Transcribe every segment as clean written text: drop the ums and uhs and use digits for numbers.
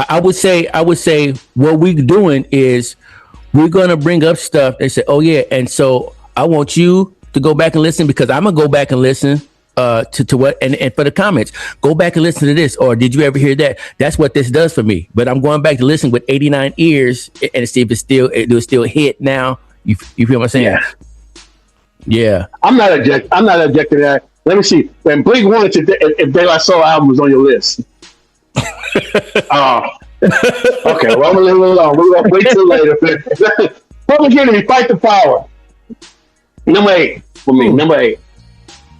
I would say what we're doing is we're gonna bring up stuff. They say, oh yeah, and so I want you to go back and listen because I'm gonna go back and listen to what and for the comments. Go back and listen to this, or did you ever hear that? That's what this does for me. But I'm going back to listen with 89 ears and see if it will still hit now. You feel what I'm saying? Yeah. I'm not objecting to that. Let me see. When Blink wanted to, if De La Soul album was on your list. Okay, well, I'm gonna leave it alone. We're gonna wait till later. Public Enemy, Fight the Power. Number 8 for me. Number 8.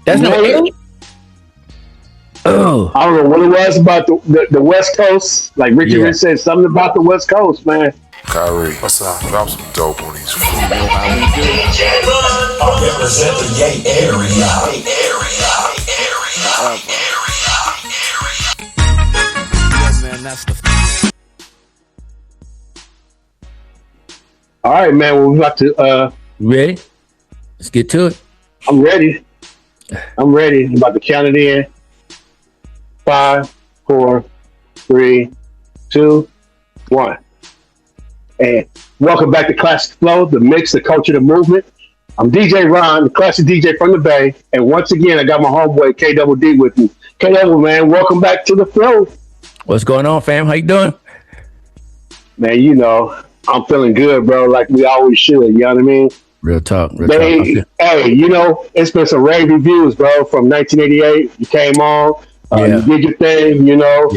That's number 8. Oh, I don't know what it was about the West Coast. Like Ricky Rich said, something about the West Coast, man. Kyrie, what's up? Drop some dope on these. I represent the Yay area. All right, man. We're about to. Ready? Let's get to it. I'm ready. I'm about to count it in. 5, 4, 3, 2, 1. And welcome back to Classic Flow, the mix, the culture, the movement. I'm DJ Ron, the classic DJ from the Bay. And once again, I got my homeboy K-Double-D with me. K-Double, man, welcome back to the flow. What's going on, fam? How you doing? Man, you know, I'm feeling good, bro, like we always should. You know what I mean? Real talk. Hey, you know, it's been some rave reviews, bro, from 1988. You came on, you did your thing, you know,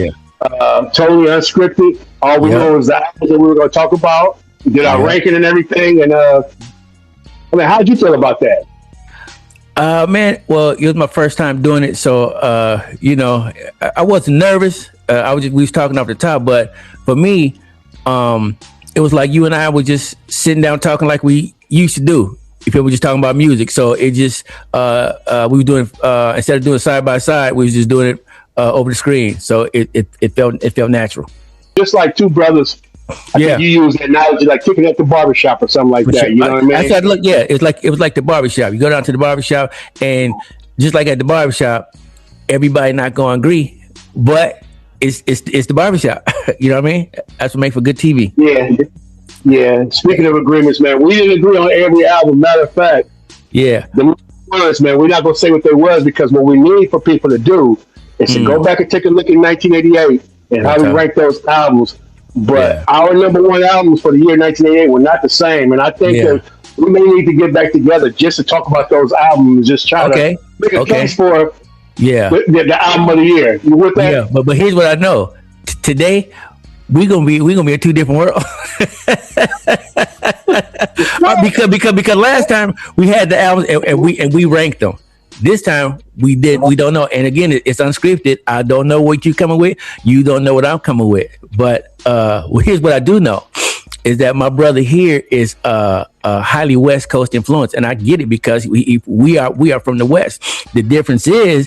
totally unscripted. All we know was the albums that we were going to talk about. We did our ranking and everything. And, I mean, how'd you feel about that? Man, well, it was my first time doing it. So, you know, I wasn't nervous. We was talking off the top. But for me, it was like you and I were just sitting down talking like we used to do. If we were just talking about music, so it just we were doing instead of doing side by side, we was just doing it over the screen. So it felt natural. Just like two brothers. I think you use that analogy like kicking at the barbershop or something like that. You know what I mean? I said, look, it was like the barbershop. You go down to the barbershop, and just like at the barbershop, everybody not going to agree, but it's the barbershop. You know what I mean? That's what makes for good TV. Yeah. Speaking of agreements, man, we didn't agree on every album. Matter of fact, the ones, man, we're not gonna say what they was because what we need for people to do is to go back and take a look at 1988 and how we rank those albums. But our number one albums for the year 1988 were not the same, and I think that we may need to get back together just to talk about those albums and just try to make a case for the album of the year. You with that? Yeah, but here's what I know. Today we're gonna be in two different worlds. because last time we had the albums and we ranked them. This time we don't know. And again, it's unscripted. I don't know what you're coming with. You don't know what I'm coming with. But here's what I do know is that my brother here is a highly West Coast influence, and I get it because we are from the West. The difference is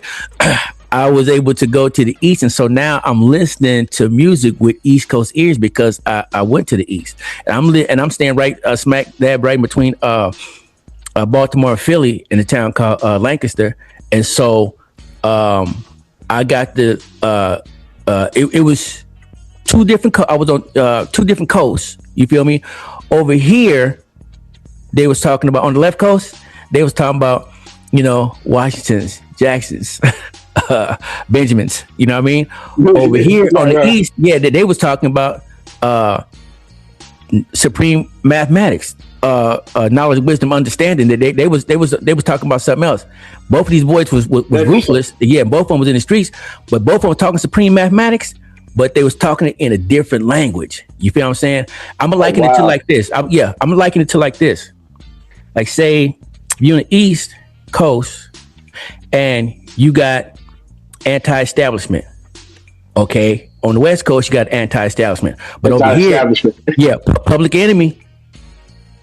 I was able to go to the East, and so now I'm listening to music with East Coast ears because I went to the East, and I'm staying right smack dab right between Baltimore and Philly in a town called Lancaster, and so I got the it was two different. I was on two different coasts. You feel me? Over here, they was talking about on the left coast. They was talking about Washingtons, Jacksons. Benjamins, you know what I mean? Over here on the East, they was talking about supreme mathematics, knowledge, wisdom, understanding. That they was talking about something else. Both of these boys was ruthless. Yeah, both of them was in the streets, but both of them were talking supreme mathematics, but they was talking it in a different language. You feel what I'm saying? I'm gonna liken it to like this. I'm gonna liken it to like this. Like say you're on the East Coast and you got anti-establishment. Okay, on the West Coast you got anti-establishment, but over here, Public Enemy,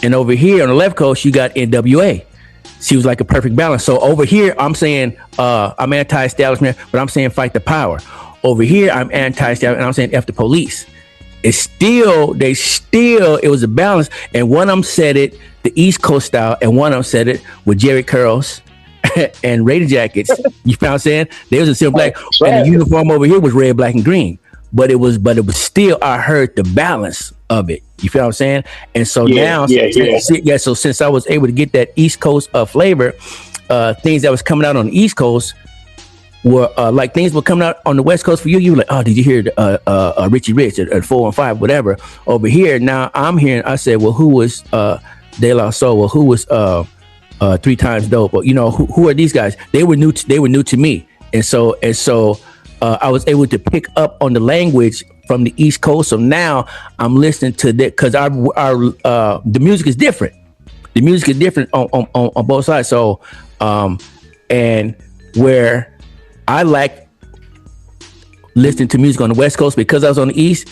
and over here on the left coast you got NWA. She was like a perfect balance. So over here I'm saying I'm anti-establishment, but I'm saying fight the power. Over here I'm anti-establishment, and I'm saying F the police. It was a balance, and one of them said it the East Coast style, and one of them said it with Jerry curls and Raider jackets. You found what I'm saying? They was a silver black, and the uniform over here was red, black, and green. but it was still, I heard the balance of it. You feel what I'm saying? And so now, so since I was able to get that East Coast flavor, things that was coming out on the East Coast were like things were coming out on the West Coast for you. You were like, oh, did you hear Richie Rich at 415, whatever? Over here now, I'm hearing. I said, well, who was De La Soul? Well, who was 3 Times Dope? Well, you know, who are these guys? They were new to me, and so I was able to pick up on the language from the East Coast. So now I'm listening to that because our the music is different. The music is different on both sides. So and where I like listening to music on the West Coast because I was on the East,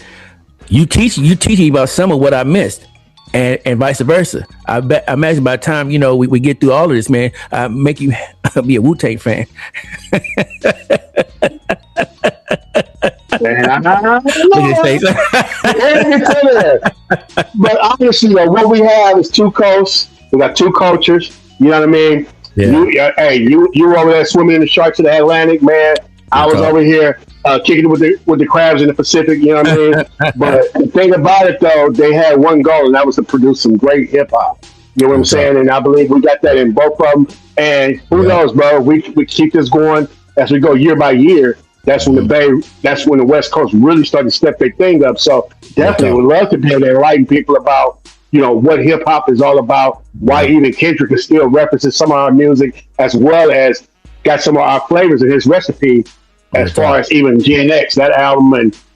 you teach me about some of what I missed. And vice versa. I imagine by the time, you know, we get through all of this, man, I make you be a Wu-Tang fan. Man, but honestly, what we have is 2 coasts. We got 2 cultures. You know what I mean? Yeah. You were over there swimming in the sharks of the Atlantic, man. I was over here kicking it with the crabs in the Pacific. You know what I mean? But the thing about it, though, they had one goal, and that was to produce some great hip hop. You know what I'm saying? And I believe we got that in both of them. And who knows, bro? We keep this going as we go year by year. That's when that's when the West Coast really started to step their thing up. So definitely would love to be able to enlighten people about, you know, what hip hop is all about, why even Kendrick is still referencing some of our music, as well as got some of our flavors in his recipe, as far as even Gen X, that album,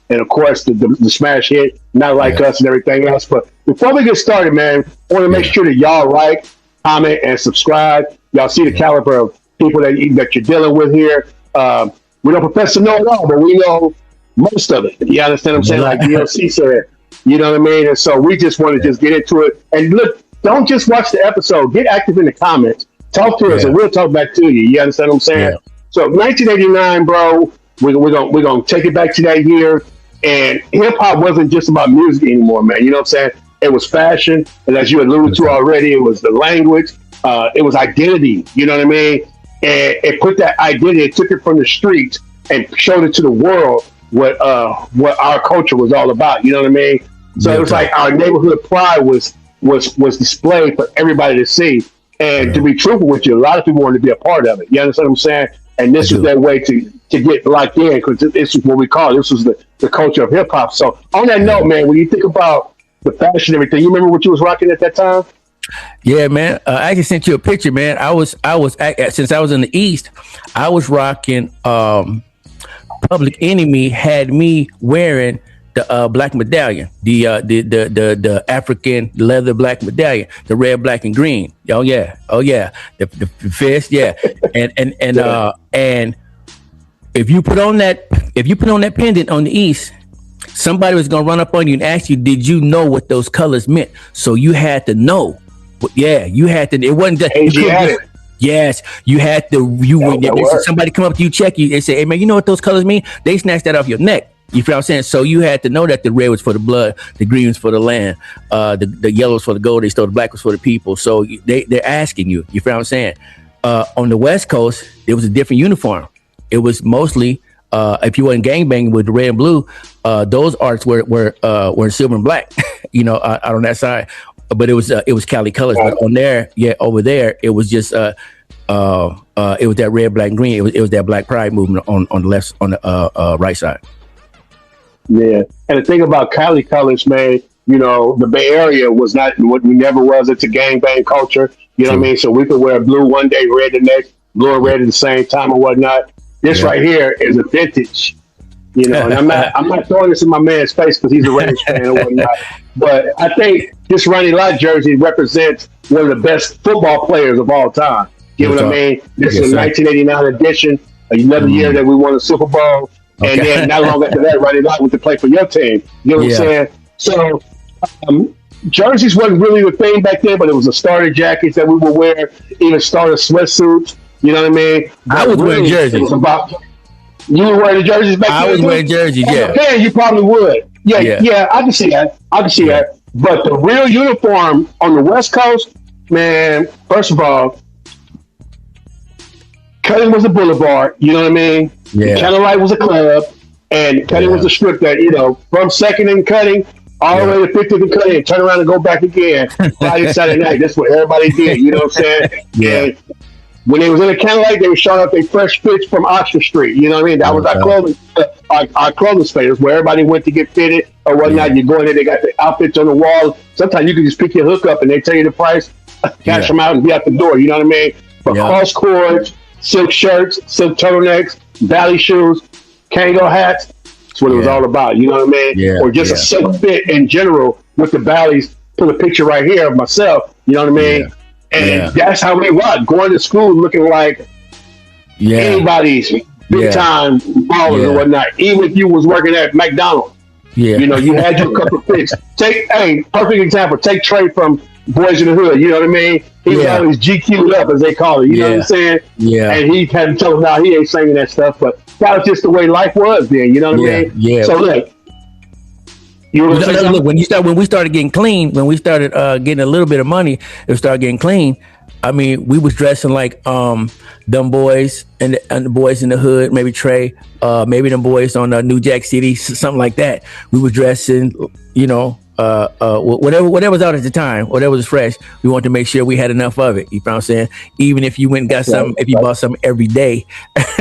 and of course the smash hit, Not Like Us and everything else. But before we get started, man, I want to make sure that y'all like, comment, and subscribe. Y'all see the caliber of people that you're dealing with here. We don't profess to know it all, but we know most of it. You understand what I'm saying? Like DLC said, you know what I mean? And so we just want to just get into it. And look, don't just watch the episode. Get active in the comments. Talk to us, and we'll talk back to you. You understand what I'm saying? Yeah. So 1989, bro, we're gonna take it back to that year. And hip hop wasn't just about music anymore, man. You know what I'm saying? It was fashion, and as you alluded to already, it was the language. It was identity. You know what I mean? And it put that identity, it took it from the streets and showed it to the world what our culture was all about. You know what I mean? So it was like our neighborhood pride was displayed for everybody to see. And to be truthful with you, a lot of people wanted to be a part of it. You understand what I'm saying? And this was their way to get locked in, because this is what we call it. This was the culture of hip hop. So on that note, man, when you think about the fashion and everything, you remember what you was rocking at that time? Yeah, man. I just sent you a picture, man. I was since I was in the East, I was rocking. Public Enemy had me wearing the black medallion, the African leather black medallion, the red, black, and green. Oh yeah, the fist, yeah. And if you put on that pendant on the East, somebody was gonna run up on you and ask you, did you know what those colors meant? So you had to know. But yeah, you had to. It wasn't that. Yes, you had to. Somebody come up to you, check you, and say, "Hey man, you know what those colors mean?" They snatched that off your neck. You feel what I'm saying? So you had to know that the red was for the blood, the green was for the land, the yellow was for the gold, the black was for the people. So they're asking you. You feel what I'm saying? On the West Coast, it was a different uniform. It was mostly if you wasn't gangbanging with the red and blue, those arts were silver and black. You know, out on that side. But it was Cali colors. But on there, over there, it was just it was that red, black, and green. It was that Black Pride movement on the left, on the right side. Yeah, and the thing about Cali colors, man, you know, the Bay Area was not what we never was. It's a gangbang culture. You know what I mean? So we could wear blue one day, red the next, blue and red at the same time or whatnot. This right here is a vintage. You know, and I'm not throwing this in my man's face because he's a Raiders fan or whatnot. But I think this Ronnie Lott jersey represents one of the best football players of all time. You know what I mean? This is a 1989 edition, another year that we won a Super Bowl. And then not long after that, Ronnie Lott went to play for your team. You know what I'm saying? So jerseys wasn't really the thing back then, but it was the starter jackets that we would wear, even starter sweatsuits. You know what I mean? I was wearing jerseys. You were wearing the jerseys back then? I was wearing jerseys, yeah. Okay, you probably would. Yeah, I can see that. But the real uniform on the West Coast, man, first of all, Cutting was a boulevard, you know what I mean? Yeah. Candlelight was a club. And cutting was a strip that, you know, from second and cutting all the way to 50th and cutting, and turn around and go back again Friday, Saturday night. That's what everybody did. You know what I'm saying? And when they was in the Cadillac, they were showing up their fresh fits from Oxford Street. You know what I mean? That was our clothing space where everybody went to get fitted or whatnot. You go in there, they got the outfits on the wall. Sometimes you can just pick your hook up and they tell you the price, cash them out, and be out the door. You know what I mean? But cross cords, silk shirts, silk turtlenecks, valley shoes, Kango hats. That's what it was all about. You know what I mean? Or just a silk fit in general with the valleys. Put a picture right here of myself. You know what I mean? And that's how we was going to school looking like anybody's big time ballers or whatnot. Even if you was working at McDonald's, you know, you had your couple of fits. Perfect example. Take Trey from Boys in the Hood. You know what I mean? He was always GQ'd up, as they call it. You know what I'm saying? And he had to tell him now he ain't singing that stuff, but that was just the way life was then. You know what I mean? So look. Look, when we started getting clean, when we started getting a little bit of money, and started getting clean. I mean, we was dressing like them boys and the boys in the hood, maybe Trey, maybe them boys on New Jack City, something like that. We was dressing, you know, whatever was out at the time, whatever was fresh. We wanted to make sure we had enough of it. You know what I'm saying? Even if you went and got something, if you bought something every day,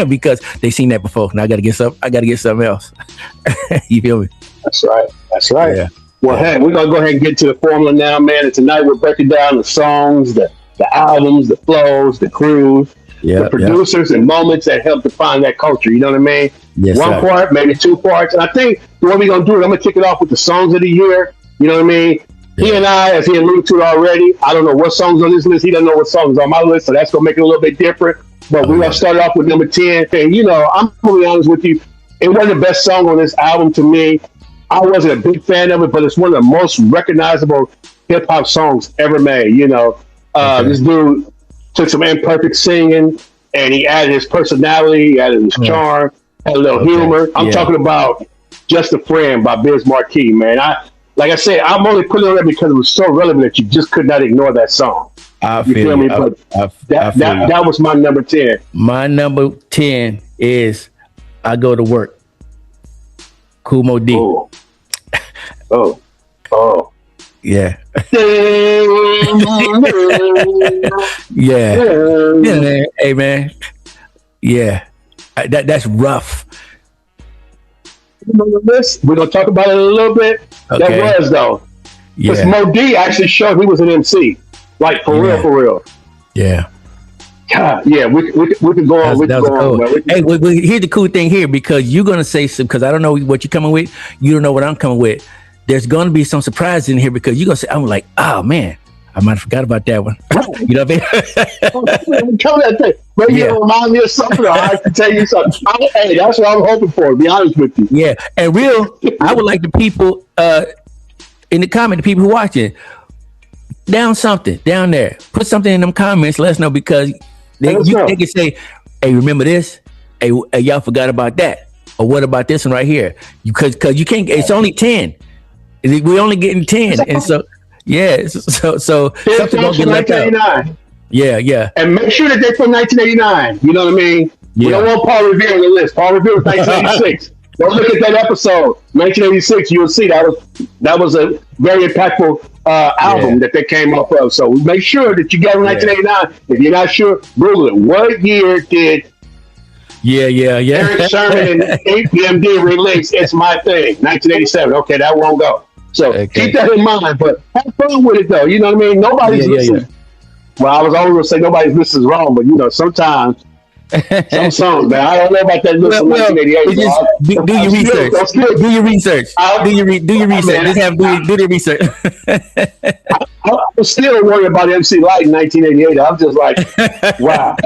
because they seen that before. Now I got to get something else. You feel me? That's right. That's right. Yeah. Well, hey, we're going to go ahead and get to the formula now, man. And tonight we're breaking down the songs, the albums, the flows, the crews, the producers and moments that help define that culture. You know what I mean? Yes, One part, maybe two parts. And I think the way we're going to do it, I'm going to kick it off with the songs of the year. You know what I mean? He and I, as he alluded to it already, I don't know what songs on this list. He doesn't know what songs on my list. So that's going to make it a little bit different. But we're going to start off with number 10. And, you know, I'm going to be honest with you. It wasn't the best song on this album to me. I wasn't a big fan of it, but it's one of the most recognizable hip hop songs ever made. You know, this dude took some imperfect singing and he added his personality, he added his charm, had a little humor. I'm talking about Just a Friend by Biz Markie, man. Like I said, I'm only putting it on there because it was so relevant that you just could not ignore that song. You feel me? But that was my number 10. My number 10 is I Go to Work. Kumo D. Oh. Yeah. Hey, man. Yeah. That's rough. We're going to talk about it a little bit. Okay. That was, though. Because Mo D actually showed he was an MC. Like, for real. Yeah. God, yeah, we could go on. Hey, here's the cool thing here, because you're gonna say some, because I don't know what you're coming with. You don't know what I'm coming with. There's gonna be some surprise in here because you're gonna say, I'm like, oh man, I might have forgot about that one. You know what I mean? Tell that thing. Maybe you remind me of something. Or I can tell you something. Hey, that's what I'm hoping for. To be honest with you. Yeah, and I would like the people in the comment, the people who watching, down there, put something in them comments. Let us know, because they can say, hey, remember this? Hey, y'all forgot about that. Or what about this one right here? Because you can't, it's only 10. We're only getting 10. And so, so something gonna get left out. Yeah. And make sure that they put 1989. You know what I mean? We don't want Paul Revere on the list. Paul Revere was 1986. Go look at that episode, 1986. You'll see that was a very impactful album that they came up of. So make sure that you get 1989. If you're not sure, Google it. What year did Eric Sermon and EPMD release It's My Thing? 1987. Okay, that won't go. So keep that in mind, but have fun with it though. You know what I mean? Nobody's listening. Well, I was always going to say nobody's listening is wrong, but you know, sometimes some songs, man. I don't know about that list of 1988. Do your research. Do your research. Do your research. Just have do the research. I'm still worried about MC Light in 1988. I'm just like, wow.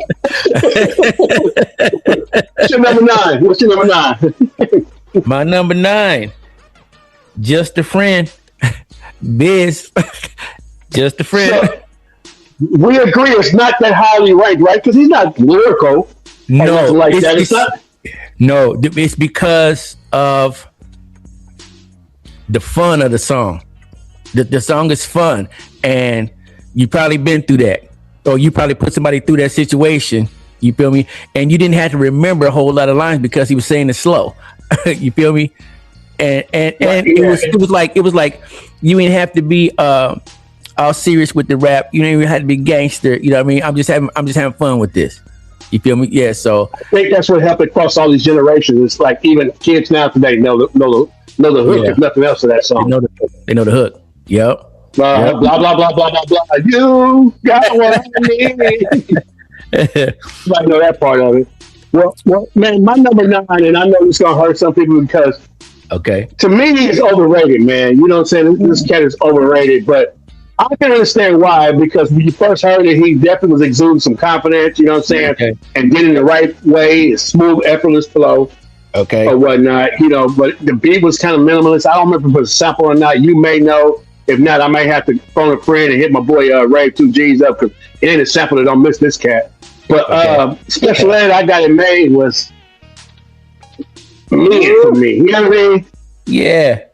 What's your number 9? My number 9, Just a Friend. Biz. Just a Friend. So, we agree it's not that highly ranked, right? Because he's not lyrical. No, like that. It's not. No, it's because of the fun of the song. The song is fun, and you probably been through that, or you probably put somebody through that situation. You feel me? And you didn't have to remember a whole lot of lines because he was saying it slow. You feel me? And it was like you didn't have to be all serious with the rap. You don't even have to be gangster. You know what I mean? I'm just having fun with this. You feel me? Yeah. So I think that's what happened across all these generations. It's like even kids now today know the hook, if nothing else, to that song. They know the hook. Yep. Blah blah blah blah blah blah. You got what I need. I know that part of it. Well, man, my number 9, and I know this is gonna hurt some people because, to me, it's overrated, man. You know what I'm saying? This cat is overrated, but I can understand why, because when you first heard it, he definitely was exuding some confidence, you know what I'm saying? Okay. And getting the right way, smooth, effortless flow, or whatnot, you know, but the beat was kind of minimalist. I don't remember if it was a sample or not. You may know. If not, I may have to phone a friend and hit my boy Ray 2G's up, because it ain't a sample that don't miss this cat. But Special Ed, I Got It Made was mean for me. You know what I mean? Yeah.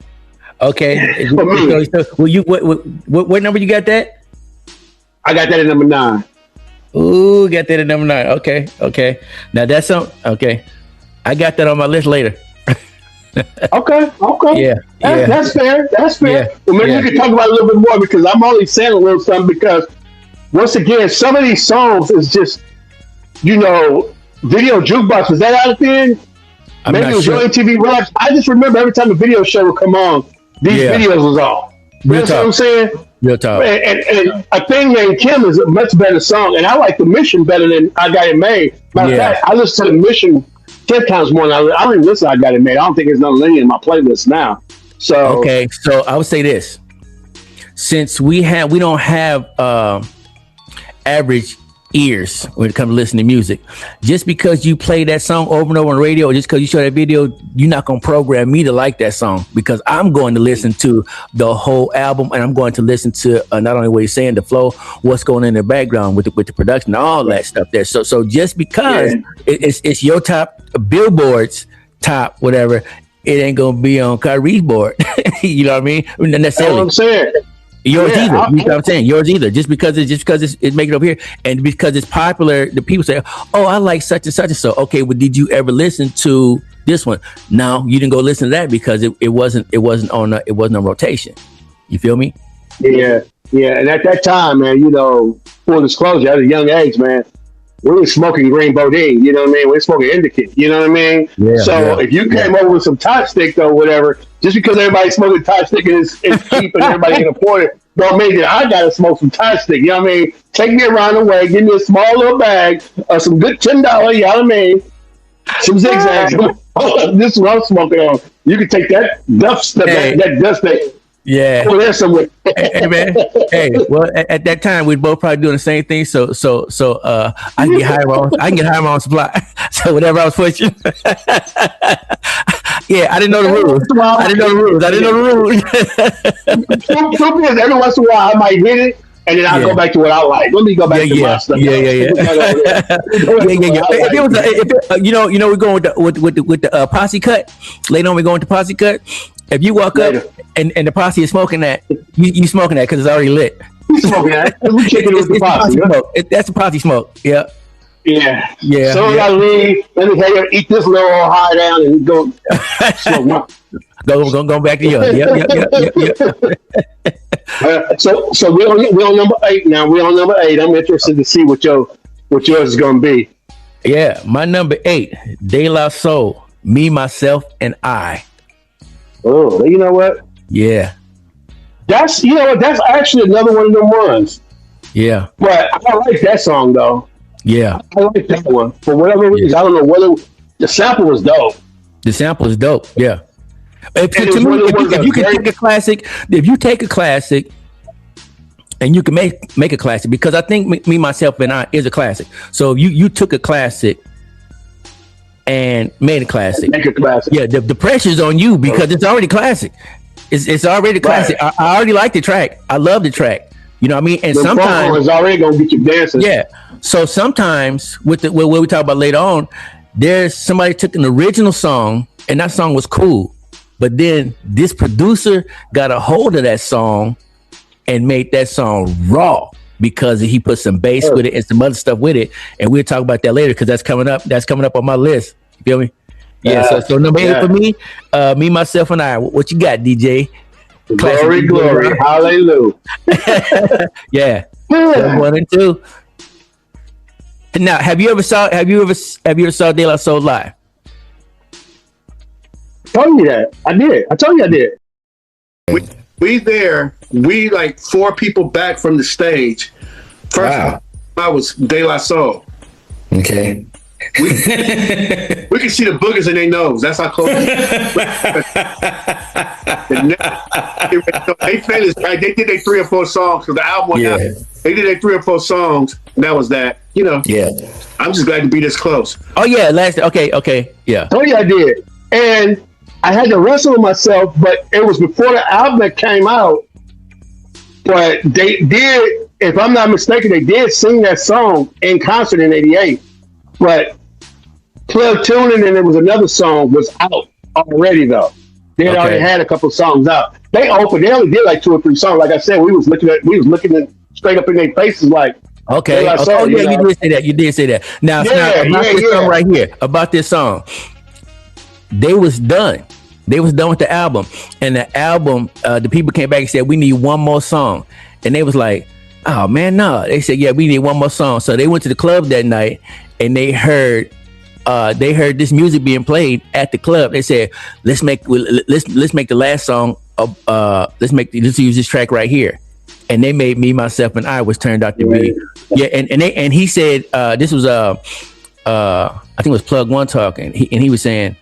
Okay. Well, what number you got that? I got that at number 9. Ooh, got that at number 9. Okay. Now that's something. Okay, I got that on my list later. Okay. Yeah. That's fair. Yeah. Well, maybe we can talk about it a little bit more, because I'm only saying a little something because, once again, some of these songs is just, you know, video jukebox. Was that out of thing? Maybe it was your MTV Raps. I just remember every time a video show would come on, these videos was on. You know what I'm saying? Real talk. And A Thing Named Kim is a much better song, and I like The Mission better than I Got It Made. Matter of fact, I listen to The Mission 10 times more than I don't even listen to I Got It Made. I don't think there's no linear in my playlist now. So so I would say this: since we don't have average ears when it comes to listening to music, just because you play that song over and over on the radio, or just because you show that video, you're not going to program me to like that song, because I'm going to listen to the whole album, and I'm going to listen to not only what he's saying, the flow, what's going on in the background with the production, all that stuff there. So just because it's your top Billboard's top whatever, it ain't gonna be on Kyrie's board. You know what I mean? Not necessarily. That's what I'm saying. Yours either. You know what I'm saying? Yours either. Just because it's making it up here, and because it's popular, the people say, "Oh, I like such and such and so." Okay, well, did you ever listen to this one? No, you didn't go listen to that because it wasn't on rotation. You feel me? Yeah. And at that time, man, you know, full disclosure, at a young age, man, we were smoking green bodine. You know what I mean? We were smoking indica. You know what I mean? If you came over with some Tot Stick or whatever, just because everybody's smoking Tot Stick and it's cheap and everybody can afford it, don't mean that I gotta smoke some Tot Stick. You know what I mean? Take me around the way, give me a small little bag of some good $10. You know what I mean? Some zigzags. This is what I'm smoking on. You can take that dust, that dust thing. Yeah. Oh, there's somewhere. Hey man. Hey, well, at that time we'd both probably doing the same thing. So I can get higher on supply. So whatever I was pushing. Yeah, I didn't know the rules. I didn't know the rules. Every once in a while I might hit it, and then I'll go back to what I like. Let me go back to my stuff. We're going with the Posse Cut. Later on, we're going to Posse Cut. If you walk up and the posse is smoking that, you smoking that because it's already lit. You smoking that? We kicking it with the posse. That's a posse smoke. Yeah. So I gotta leave. Let me eat this little high down and go smoke. Go back to yours. So we on number 8 now. We're on number 8. I'm interested to see what yours is gonna be. Yeah, my number 8, De La Soul, Me, Myself, and I. Oh, you know what? Yeah. That's actually another one of them ones. Yeah. But I like that song though. Yeah. I like that one. For whatever reason, I don't know whether the sample was dope. The sample is dope. Yeah. If you can take a classic, and you can make a classic, because I think Me, Myself, and I is a classic. So if you took a classic and made a classic. Make a classic. Yeah, the pressure's on you because it's already classic. It's already classic. Right. I already like the track. I love the track. You know what I mean? And sometimes it's already gonna get you dancing. Yeah. So sometimes with what we talk about later on, there's somebody took an original song and that song was cool, but then this producer got a hold of that song and made that song raw because he put some bass with it and some other stuff with it, and we'll talk about that later because that's coming up on my list. You feel me? Yeah. So no matter for me, me, myself, and I. What you got, DJ? Glory, glory, hallelujah. Yeah. 1 and 2. Now, have you ever saw De La Soul live? I told you that. I did. I told you I did. We there. We like 4 people back from the stage. First, I was De La Soul. Okay. We can see the boogers in their nose. That's how close. They finished. Right? They did their 3 or 4 songs because the album went out. They did their 3 or 4 songs. And that was that. You know. Yeah. I'm just glad to be this close. Oh yeah. Okay. Yeah. Oh yeah, I did. And I had to wrestle with myself, but it was before the album came out. But they did, if I'm not mistaken, they did sing that song in concert in '88. But Club Tuning and there was another song was out already though. They had already had a couple songs out. They only did like 2 or 3 songs. Like I said, we was looking at straight up in their faces like, okay. You did say that. Now, about this song right here, about this song, they was done. They was done with the album. And the album, the people came back and said, we need one more song. And they was like, oh man, no. They said, yeah, we need one more song. So they went to the club that night and they heard this music being played at the club. They said, let's make the last song let's use this track right here. And they made Me, Myself, and I, which turned out to be and he said this was I think it was Plug One talking, and he was saying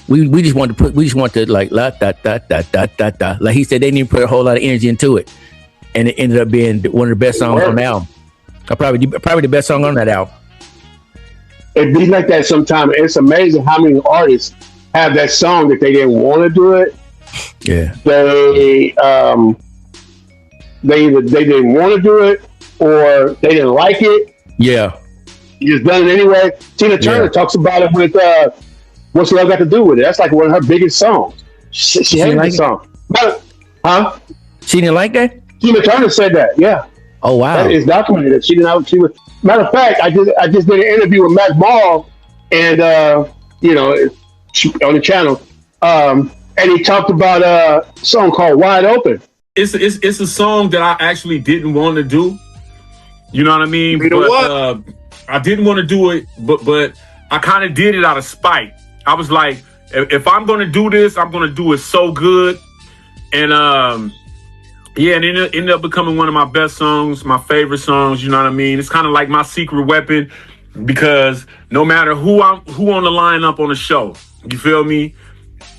we just want to like la da da da da da da, like he said they didn't put a whole lot of energy into it, and it ended up being one of the best songs on the album. Probably the best song on that album. It be like that sometimes. It's amazing how many artists have that song that they didn't want to do it. Yeah, they didn't want to do it or they didn't like it. Yeah, you just done it anyway. Tina Turner talks about it with What's Love Got to Do with It. That's like one of her biggest songs. She hated the song. Huh? She didn't like that? Tina Turner said that. Yeah. Oh wow. That is documented. She didn't. She was. Matter of fact, I just did an interview with Mac Ball, and on the channel, and he talked about a song called Wide Open. It's a song that I actually didn't want to do. You know what I mean? But I didn't want to do it, but I kind of did it out of spite. I was like, if I'm going to do this, I'm going to do it so good. And and it ended up becoming one of my best songs, my favorite songs. You know what I mean? It's kind of like my secret weapon because no matter who on the lineup on the show, you feel me?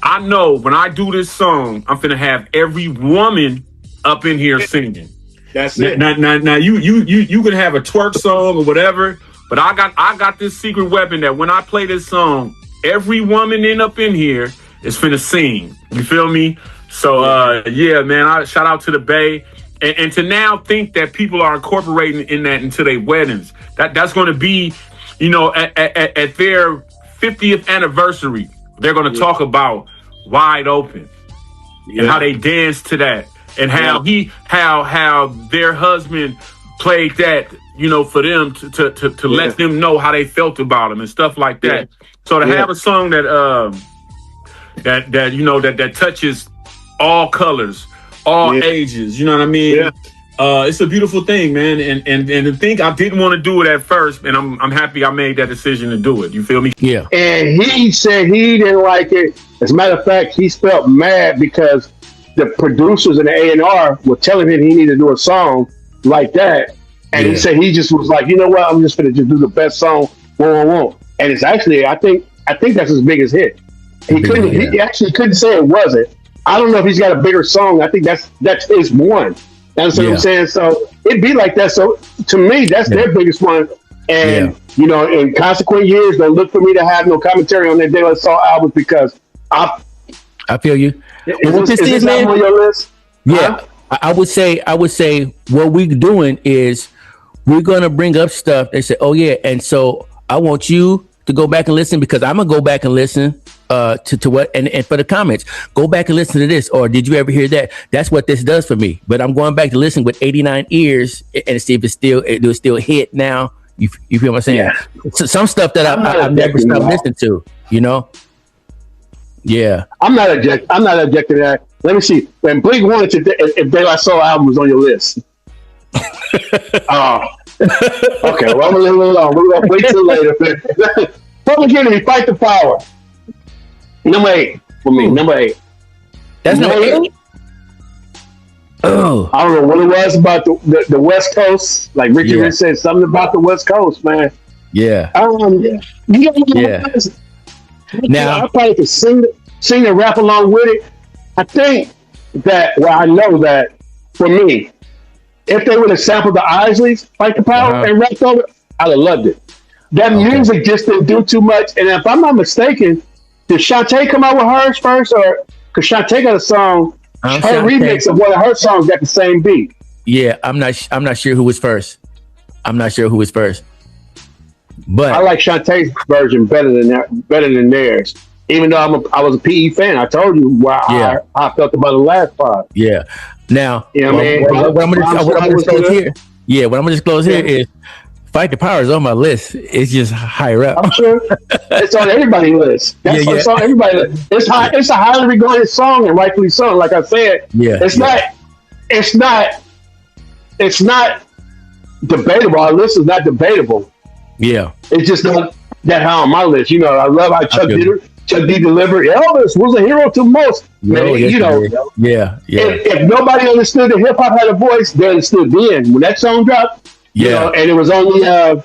I know when I do this song, I'm finna have every woman up in here singing. That's it. Now you can have a twerk song or whatever, but I got this secret weapon that when I play this song, every woman up in here is finna sing. You feel me? So man, I shout out to the Bay, and to now think that people are incorporating in that into their weddings. That's going to be, at their 50th anniversary, they're going to talk about Wide Open and how they danced to that, and how how their husband played that, for them to let them know how they felt about him and stuff like that. So to have a song that that touches all colors, all ages, you know what I mean? Yeah. It's a beautiful thing, man. And to think I didn't want to do it at first, and I'm happy I made that decision to do it. You feel me? Yeah. And he said he didn't like it. As a matter of fact, he felt mad because the producers and the A&R were telling him he needed to do a song like that. And he said he just was like, you know what? I'm just going to just do the best song. And it's actually, I think that's his biggest hit. He actually couldn't say it wasn't. I don't know if he's got a bigger song. I think that's his one. That's what I'm saying. So it'd be like that. So to me, that's their biggest one. And in consequent years, don't look for me to have no commentary on their De La Soul albums because I feel you. Is this album on your list? Yeah, I would say what we're doing is we're gonna bring up stuff. They say, oh yeah, and so I want you to go back and listen because I'm gonna go back and listen to what and for the comments, go back and listen to this, or did you ever hear that? That's what this does for me. But I'm going back to listen with 89 ears and see if it was still hit now. You feel what I'm saying? Yeah. So some stuff that I've never stopped listening to, Yeah. I'm not objecting to that. Let me see. When Blink wanted to, if De La Soul album was on your list. Okay, well, I'm gonna leave it alone. We're gonna wait till later. Public Enemy, Fight the Power. Number 8 for me. Number 8. That's number 8. Oh, I don't know what it was about the West Coast. Like Ricky Rich said, something about the West Coast, man. Yeah. Now I probably could sing and rap along with it. I think that, I know that for me, if they would have sampled the Isleys, Fight the Power, and rapped over it, I'd have loved it. That music just didn't do too much. And if I'm not mistaken, did Shantae come out with hers first, or because Shantae got a song, her remix of one of her songs got the same beat? Yeah, I'm not sure who was first. But I like Shantae's version better than theirs. Even though I was a PE fan, I told you how I felt about the last part. Yeah. Now, what I'm going to disclose here. Yeah, what I'm going to disclose here is Fight the Power is on my list. It's just higher up. I'm sure it's on everybody's list. It's on everybody's list. It's a highly regarded song, and rightfully so. Like I said, it's not debatable. Our list is not debatable. Yeah, it's just not that high on my list. You know, I love how Chuck D delivered. Elvis was a hero to most. If nobody understood that hip hop had a voice, they understood then. When that song dropped, you know, and it was on the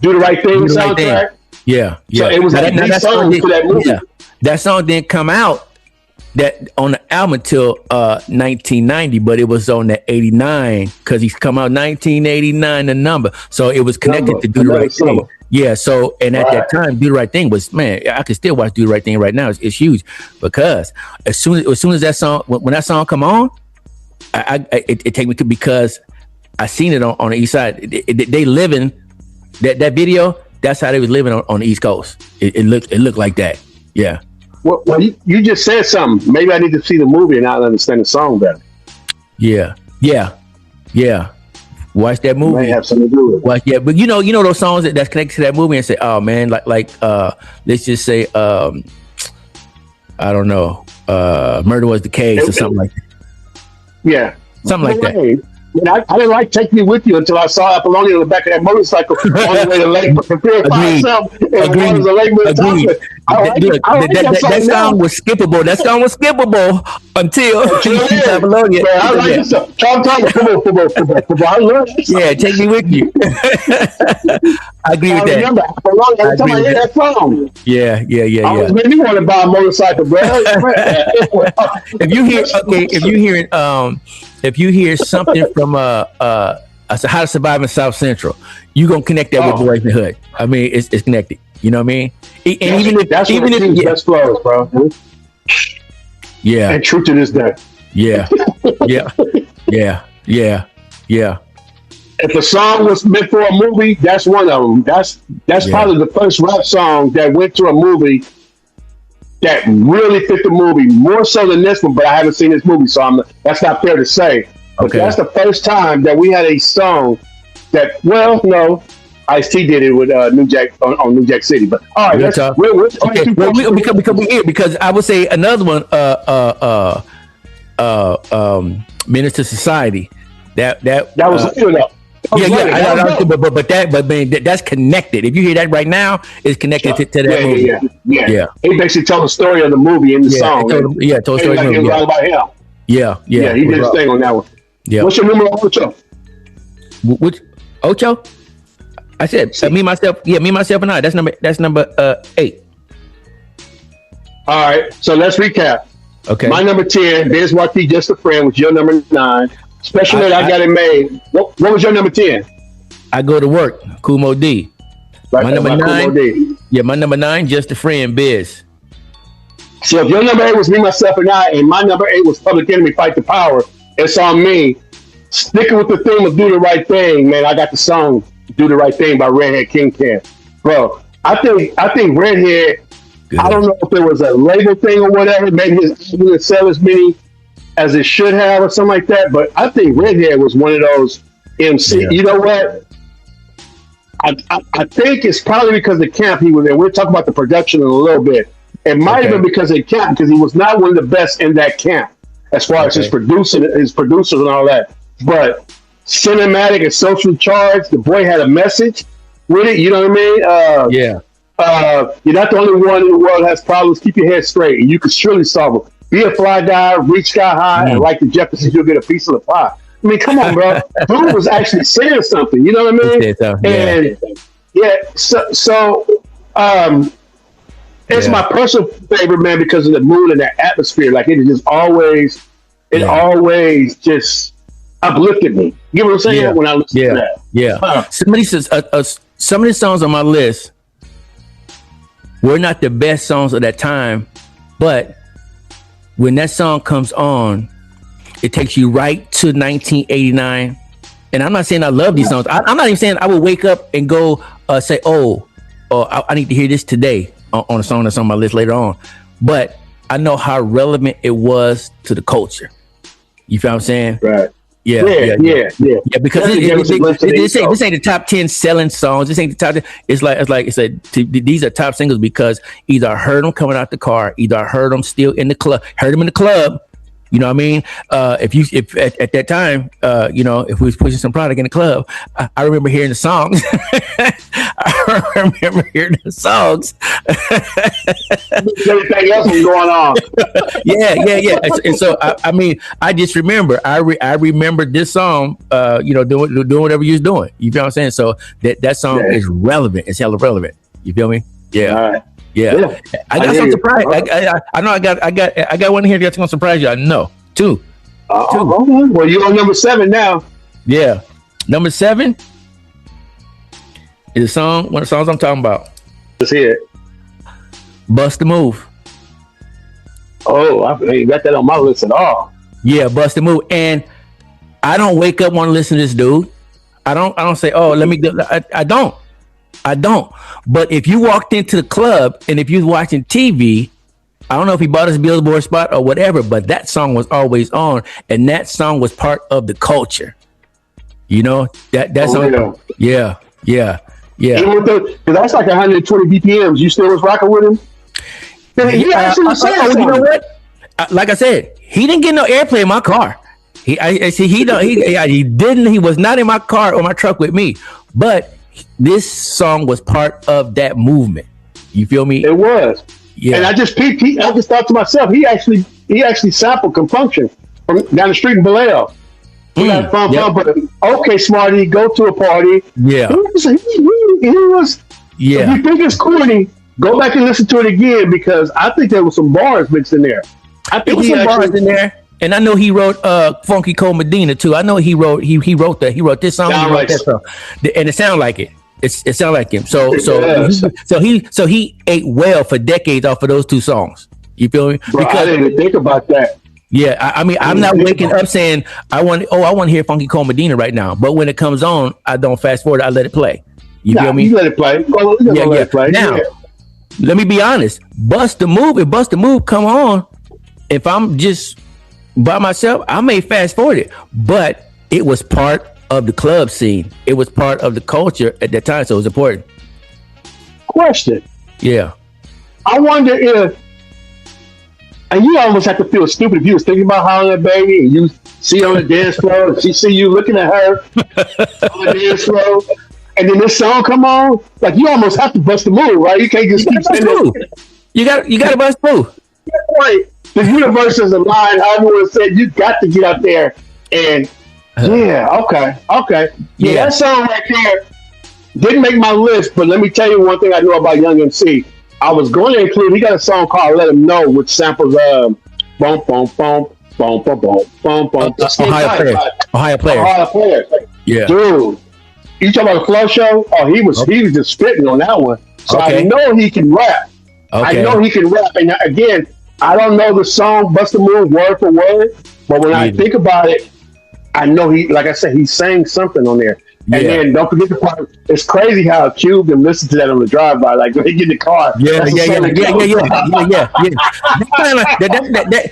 Do the Right Thing soundtrack. Yeah. So it was a big song for that movie. Yeah. That song didn't come out on the album until 1990, but it was on the 89 because he's come out 1989 the number, so it was connected to Do the Right Thing. Yeah, so and at that time, Do the Right Thing was, man, I can still watch Do the Right Thing right now. It's huge because as soon as that song, when that song come on, it take me to, because I seen it on the East Side. They living that video. That's how they was living on the East Coast. It looked like that. Yeah. Well, you just said something. Maybe I need to see the movie and I'll understand the song better. Yeah. Watch that movie. Might have something to do with it. But you know those songs that's connected to that movie and say, oh man, like let's just say I don't know, Murder Was the Case or something like that. Yeah, something like that. I didn't like Take Me With You until I saw Apollonia on the back of that motorcycle on the way to Lake. That song was skippable. That song was skippable until Apollonia. I like this song. I love this song. Yeah, Take Me With You. I agree with that. Remember Apollonia every time I hear that song. Yeah. I was maybe want to buy a motorcycle, bro. If you hear something from How to Survive in South Central, you gonna connect that with Boys in the Hood. I mean, it's connected. You know what I mean? And even if best flows, bro. Yeah. And True to This Day. Yeah. If a song was meant for a movie, that's one of them. That's probably the first rap song that went to a movie that really fit the movie, more so than this one, but I haven't seen this movie, so that's not fair to say. But that's the first time that we had a song that, Ice-T did it with New Jack on New Jack City. But all right, because I would say another one, Menace to Society. That was enough. But that's connected. If you hear that right now, it's connected to that movie. Yeah. He basically told the story of the movie in the song. Told the story of the movie. All about him. Yeah. He did his thing on that one. Yeah. What's your number, Ocho? Which Ocho? I said me, myself, and I. That's number 8. All right. So let's recap. Okay. My number 10, Biz Marquis, Just a Friend, was your number 9. Special Ed, I Got It Made. What was your number 10? I Go to Work, Kumo D. Right, my number 9. My number 9, Just a Friend, Biz. So if your number 8 was Me, Myself, and I, and my number 8 was Public Enemy, Fight the Power, it's on me. Sticking with the theme of Do the Right Thing, man. I got the song Do the Right Thing by Redhead Kingpin. Bro, I think Redhead, I don't know if it was a label thing or whatever. Maybe his album didn't sell as many as it should have or something like that. But I think Redhead was one of those MC. Yeah. You know what? I think it's probably because the camp he was in. We'll talk about the production in a little bit. It might have been because of camp, because he was not one of the best in that camp as far as his producers and all that. But cinematic and socially charged, the boy had a message with it. You know what I mean? You're not the only one in the world that has problems. Keep your head straight, and you can surely solve them. Be a fly guy, reach sky high, and like the Jeffersons, you'll get a piece of the pie. I mean, come on, bro. Dude was actually saying something. You know what I mean? And it's my personal favorite, man, because of the mood and the atmosphere. Like, it is just always, always just uplifted me. You know what I'm saying? When I listen to that. Yeah. Somebody says some of the songs on my list were not the best songs of that time, but when that song comes on, it takes you right to 1989. And I'm not saying I love these songs. I'm not even saying I would wake up and go say, I need to hear this today on a song that's on my list later on. But I know how relevant it was to the culture. You feel what I'm saying? Right. Yeah. Because this ain't the top 10 selling songs. This ain't the top 10. These are top singles because either I heard them coming out the car, either I heard them still in the club, heard them in the club. You know what I mean? If at that time, if we was pushing some product in the club, I remember hearing the songs. Everything else was going on. Yeah. And so I just remember. I remember this song. Doing whatever you was doing. You feel what I'm saying? So that song is relevant. It's hella relevant. You feel me? Yeah. All right. Yeah. I got some surprise. I know I got one here that's gonna surprise you. I know. Two. Well, you're on number 7 now. Yeah. Number 7 is one of the songs I'm talking about. Let's hear it. Bust the Move. Oh, I ain't got that on my list at all. Yeah, Bust the Move. And I don't wake up want to listen to this dude. I don't say, let me go. I don't. But if you walked into the club and if you was watching TV, I don't know if he bought his billboard spot or whatever, but that song was always on, and that song was part of the culture. You know that song. Yeah. Because that's like 120 BPMs. You still was rocking with him? You know what? Like I said, he didn't get no airplay in my car. He didn't. He was not in my car or my truck with me, but this song was part of that movement. You feel me? It was. Yeah. And I just thought to myself, he actually sampled Compunction from down the street in Vallejo. He got fun, but okay, Smarty, go to a party. Yeah. He was. If you think it's corny, go back and listen to it again, because I think there was some bars mixed in there. I think there was some bars in there. And I know he wrote Funky Cole Medina too. I know he wrote this song. That song. And it sounded like it. It sounded like him. So he ate well for decades off of those two songs. You feel me? Bro, I didn't even think about that. Yeah, I'm not waking up saying I want to hear Funky Cole Medina right now. But when it comes on, I don't fast forward. I let it play. You feel me? You let it play. Let it play. Now, let me be honest. Bust the Move come on. If I'm just by myself, I may fast forward it, but it was part of the club scene. It was part of the culture at that time, so it was important. Question. Yeah. I wonder if, and you almost have to feel stupid if you was thinking about hollering at baby and you see her on the dance floor and she see you looking at her on the dance floor, and then this song come on, like you almost have to bust the move, right? You can't just keep saying that. You got to bust the move. Right. The universe is aligned. How everyone said, you got to get out there and okay. Yeah, that song right there didn't make my list, but let me tell you one thing I know about Young MC. I was going to include, he got a song called Let Him Know, which samples boom, boom, boom, boom, boom, boom, boom, boom. Ohio Players. Yeah. Dude, you talking about the Flow Show? Oh, he was just spitting on that one. So I know he can rap. I know he can rap. And again, I don't know the song Bust the Move word for word, but when I think about it, I know he, like I said, he sang something on there. And then don't forget the part. It's crazy how Cube can listen to that on the drive-by. Like when he get in the car. Yeah.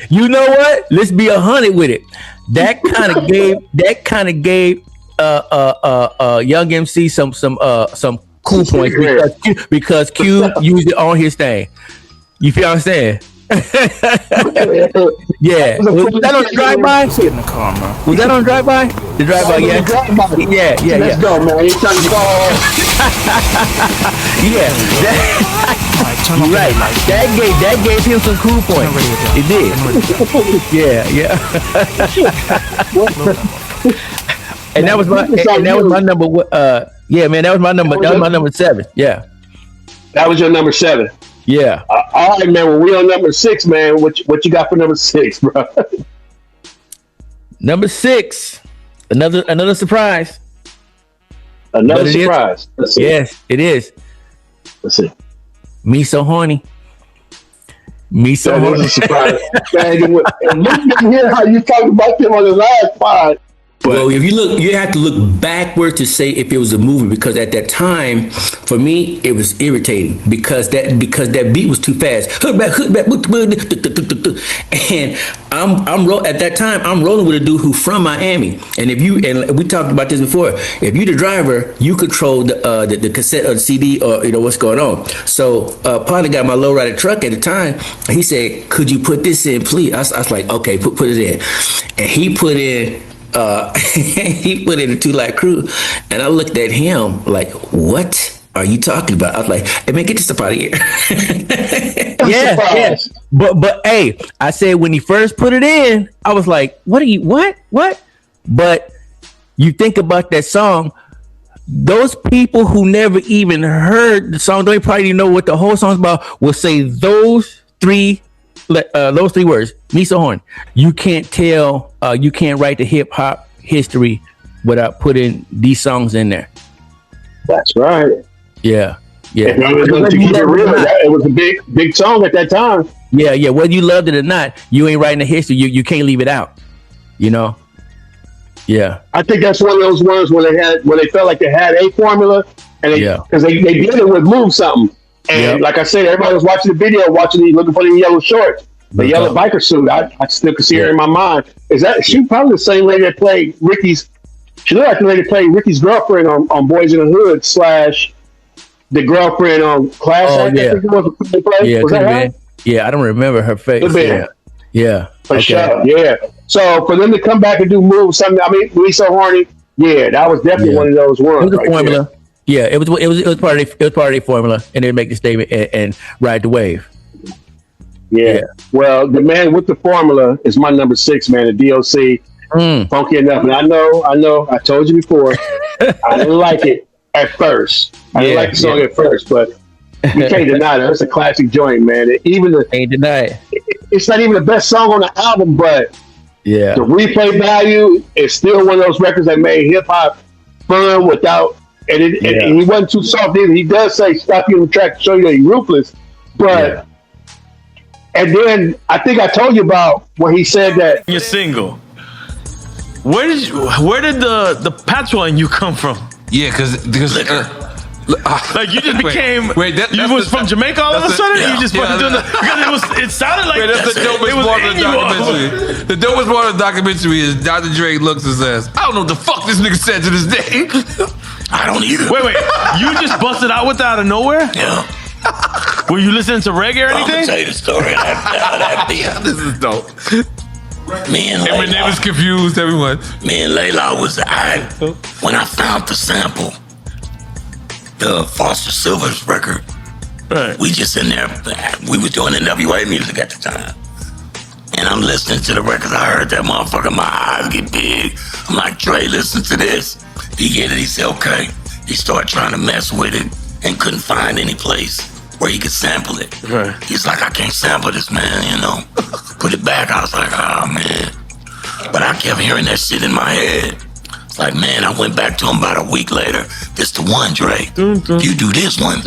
You know what? Let's be 100 with it. That kind of gave Young MC some cool points because Cube used it on his thing. You feel what I'm saying? Yeah. Was that on the drive-by? Get in the car, man. Was that on drive-by? The drive-by, yeah. Yeah. Let's go, man. It's time to go. Yeah. You're right. That gave him some cool points. It did. Yeah. And that was my number. Yeah, man. That was my number. That was my number 7. Yeah. That was your number 7. Yeah. All right, man. Well, we on number 6, man. What you got for number 6, bro? Number 6. Another surprise. Another surprise. Yes, it is. Let's see. Me so horny. Me so horny. That is a surprise. And look at here how you talked about them on the last pod. Well, if you look, you have to look backward to say if it was a movie, because at that time, for me, it was irritating because that beat was too fast. And at that time, I'm rolling with a dude who from Miami, and we talked about this before. If you the driver, you control the cassette or the CD or what's going on. So partner got my lowrider truck at the time. He said, "Could you put this in, please?" I was like, "Okay, put it in," and he put in. He put in a 2 Light Crew, and I looked at him like, "What are you talking about?" I was like, "Hey man, get this stuff out of here." Yeah. But hey, I said when he first put it in, I was like, "What? But you think about that song. Those people who never even heard the song, they probably didn't know what the whole song's about, will say those three words, me so horny. You can't tell, you can't write the hip hop history without putting these songs in there. That's right. Yeah. It was a big song at that time. Yeah. Whether you loved it or not, you ain't writing the history. You can't leave it out. Yeah. I think that's one of those ones where they felt like they had a formula, and because they did it with Move Something. And like I said, everybody was watching the video, looking for the yellow shorts, the yellow biker suit. I still can see her in my mind. She probably the same lady that played Ricky's? She looked like the lady that played Ricky's girlfriend on Boys in the Hood / the girlfriend on Class Act. Yeah. Was that right? Yeah, I don't remember her face. Yeah. For sure. Yeah. So for them to come back and do Move Something, I mean, We So Horny. Yeah, that was definitely one of those ones. It was a formula. There. Yeah, it was part of their formula, and they make the statement and ride the wave. Yeah. Well, the man with the formula is my number 6, man. The DOC, Funky Enough, and I know. I told you before, I didn't like it at first. I didn't like the song at first, but you can't deny it. It's a classic joint, man. Can't deny it. It's not even the best song on the album, but the replay value is still one of those records that made hip hop fun without. And he wasn't too soft either. He does say, "Stop you in the track to show you that you're ruthless." But and then I think I told you about when he said that you're single. Where did the patois in you come from? Yeah, because like you just became. You was from Jamaica all of a sudden. You just fucking doing because it sounded like that's the dopest part of the documentary. The dopest part of the documentary is Dr. Dre looks and says, "I don't know what the fuck this nigga said to this day." I don't either. Wait. You just busted out with that out of nowhere? Yeah. Were you listening to reggae or anything? I'm gonna tell you the story. This is dope. Me and Layla. Eminem is confused, everyone. Me and Layla when I found the sample, the Foster Silver's record, right. We just in there, we was doing NWA music at the time. And I'm listening to the record. I heard that motherfucker, my eyes get big. I'm like, Dre, listen to this. He get it, he said, okay. He started trying to mess with it and couldn't find any place where he could sample it. Right. He's like, I can't sample this, man, Put it back. I was like, oh, man. But I kept hearing that shit in my head. It's like, man, I went back to him about a week later. This the one, Dre. You do this one.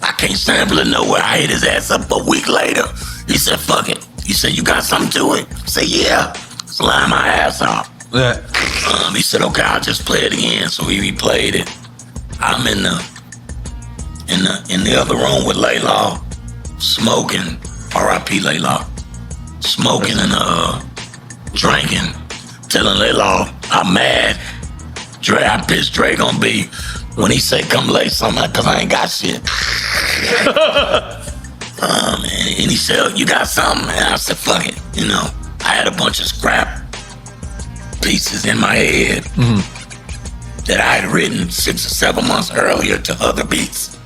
I can't sample it nowhere. I hit his ass up a week later. He said, fuck it. He said, you got something to it? I said, yeah. Slime my ass off. Yeah. He said, okay, I'll just play it again. So he replayed it. I'm in the other room with Layla, smoking, R.I.P. Layla, smoking and drinking, telling Layla I'm mad. Dre, I pissed Dre gonna be when he say come lay something, cause I ain't got shit. And he said, you got something? And I said, fuck it. You know, I had a bunch of scrap pieces in my head that I had written 6 or 7 months earlier to other beats.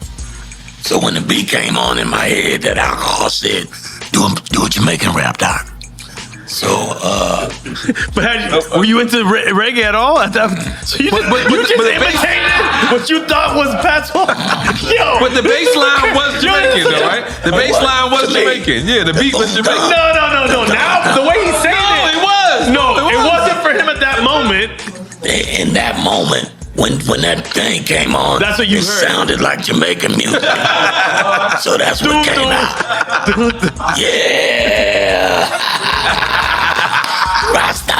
So when the beat came on in my head, that alcohol said, do a Jamaican rap, Doc. So, but were you into reggae at all? So you just imitated what you thought was passable. Yo, but the bass line was Jamaican, though, right? The bass line was Jamaican. Yeah, the beat was Jamaican. No. Now the way he said it, it was. It wasn't for him at that moment. In that moment, when that thing came on, that's what you heard. Sounded like Jamaican music. So that's what came out. Yeah. Rasta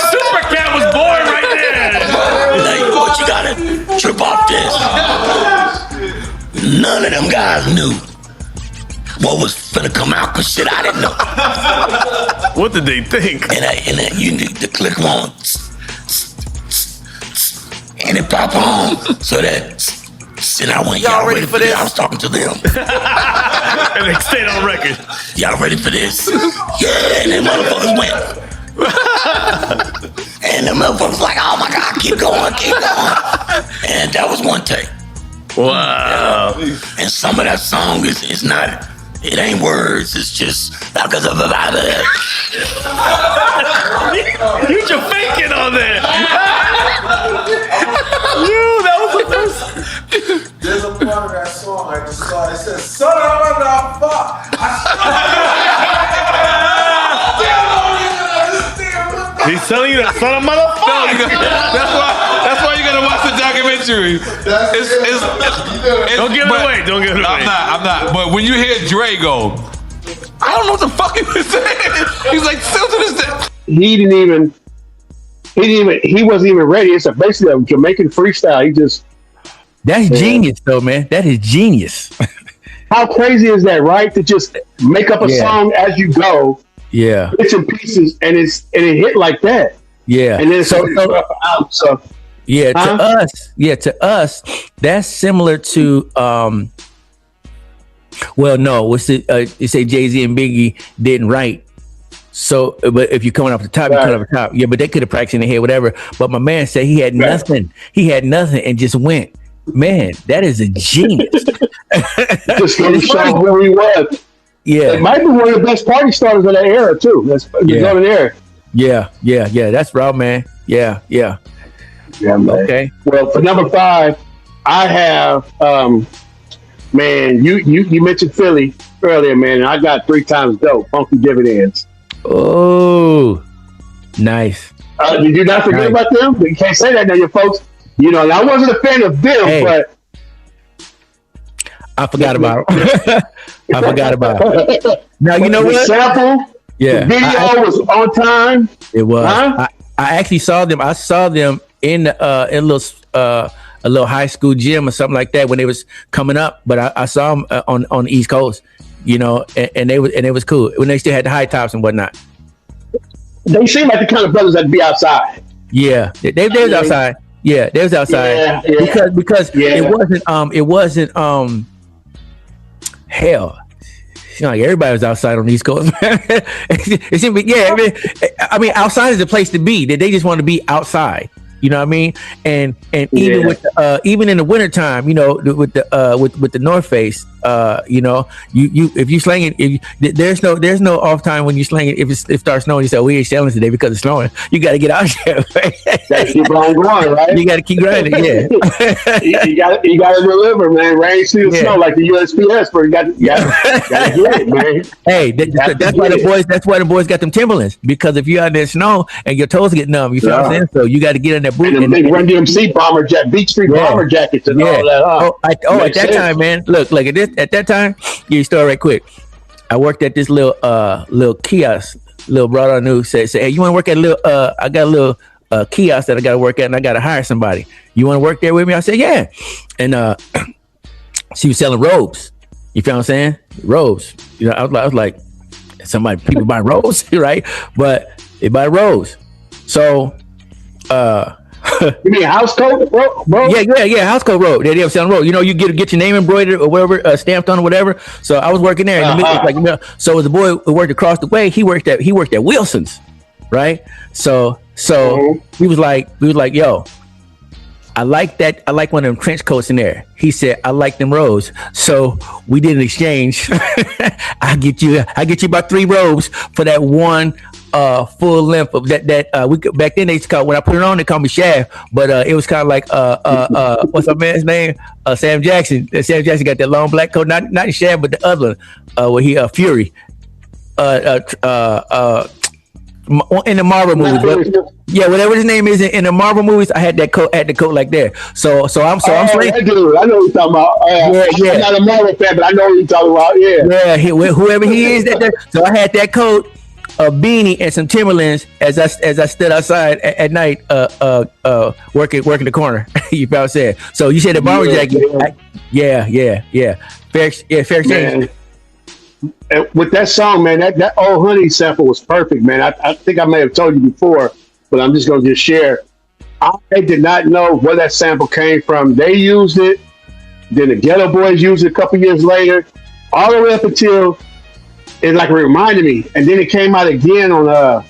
Super Cat was born right there. Like, what you gotta trip off this? None of them guys knew what was finna come out, cause shit I didn't know. What did they think? And then you need to click on and it pop on. So that shit I went, y'all ready for this? I was talking to them. And they stayed on record. Y'all ready for this? Yeah, and then motherfuckers went. And the motherfuckers like, oh my God, keep going. And that was one take. Wow. And some of that song is not, it ain't words, it's just you Jamaican on there. That was the best. There's a part of that song I just saw. It says, son of a fuck. He's telling you that son of a motherfucker. That's why you gotta watch the documentary. Don't give it away. Don't give it away. I'm not. But when you hear Dre go, I don't know what the fuck he was saying. He's like, still to this day. He wasn't even ready. It's basically a Jamaican freestyle. That's genius, though, man. That is genius. How crazy is that, right? To just make up a song as you go. Yeah. Bits and pieces, and it hit like that. Yeah. And then to us, that's similar to well, no, what's it? You say Jay-Z and Biggie didn't write. So, but if you're coming off the top, you're coming off the top. Yeah, but they could have practiced in the head, whatever. But my man said he had nothing. He had nothing and just went. Man, that is a genius. Just to show where he was. Yeah. It might be one of the best party starters of that era, too. That's golden era. Yeah. That's raw, man. Yeah, man. Okay. Well, for number 5, I have man, you mentioned Philly earlier, man, and I got 3 times dope, Funky Dividends. Oh, nice. Did you not forget about them? You can't say that now, you folks. You know, I wasn't a fan of them, but I forgot about it. Now, you know what? The sample, the video was on time. It was. Huh? I actually saw them. I saw them in a little high school gym or something like that when they was coming up. But I saw them on the East Coast, you know, and it was cool when they still had the high tops and whatnot. They seem like the kind of brothers that'd be outside. Yeah, they was outside. Yeah, they was outside because it wasn't hell. You know, like everybody was outside on the East Coast. It seemed, I mean, outside is the place to be. They just want to be outside. You know what I mean? And even with even in the wintertime, you know, with the North Face, you know, you if you slang it, there's no off time when you slang it. If it starts snowing, you say, we ain't selling today because it's snowing. You got to get out there. Gotta keep on going, right? You got to keep grinding. Yeah. you got to deliver, man. Rain, sleet, snow, like the USPS. But you got to get it, man. Hey, that's why the boys got them Timberlands, because if you're out there in snow and your toes get numb, you feel what I'm saying? So you got to get in that boot. And the big Run DMC bomber Beach Street bomber jackets and all that. At that time, man. Look, at that time, you start right quick. I worked at this little kiosk. Little brother I knew said, hey, you want to work at a little? I got a little kiosk that I got to work at, and I got to hire somebody. You want to work there with me? I said, yeah. And she was selling robes. You feel what I'm saying? Robes. You know, I was like, people buy Rose, right? But they buy Rose. So you mean house coat, bro? Yeah, house coat road. They have selling road. You know, you get your name embroidered or whatever, stamped on or whatever. So I was working there. So the boy who worked across the way, he worked at Wilson's, right? So we was like, yo, I like that. I like one of them trench coats in there. He said, I like them robes. So we did an exchange. I get you about 3 robes for that one full length of that we back then they used to call, when I put it on they called me Shaft, but it was kind of like what's my man's name, Sam Jackson. Sam Jackson got that long black coat, not Shaft but the other one where he Fury in the Marvel movies, whatever his name is in the Marvel movies, I had the coat like that. So I'm saying, I know what you're talking about. I'm not a Marvel fan, but I know what you're talking about. Whoever he is, so I had that coat, a beanie, and some Timberlands as I stood outside at night, working the corner. You know what I'm saying? So you said the bomber jacket, fair exchange. And with that song, man, that old Honey sample was perfect, man. I think I may have told you before, but I'm just gonna just share. I did not know where that sample came from. They used it, then the Ghetto Boys used it a couple years later, all the way up until it like reminded me, and then it came out again on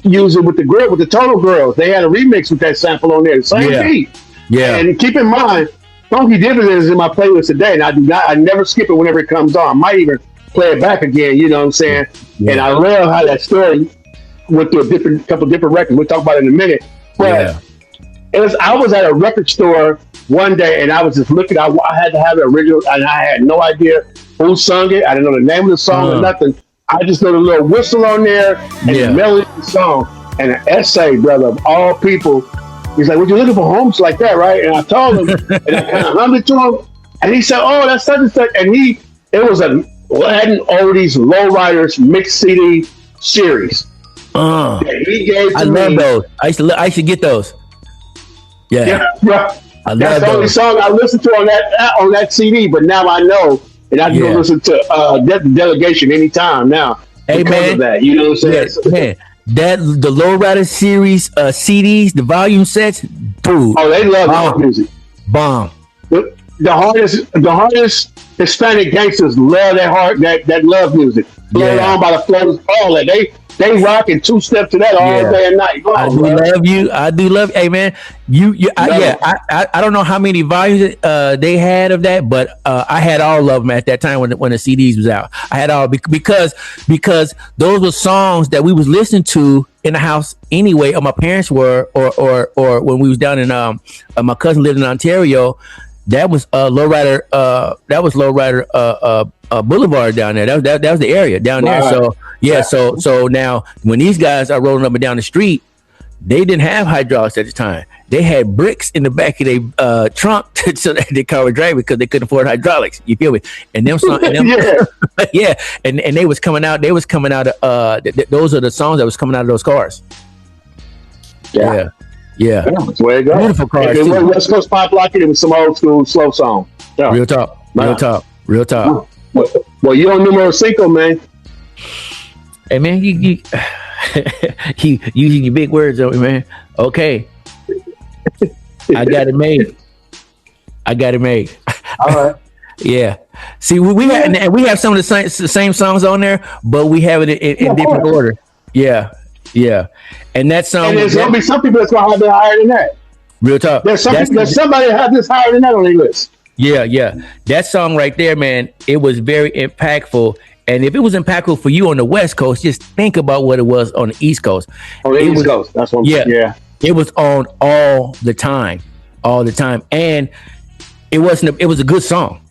used it with the Total Girls. They had a remix with that sample on there, the same beat. Yeah, and keep in mind, Funky Dividends is in my playlist today, and I never skip it whenever it comes on. I might even play it back again, you know what I'm saying? Yeah. And I love how that story went through a couple different records. We'll talk about it in a minute. But I was at a record store one day, and I was just looking. I had to have the original, and I had no idea who sung it. I didn't know the name of the song or nothing. I just know the little whistle on there and the melody of the song. And an essay, brother, of all people, he's like, "What you looking for homes like that, right?" And I told him, and I kind of hummed it to him, and he said, "Oh, that's such and such." And it was a Latin oldies lowriders mixed CD series. He gave to me. I love those. I used to get those. Yeah. I love that's the only song I listened to on that CD. But now I know, and I can go listen to Delegation anytime now. Hey man, of that, you know what I'm saying? Man, that the lowrider series CDs, the volume sets, dude. Oh, they love that music. Bomb. The hardest Hispanic gangsters love that love music. Blown on by the flows, all that. They rocking 2-step to that all day and night. I do love you. Hey man, I don't know how many volumes they had of that, but I had all of them at that time when the CDs was out. I had all because those were songs that we was listening to in the house anyway, or my parents were, or when we was down in my cousin lived in Ontario. That was Lowrider. That was Lowrider Boulevard down there. That was the area down there. So So now when these guys are rolling up and down the street, they didn't have hydraulics at the time. They had bricks in the back of their trunk so that they could drag because they couldn't afford hydraulics. You feel me? And them songs, and they was coming out. They was coming out. Those are the songs that was coming out of those cars. Yeah. That's where it goes. Beautiful cars. It was West Coast pop locking. It was some old school slow song. Yeah. Real talk. Well, you on numero 5, man. Hey man, you using your big words on me, man. Okay. I got it made. All right. Yeah. See, we have some of the same songs on there, but we have it in different order. Yeah. And that song. And there's gonna be some people that's gonna have it higher than that. Real talk. There's somebody that has this higher than that on their list. Yeah. That song right there, man, it was very impactful. And if it was impactful for you on the West Coast, just think about what it was on the East Coast. On the East Coast, that's what I'm saying. Yeah. It was on all the time. And it was a good song.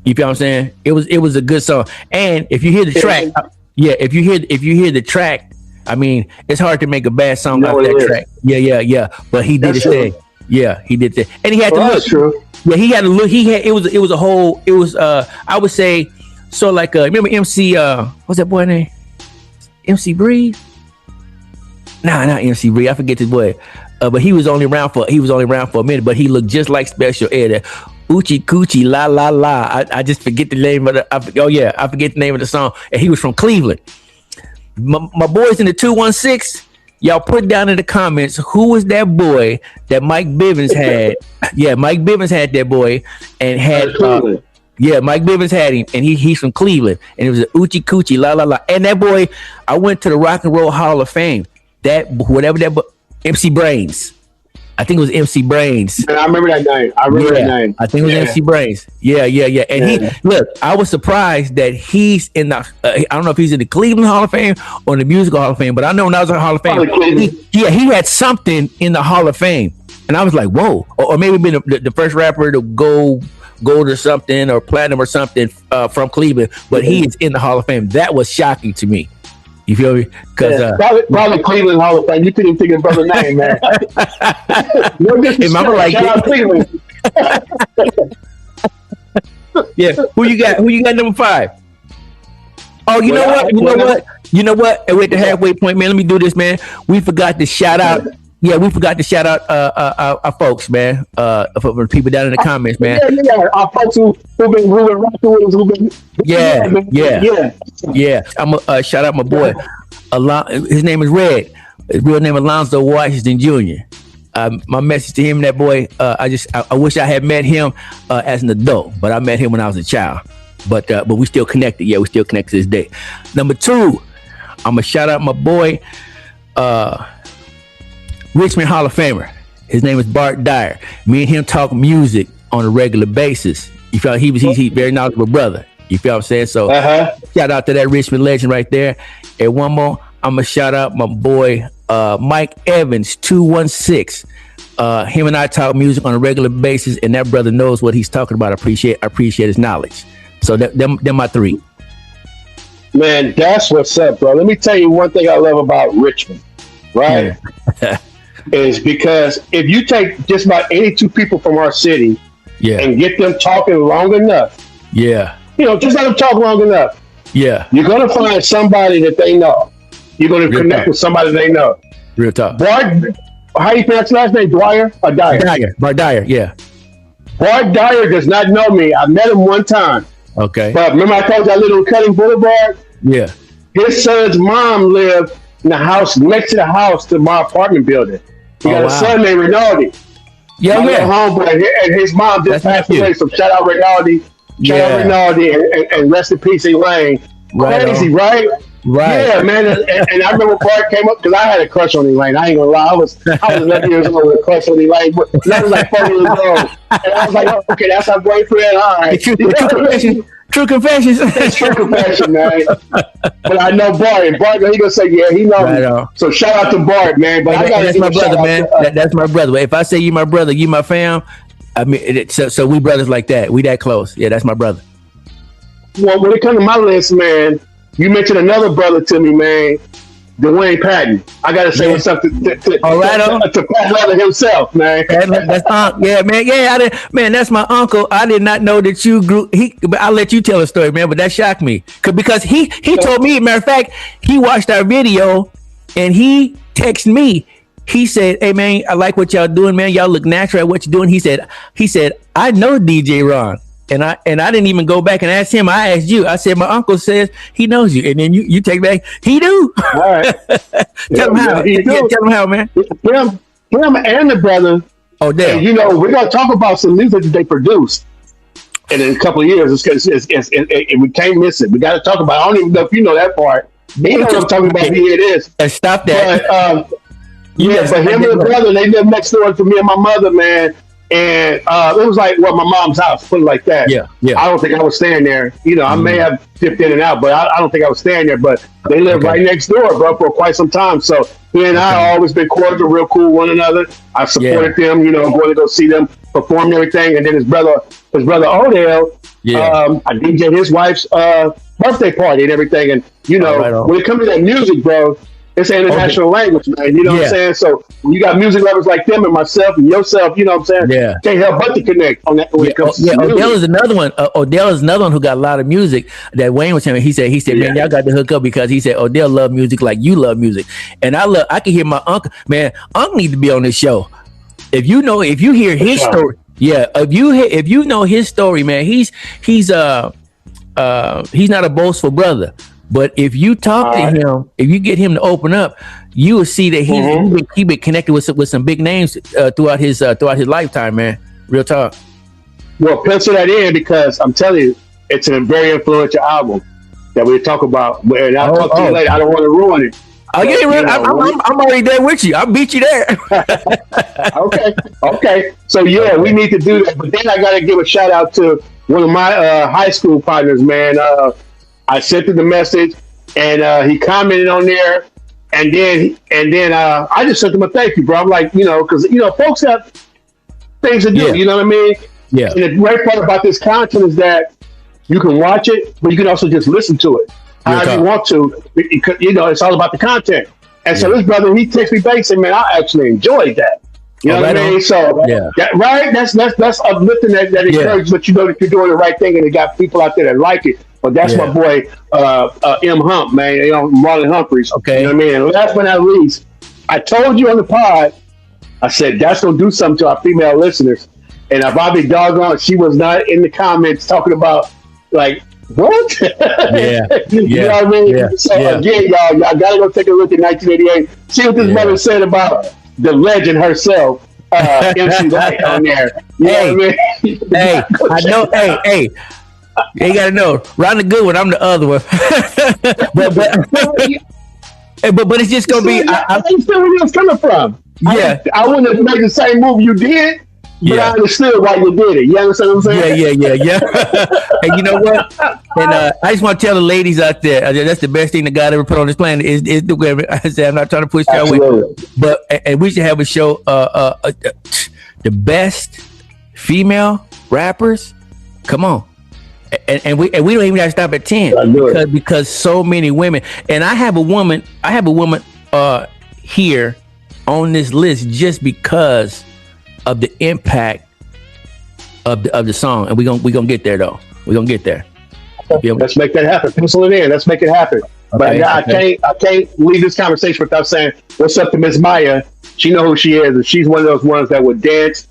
You feel what I'm saying? It was a good song. And if you hear the track, if you hear the track, I mean, it's hard to make a bad song off that track. Yeah. But he did his thing. Yeah, he did that. And he had to look. That's true. Yeah, he had to look. It was I would say, so like remember MC what's that boy name? MC Breeze? Nah, not MC Breeze. I forget this boy. But he was only around for a minute, but he looked just like Special Ed. Oochie Coochie La La La. I just forget the name of I forget the name of the song. And he was from Cleveland. My boys in the 216, y'all put down in the comments who was that boy that Mike Bivens had. Yeah, Mike Bivens had that boy and had Mike Bivens had him, and he's from Cleveland, and it was a Oochie Coochie la la la. And that boy, I went to the Rock and Roll Hall of Fame. MC Brains. I think it was MC Brains. And I remember that name. That name. I think it was MC Brains. Yeah. And I was surprised that he's in the, I don't know if he's in the Cleveland Hall of Fame or in the Musical Hall of Fame, but I know when I was in the Hall of Fame, he had something in the Hall of Fame. And I was like, whoa. Or maybe been the first rapper to go gold or something or platinum or something from Cleveland, but he is in the Hall of Fame. That was shocking to me. You feel me? Because probably Cleveland Hall of Fame. You couldn't think of brother's name, man. Remember, like Cleveland. Yeah. Who you got number 5? Oh, you know what? And we're at the halfway point, man. Let me do this, man. We forgot to shout out. Yeah, we forgot to shout out our folks, man. For people down in the comments, man. Yeah. Our folks who've been rocking with us, Yeah. I'm gonna shout out my boy. His name is Red. His real name is Alonzo Washington Jr. My message to him, that boy. I wish I had met him as an adult, but I met him when I was a child. But we still connected. Yeah, we still connected to this day. Number 2, I'm gonna shout out my boy. Richmond Hall of Famer. His name is Bart Dyer. Me and him talk music on a regular basis. You feel he's very knowledgeable brother. You feel what I'm saying? So shout out to that Richmond legend right there. And one more, I'm gonna shout out my boy Mike Evans 216. Him and I talk music on a regular basis, and that brother knows what he's talking about. I appreciate his knowledge. So them my 3. Man, that's what's up, bro. Let me tell you one thing I love about Richmond, right? Yeah. Is because if you take just about 82 people from our city and get them talking long enough, just let them talk long enough, you're going to find somebody that they know. You're going to connect with somebody they know. Real talk. Bart, how you pronounce his last name? Dwyer or Dyer? Bart Dyer, yeah. Bart Dyer does not know me. I met him one time. Okay. But remember I told you I lived on Cutting Boulevard? Yeah. His son's mom lived in the house next to the house to my apartment building. He got a son named Rinaldi. Yeah. Homeboy, and his mom just passed away. So shout out Rinaldi. Shout out Rinaldi and rest in peace, Elaine. Crazy, right? Right. Yeah, man. And I remember Bart came up because I had a crush on Elaine. I ain't gonna lie. I was 11 years old with a crush on Elaine. But I was like 4 years old. And I was like, oh, okay, that's our boyfriend. All right. True confessions. It's true confession, man. But I know Bart, and Bart, he gonna say, yeah, he knows me. So shout out to Bart, man. But that's my brother, man. That's my brother. If I say you my brother, you my fam. I mean, so we brothers like that. We that close. Yeah, that's my brother. Well, when it comes to my list, man, you mentioned another brother to me, man. Dwayne Patton. I gotta say what's up to Pat Leather himself, man. That's yeah, man. Yeah, man, that's my uncle. I did not know that you grew. But I'll let you tell a story, man. But that shocked me because he told me. Matter of fact, he watched our video and he texted me. He said, "Hey, man, I like what y'all doing, man. Y'all look natural at what you're doing." He said, "I know DJ Ron." And I didn't even go back and ask him. I asked you. I said, my uncle says he knows you. And then you take back, he do. All right. Tell him how. Tell him how, man. Him and the brother. Oh, damn. And, we're going to talk about some music that they produced. And in a couple of years, we can't miss it. We got to talk about it. I don't even know if you know that part. They know what I'm talking about. Here it is. Stop that. But, but him and the brother, they live next door to me and my mother, man. And it was like my mom's house, put it like that. Yeah. I don't think I was staying there. I may have dipped in and out, but I don't think I was staying there. But they live right next door, bro, for quite some time. So he and I always been cordial, real cool with one another. I supported them, going to go see them perform and everything. And then his brother Odell, I DJ'd his wife's birthday party and everything. And when it comes to that music, bro, it's an international language, man. You know what I'm saying? So when you got music lovers like them and myself and yourself, you know what I'm saying? Yeah. Can't help but to connect on that when it comes to music. Odell is another one. Odell is another one who got a lot of music that Wayne was telling me. He said, man, y'all got to hook up because he said Odell love music like you love music. And I can hear my uncle, man, Unc need to be on this show. If you hear his story, if you know his story, man, he's not a boastful brother. But if you talk to him, if you get him to open up, you will see that he been connected with some big names throughout his lifetime, man. Real talk. Well, pencil that in because I'm telling you, it's a very influential album that we talk about. And I'll talk to you later. I don't want to ruin it. Oh, yeah, I'm already there with you. I beat you there. Okay. So yeah, we need to do that. But then I got to give a shout out to one of my high school partners, man. I sent him the message, and he commented on there, and then I just sent him a thank you, bro. I'm like, because folks have things to do. Yeah. You know what I mean? Yeah. And the great part about this content is that you can watch it, but you can also just listen to it however you want to. It's all about the content. And so this brother, he texted me back and said, "Man, I actually enjoyed that." You know what I mean? So that's uplifting. That encourages that that you're doing the right thing, and it got people out there that like it. But that's my boy M. Hump, man. Marlon Humphreys. Okay. You know what I mean? And last but not least, I told you on the pod, I said that's gonna do something to our female listeners. And if I be doggone, she was not in the comments talking about like what? Yeah. You know what I mean? Yeah. So again, y'all gotta go take a look at 1988. See what this brother said about the legend herself, MC Light on there. You know what I mean? Hey, I know. Hey. You gotta know, Ron the good one. I'm the other one. but it's just gonna be. I understand where you was coming from. Yeah, I wouldn't have made the same move you did, but I understood why you did it. You understand what I'm saying? Yeah. And you know what? And I just want to tell the ladies out there, that's the best thing that God ever put on this planet is the women. I said I'm not trying to push y'all away, but and we should have a show. The best female rappers. Come on. And we don't even have to stop at 10 because so many women, and I have a woman here on this list just because of the impact of the song, and we're gonna get there though. We're gonna get there. Let's make that happen. Pencil it in. Let's make it happen. But I can't leave this conversation without saying what's up to Miss Maya. She know who she is, and she's one of those ones that would dance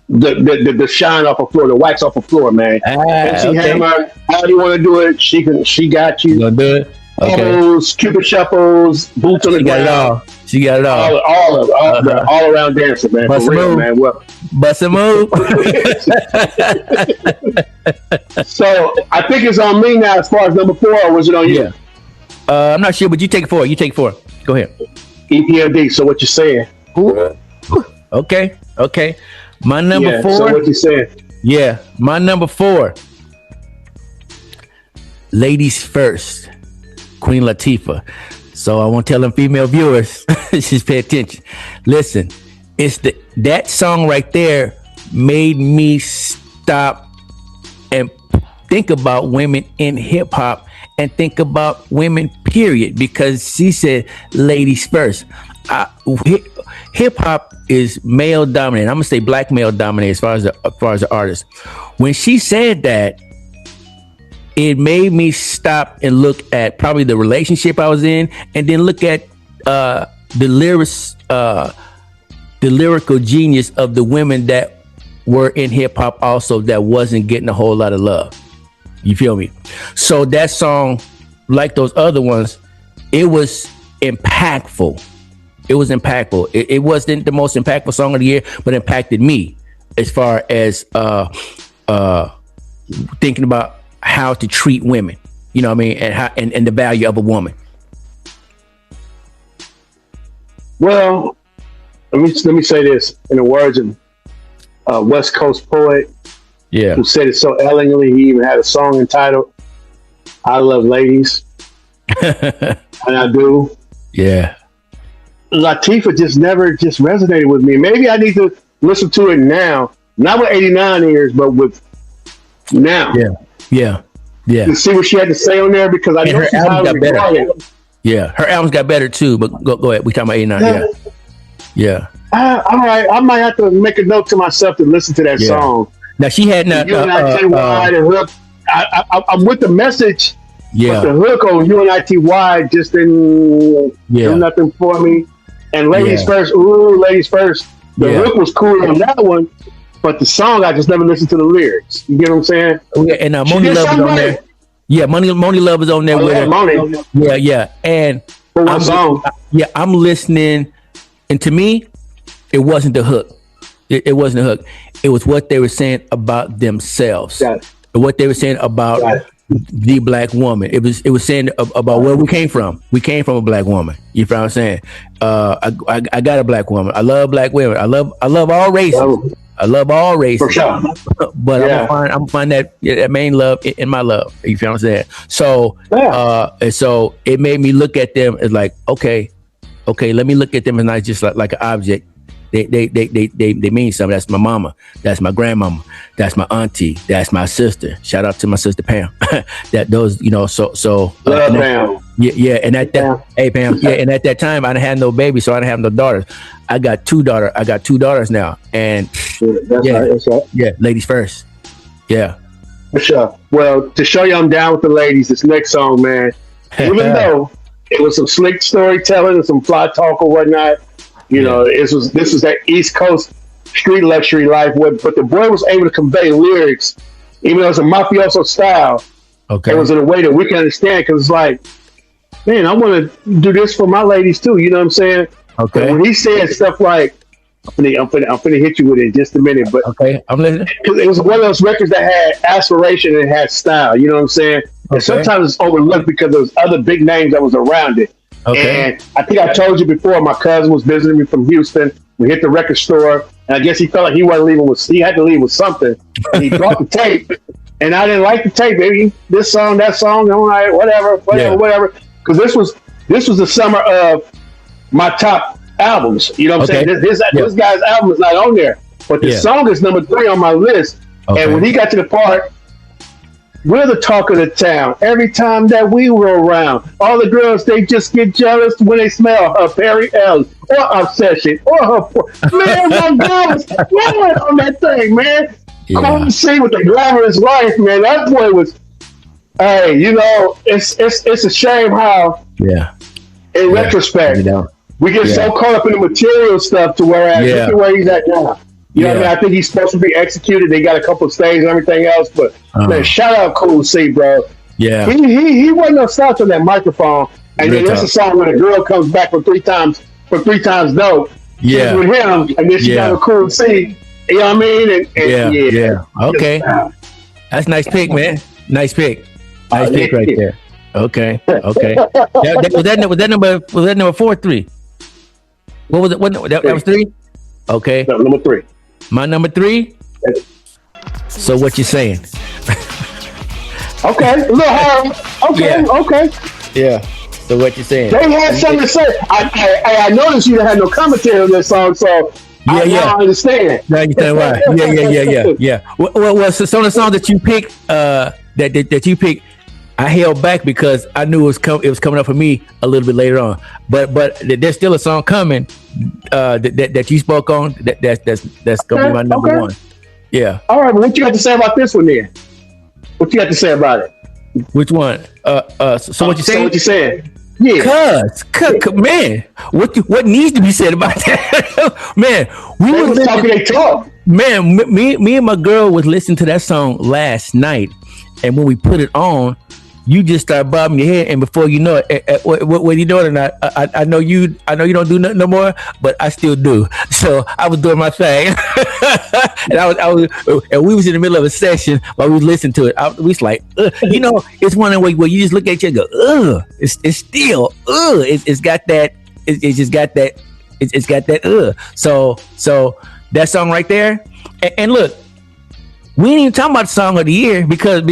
the shine off the floor, the wax off the floor, man. Hammer, how do you want to do it? She got you. Gonna do it. Elbows, Cupid shuffles, boots on the ground. She got it all. All around dancing, man. Bust for real, move. man. Well, bust a move. So I think it's on me now as far as number 4, or was it on you? Yeah. I'm not sure, but you take 4. Go ahead. EPMD. So what you saying? Ooh. Okay. My number 4. So what you saying? Yeah, my number 4. Ladies first, Queen Latifah. So I want to tell them female viewers, just pay attention. Listen, it's that song right there made me stop and think about women in hip hop and think about women, period, because she said ladies first. Hip hop is male dominated. I'm gonna say black male dominated as far as the artist. When she said that, it made me stop and look at probably the relationship I was in, and then look at the lyrical genius of the women that were in hip hop also that wasn't getting a whole lot of love. You feel me? So that song, like those other ones, it was impactful. It was impactful. It wasn't the most impactful song of the year, but impacted me as far as thinking about how to treat women. You know what I mean? And how and the value of a woman. Well, let me say this in the words of West Coast poet, who said it so elegantly. He even had a song entitled "I Love Ladies," and I do. Yeah. Latifah just never resonated with me. Maybe I need to listen to it now, not with 89 ears, but with now. Yeah. To see what she had to say on there, because I know her she's album got better. regarded. Yeah, her albums got better too. But go ahead. We talking about 89. Yeah. All right, I might have to make a note to myself to listen to that song. Now she had not. I'm with the message. Yeah. But the hook on UNITY just didn't do nothing for me. And Ladies First, Ladies First. The hook was cool on that one, but the song I just never listened to the lyrics. You get what I'm saying? And Money Love is on there. Yeah, Money Love is on there with her. Yeah. And I'm listening, and to me, it wasn't the hook. It wasn't the hook. It was what they were saying about themselves. What they were saying about the black woman. It was saying about where we came from. We came from a black woman. You feel what I'm saying? I got a black woman. I love black women. I love all races. I love all races. For sure. But I'm gonna find that main love in my love. You feel what I'm saying? So and so it made me look at them as like, okay, let me look at them as not just like an object. They mean something. That's my mama. That's my grandmama. That's my auntie. That's my sister. Shout out to my sister Pam. That those, love Pam. Yeah, and hey Pam. Yeah, and at that time I didn't have no baby, so I didn't have no daughters. I got two daughters now, and that's right. Yeah, ladies first. Yeah, for sure. Well, to show you I'm down with the ladies, this next song, man. Even though it was some slick storytelling and some fly talk or whatnot. This was that East Coast street luxury life, but the boy was able to convey lyrics, even though it's a mafioso style. Okay, it was in a way that we can understand, because it's like, man, I want to do this for my ladies too. You know what I'm saying? Okay. But when he said stuff like, I'm finna hit you with it in just a minute, but okay, I'm listening. Because it was one of those records that had aspiration and had style. You know what I'm saying? Okay. And sometimes it's overlooked because there was other big names that was around it. Okay. And I think I told you before, my cousin was visiting me from Houston. We hit the record store, and I guess he felt like he wasn't leaving he had to leave with something. And he brought the tape, and I didn't like the tape, baby. This song, that song, all right, whatever. Because this was the summer of my top albums. You know what I'm saying? This guy's album is not on there, but the song is number 3 on my list. Okay. And when he got to the part, we're the talk of the town. Every time that we were around, all the girls, they just get jealous when they smell her Perry Ellis or Obsession or her. Man, my girl was flowing on that thing, man. Couldn't see with the glamorous life, man. That boy was. Hey, it's a shame how. Yeah. In retrospect, we get so caught up in the material stuff to whereas look at where he's at now. You know what I mean? I think he's supposed to be executed. They got a couple of stages and everything else, but man, shout out Cool C, bro. Yeah, he wasn't no slouch on that microphone. And then there's a song where the girl comes back for three times dope. Yeah, with him, and then she got a Cool C. You know what I mean? And Okay, that's a nice pick, man. Nice pick. Nice pick right there. Okay. Was that number 4 or 3? What was it? That was 3. Okay. No, number 3. My number 3. So what you saying? Okay, a little hard. Okay. Yeah. So what you saying? They had something to say. I noticed you had no commentary on this song, so I understand. Now you understand why? Yeah. Well, so some of the songs that you picked, that you picked, I held back because I knew it was coming up for me a little bit later on. But there's still a song coming that you spoke on that's gonna be my number 1. Yeah. All right, but what you got to say about this one then? What you got to say about it? Which one? So what you saying? So what you saying? Yeah. Cuz, man, what needs to be said about that? Man, we were talking they talk. Man, me and my girl was listening to that song last night, and when we put it on, you just start bobbing your head, and before you know it, whether you know it or not, I know you don't do nothing no more, but I still do. So I was doing my thing, and we was in the middle of a session while we was listening to it. We was like, it's one of the ways where you just look at you and go, it's still, it's got that, it's just got that, it's got that, So that song right there, and look, we ain't even talking about the song of the year because but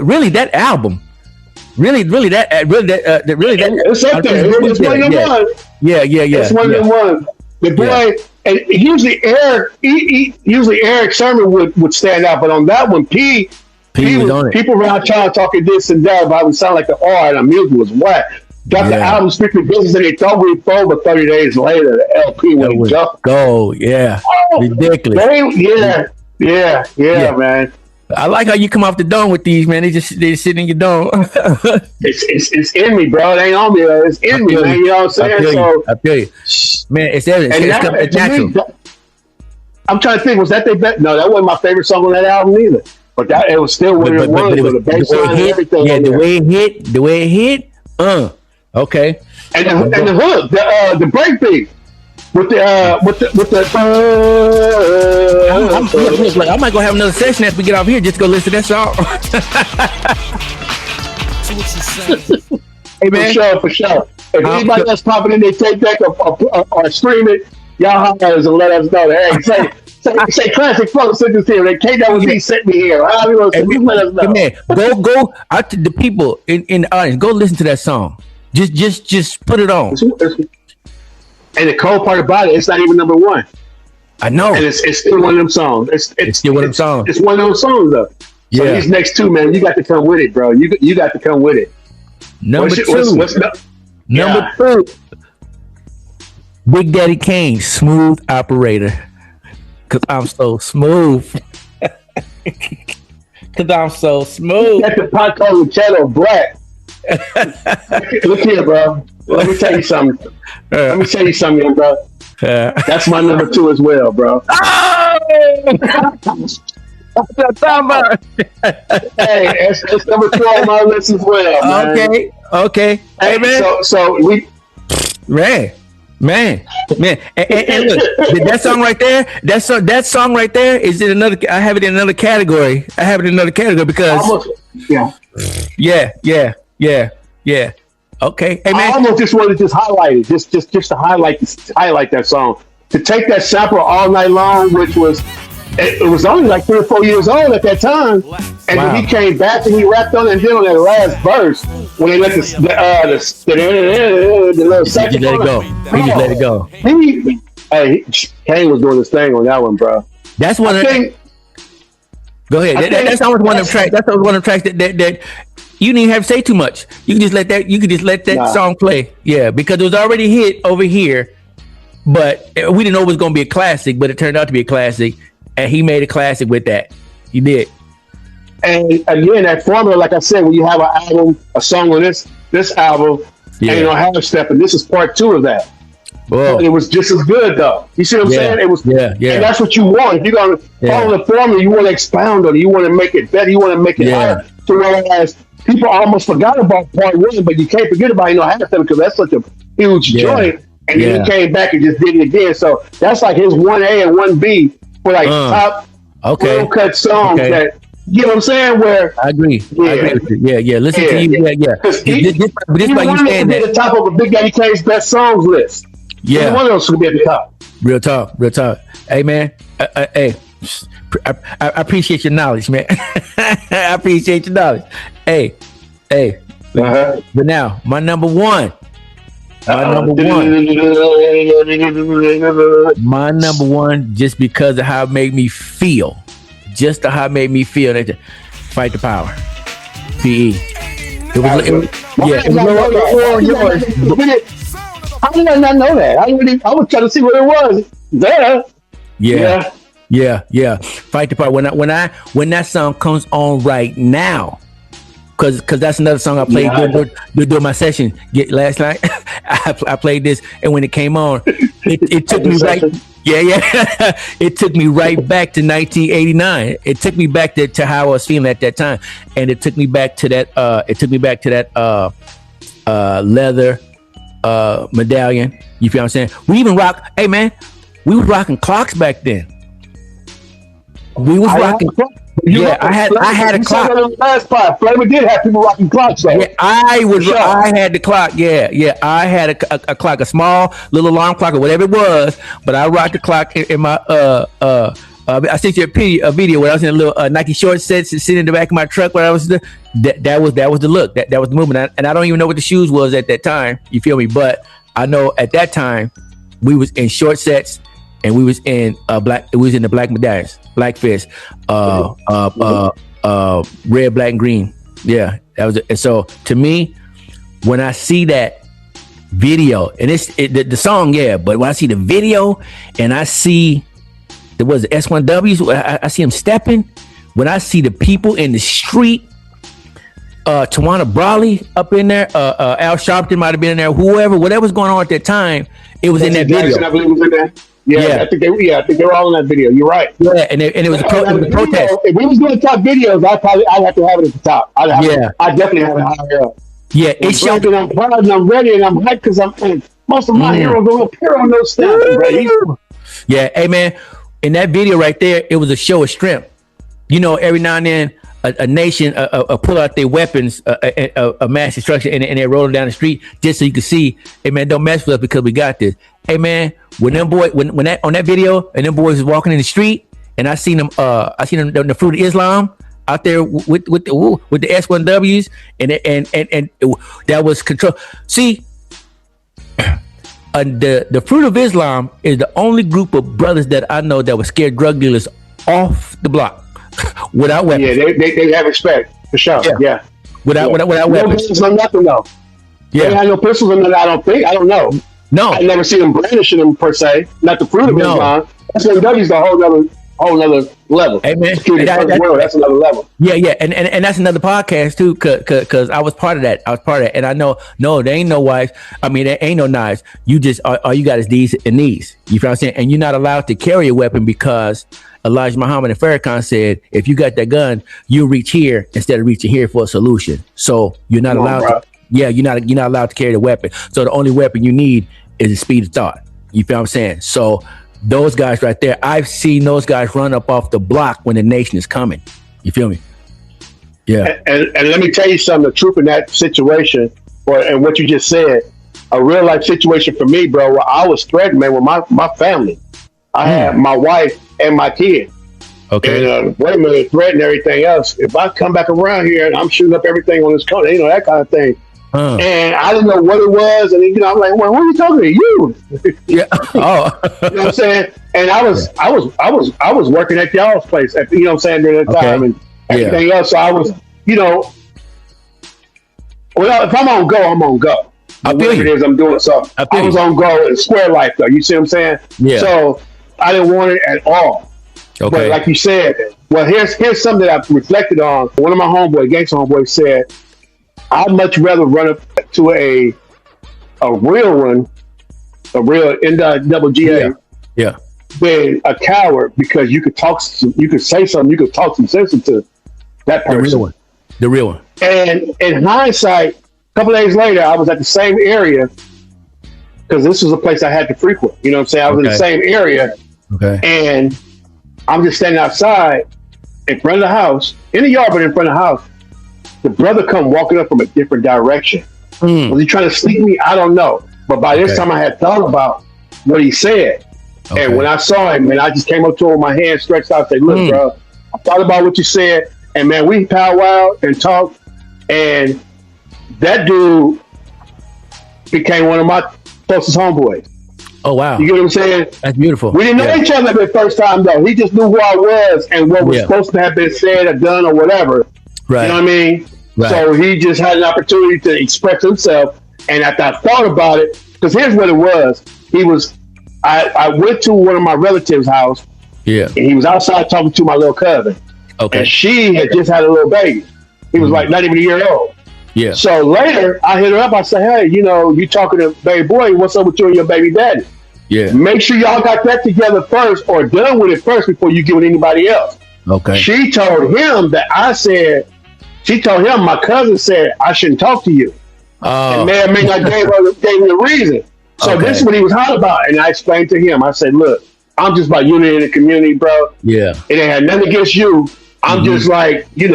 really that album, really that it's up there. It's one of one. Yeah. It's one of one. The boy, and usually Eric Sherman would stand out, but on that one, P was on it. People around town talking this and that, but it would sound like the R and the music was whack. Got the album strictly business, and they thought we'd fold, but 30 days later, the LP went jumped. Go, ridiculous. Man. I like how you come off the dome with these, man. They sit in your dome. it's in me, bro. It ain't on me. It's in me, man. You know what I'm saying? I feel you. Man, it's evidence. It's natural. I'm trying to think. Was that their best? No, that wasn't my favorite song on that album either. But that it was still one of the ones with the bass line and everything. Yeah, the way it hit. Okay. And the hook, the breakbeat with the. I might go have another session after we get off here. Just go listen to that song. Hey man, for sure. If anybody that's popping in their tape deck or stream it, y'all holler and let us know. Hey, say classic funk sent us here. They came down with me, sent me here. Let us know. Man, go out to the people in the audience. Go listen to that song. Just put it on. And the cold part about it, it's not even number one. I know. And it's still one of them songs. It's still one of them songs. It's one of those songs though. So these next two, man, you got to come with it, bro. You got to come with it. Number two. Big Daddy Kane, Smooth Operator. Cause I'm so smooth. Cause I'm so smooth. That's the pot called Luciano Black. Look here, bro. Let me tell you something. Bro. That's my number two as well, bro. Hey, it's number two on my list as well, man. Okay. Hey, man. So we, man. And look, that song right there. That song right there is in another. I have it in another category. Because yeah. Okay, hey man. I almost just wanted to highlight it, just to highlight that song. To take that sample All Night Long, which was. It was only like 3 or 4 years old at that time, and then he came back and he rapped on it. And then on that last verse, when they let the little second, let it go. He just let it go. Kane was doing his thing on that one, bro. That's one. Go ahead. That's always one of the tracks. That's always one of the tracks that you didn't even have to say too much. You can just let that. You could just let that song play. Yeah, because it was already hit over here, but we didn't know it was going to be a classic. But it turned out to be a classic. And he made a classic with that. He did. And again, that formula, like I said, when you have an album, a song on this album, and you know, half step, and this is part 2 of that. Whoa. It was just as good, though. You see what I'm saying? It was, and that's what you want. If you're gonna follow the formula, you want to expound on it. You want to make it better. You want to make it higher. So whereas people almost forgot about part 1, but you can't forget about half step because that's such a huge joint. And then he came back and just did it again. So that's like his 1A and 1B. For like top cut songs that you know what I'm saying? Where I agree. I agree with you. Yeah. Listen to you. This why you saying that at the top of a Big Daddy Kane's best songs list. Yeah, one of those should be at the top. Real talk. Hey man, hey, I appreciate your knowledge, man. I appreciate your knowledge. Hey. But now my number one. My number one, just because of how it made me feel. That Fight the Power. PE. It was yours. How did I not know that? I was trying to see what it was. Yeah. Fight the Power. When that song comes on right now. Cause that's another song I played during my session last night. I played this, and when it came on, it took me right. It took me right back to 1989. It took me back to how I was feeling at that time, and it took me back to that. Leather medallion. You feel what I'm saying? We even rock. Hey man, we was rocking clocks back then. We was rocking clocks. I had a clock. Last part, Flavor did have people rocking clocks. Though. Yeah, I had the clock. Yeah, I had a clock, a small little alarm clock or whatever it was. But I rocked the clock in my I sent you a video where I was in a little Nike short set sitting in the back of my truck. Where I was that was the look. That was the movement. And I don't even know what the shoes was at that time. You feel me? But I know at that time we was in short sets. And we was in black. We was in the black medallions, black fist, red, black, and green. Yeah, that was it. And so to me, when I see that video, and the song, but when I see the video and I see the S1Ws, I see them stepping. When I see the people in the street, Tawana Brawley up in there, Al Sharpton might have been in there. Whatever's going on at that time, it was in that video. I believe was in there. I think they were all in that video. You're right. Yeah, and it was a protest. If we was doing top videos, I'd have to have it at the top. I'd definitely have it higher up. Yeah, it showed. And I'm proud and I'm ready and I'm hyped because most of my heroes don't appear on those stats. Yeah, hey man, in that video right there, it was a show of strength. You know, every now and then a nation pull out their weapons, a mass destruction, and they roll down the street just so you can see, hey man, don't mess with us because we got this. Hey man, when them boy when that on that video and them boys was walking in the street and I seen them the fruit of Islam out there with the S1Ws and that was control. See, the fruit of Islam is the only group of brothers that I know that would scare drug dealers off the block without weapons. Yeah, they have respect for sure. Yeah. Without no weapons. Pistols or nothing though. Yeah, they had no pistols or nothing. I don't know. No, I never seen them brandishing them per se. Not the fruit of Islam. S1W's the whole nother level. Hey man, that's another level. Yeah, and that's another podcast too. Cause I was part of that. And I know, no, there ain't no wives. I mean, there ain't no knives. You just all you got is these and these. You feel what I'm saying? And you're not allowed to carry a weapon because Elijah Muhammad and Farrakhan said, if you got that gun, you reach here instead of reaching here for a solution. So you're not allowed to. Yeah, you're not allowed to carry the weapon. So the only weapon you need is the speed of thought. You feel what I'm saying? So those guys right there, I've seen those guys run up off the block when the nation is coming. You feel me? Yeah. And let me tell you something, the truth in that situation, and what you just said, a real life situation for me, bro, where I was threatened, man, with my family. I had my wife and my kid. Okay. And wait a minute, threaten everything else. If I come back around here and I'm shooting up everything on this corner, that kind of thing. And I didn't know what it was, and I'm like, "Well, what are you talking to you?" Yeah. Oh. You know what I'm saying? And I was working at y'all's place, you know what I'm saying, during that time, and everything else. So I was, well, if I'm on go, I'm on go. Whatever it is I'm doing. So I was on go in square life, though. You see what I'm saying? Yeah. So I didn't want it at all. Okay. But like you said, well, here's something that I've reflected on. One of my gangster homeboys said, I'd much rather run up to a real one, a real NWGA, than a coward, because you could say something, you could talk some sense into that person. The real one. And in hindsight, a couple days later, I was at the same area, because this was a place I had to frequent. You know what I'm saying? I was in the same area, and I'm just standing outside in front of the house, in the yard, but in front of the house. The brother come walking up from a different direction. Was he trying to sneak me? I don't know. But by this time, I had thought about what he said. And when I saw him, man, I just came up to him with my hand stretched out and said, look, bro, I thought about what you said. And, man, we powwowed and talked. And that dude became one of my closest homeboys. Oh, wow. You get what I'm saying? That's beautiful. We didn't know each other the first time, though. He just knew who I was and what was supposed to have been said or done or whatever. Right. You know what I mean? Right. So he just had an opportunity to express himself. And after I thought about it, because here's what it was. I went to one of my relatives' house. Yeah. And he was outside talking to my little cousin. Okay. And she had just had a little baby. He was like not even a year old. Yeah. So later I hit her up. I said, hey, you talking to baby boy, what's up with you and your baby daddy? Yeah. Make sure y'all got that together first or done with it first before you give it anybody else. Okay. She told him my cousin said I shouldn't talk to you. And may or may not gave him the reason. So this is what he was hot about. And I explained to him, I said, look, I'm just about unity in the community, bro. Yeah. It ain't had nothing against you. I'm just like, you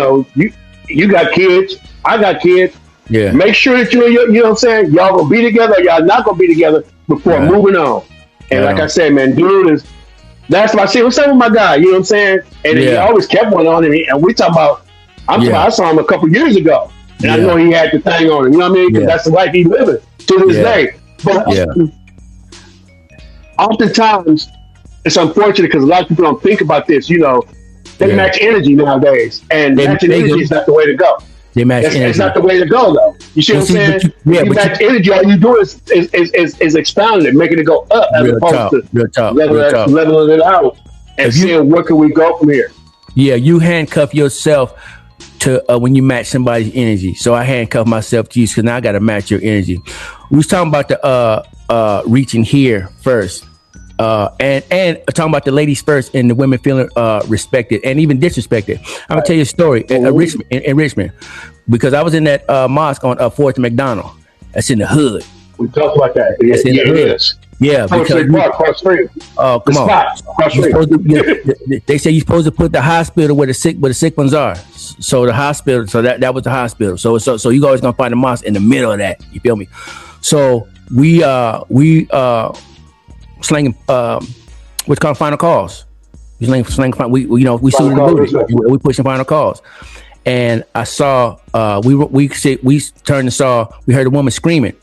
got kids. I got kids. Yeah. Make sure that you know what I'm saying? Y'all gonna be together. Y'all not gonna be together before moving on. And like I said, man, dude that's why I say, what's up with my guy? You know what I'm saying? And he always kept one on him. And we talking about, I saw him a couple years ago. And I know he had the thing on him. You know what I mean? Because that's the life he living to this day. But oftentimes, it's unfortunate because a lot of people don't think about this. They match energy nowadays. And matching energy is not the way to go. They match energy. It's not the way to go, though. You see what I'm saying? You match energy, all you do is expounding it, making it go up as opposed to leveling it out and seeing where can we go from here. Yeah, you handcuff yourself to when you match somebody's energy. So I handcuff myself to you because now I got to match your energy. We was talking about the reaching here first. and talking about the ladies first and the women feeling respected and even disrespected. I'm gonna tell you a story in Richmond, because I was in that mosque on 4th and McDonald. That's in the hood. We talked about that. Yeah, cross street. Oh, come on. They say you're supposed to put the hospital where the sick ones are. So the hospital, so that was the hospital. So you always gonna find the mosque in the middle of that. You feel me? So we slanging what's called final calls. We slanging we suited the booty. We pushing final calls. And I saw we turned and saw, we heard a woman screaming.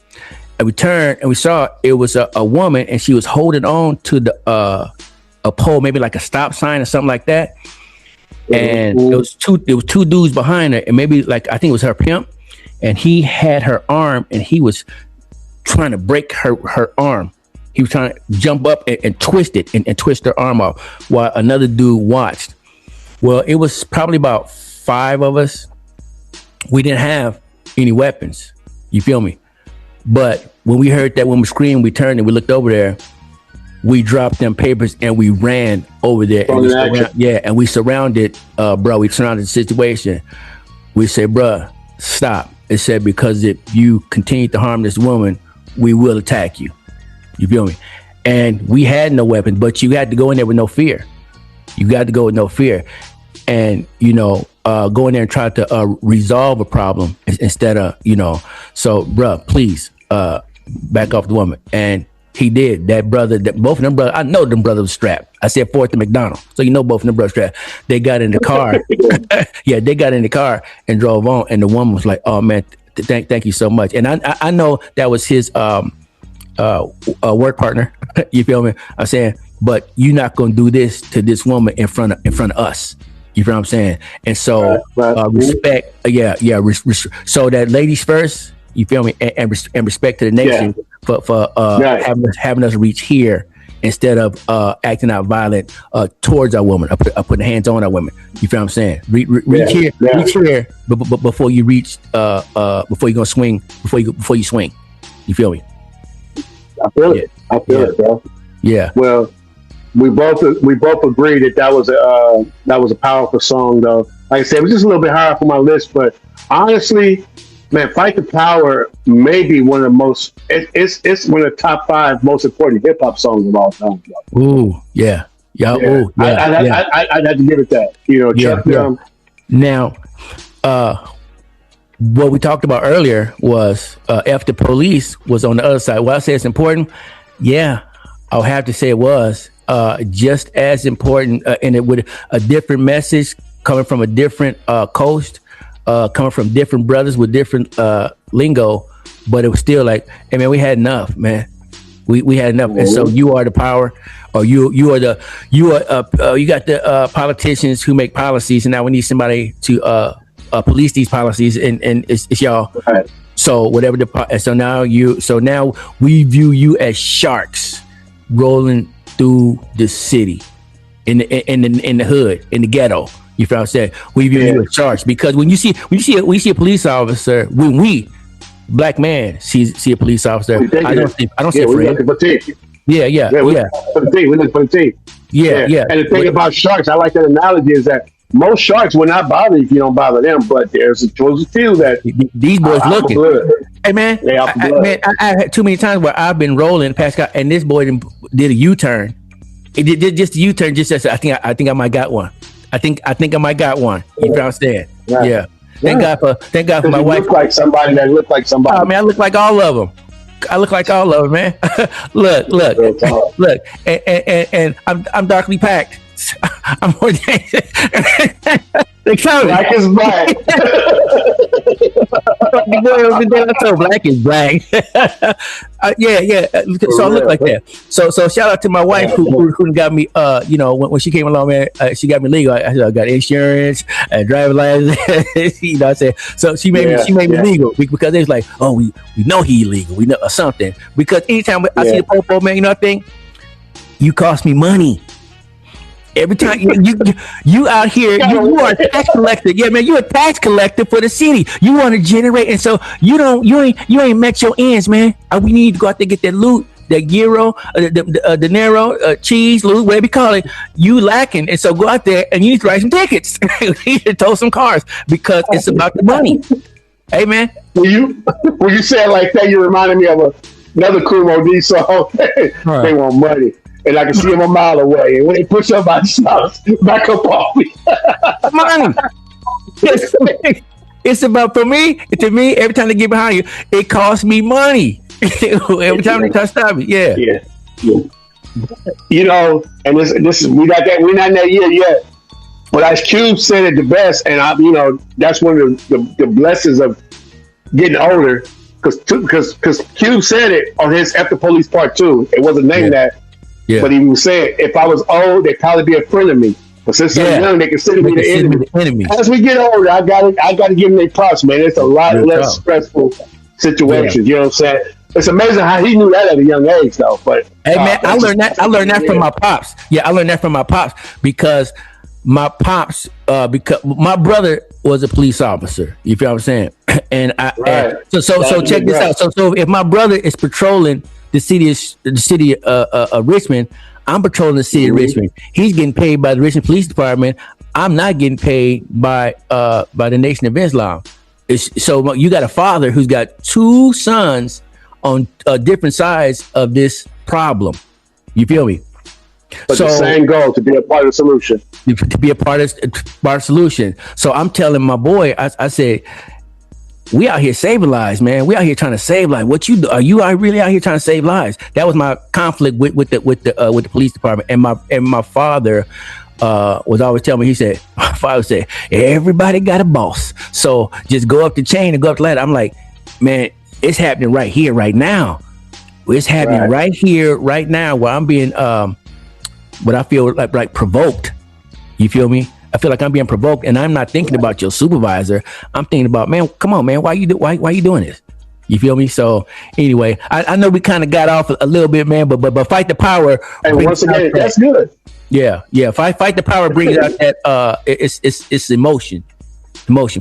And we turned and we saw it was a woman, and she was holding on to the a pole, maybe like a stop sign or something like that. And it was two dudes behind her, and maybe like I think it was her pimp, and he had her arm, and he was trying to break her arm. He was trying to jump up and twist it and twist her arm off while another dude watched. Well, it was probably about 5 of us. We didn't have any weapons. You feel me? But when we heard that woman scream, we turned and we looked over there. We dropped them papers and we ran over there. And we surrounded, bro. We surrounded the situation. We said, bro, stop. It said, because if you continue to harm this woman, we will attack you. You feel me? And we had no weapons, but you had to go in there with no fear. You got to go with no fear. And, go in there and try to resolve a problem instead of, so, bruh, please back off the woman. And he did. That brother, both of them brothers, I know them brothers was strapped. I said 4th and McDonald. So both of them brothers strapped. They got in the car. Yeah, they got in the car and drove on. And the woman was like, oh, man, thank you so much. And I know that was his work partner. You feel me? I'm saying, but you're not going to do this to this woman in front of us. You feel what I'm saying? And so respect. So that ladies first, you feel me? And respect to the nation for having us reach here instead of acting out violent towards our women, putting hands on our women. You feel what I'm saying? Reach here, but before you reach, before you gonna swing, before you swing. You feel me? I feel it, bro. Yeah. Well, we both agree that was a powerful song, though. Like I said, it was just a little bit higher for my list, but honestly, man, "Fight the Power" may be one of the most. It's one of the top 5 most important hip hop songs of all time. Bro. Ooh, yeah. Ooh, yeah. I'd have to give it that. Now, what we talked about earlier was F the Police was on the other side. Well, I say it's important. Yeah, I'll have to say it was just as important, and it with a different message coming from a different coast, coming from different brothers with different lingo, but it was still like, hey man, we had enough, man. We had enough. And so you are the power, or you got the politicians who make policies, and now we need somebody to police these policies, and it's y'all. Right. So whatever so now we view you as sharks rolling through the city, in the hood, in the ghetto. You feel what I'm saying? We view you as sharks because when you see a police officer, when we black man see a police officer, I don't see a friend. Yeah. For the team. We look for the team. Yeah. And the thing about sharks, I like that analogy, is that most sharks will not bother you if you don't bother them, but there's a few that these boys looking. Hey man, I had too many times where I've been rolling past guy, and this boy did a U-turn. It did just a U-turn. Just as I think I might got one. I think I might got one. You know what I'm saying? Yeah. Thank God for my wife. Look like somebody that look like somebody. Oh man, I look like all of them. Man. look, and I'm darkly packed. I'm more black is black. Black is black. Yeah. So I look like that. So shout out to my wife who got me. When she came along, man, she got me legal. I got insurance, driver's license. I said so. She made me legal because it's like, oh, we know he illegal. We know something because anytime I see the popo, man, I think you cost me money. Every time you out here, you are a tax collector. Yeah, man, you're a tax collector for the city. You want to generate, and so you ain't met your ends, man. We need to go out there, get that loot, that gyro, the narrow cheese, whatever you call it, you lacking. And so go out there and you need to write some tickets. You need to tow some cars because it's about the money. Hey, man. When you say it like that, you reminded me of another Kumo D song. They want money. And I can see them a mile away. And when they push up my house, back up off me. Money. It's about, to me, every time they get behind you, it costs me money. Every time they try to stop me. Yeah. You know, and this is, we're not in that year yet. But as Cube said it the best, and that's one of the blessings of getting older, because Cube said it on his After Police Part 2. It wasn't named that, but he was saying, if I was old, they'd probably be a friend of me. But since I'm young, they consider me the enemy. As we get older, I gotta give them their props, man. It's a lot less stressful situations. You know what I'm saying? It's amazing how he knew that at a young age, though. But hey, man, I learned that from my pops. Yeah, I learned that from my pops because my pops, because my brother was a police officer. You feel what I'm saying? And so check this out. So if my brother is patrolling the city of Richmond, I'm patrolling the city of Richmond. He's getting paid by the Richmond Police Department. I'm not getting paid by the Nation of Islam. So you got a father who's got two sons on different sides of this problem. You feel me? But the same goal, to be a part of the solution. To be a part of the solution. So I'm telling my boy, I said, we out here saving lives, man. We out here trying to save lives. What you do? Are you really out here trying to save lives? That was my conflict with the police department. And my father was always telling me. My father said, everybody got a boss. So just go up the chain and go up the ladder. I'm like, man, it's happening right here, right now. It's happening right here, right now, where I'm being what I feel like provoked. You feel me? I feel like I'm being provoked, and I'm not thinking about your supervisor. I'm thinking about, man, come on, man, why you doing this? You feel me? So anyway, I know we kind of got off a little bit, man, but fight the power. And once again, that's good. Yeah. Fight the power brings out that it's emotion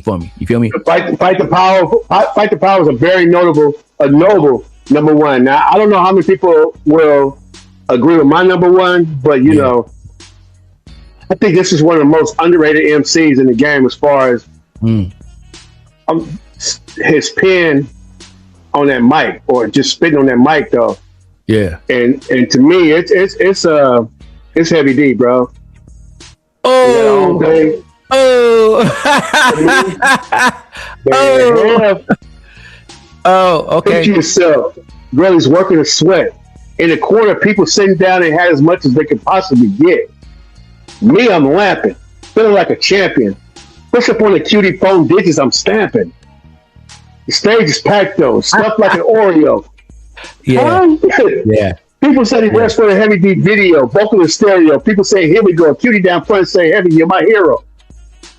for me. You feel me? Fight the power is a very noble number one. Now I don't know how many people will agree with my number one, but you know. I think this is one of the most underrated MCs in the game as far as his pen on that mic or just spitting on that mic though. Yeah. And to me, it's Heavy D, bro. Oh. Okay. Picture yourself. Grelly's working a sweat. In the corner, people sitting down and had as much as they could possibly get. Me, I'm lapping, feeling like a champion. Push up on the cutie phone digits, I'm stamping. The stage is packed though, stuffed like an Oreo. Yeah. People said he wears for the Heavy D video, vocal and stereo. People say, here we go. Cutie down front say, Heavy, you're my hero.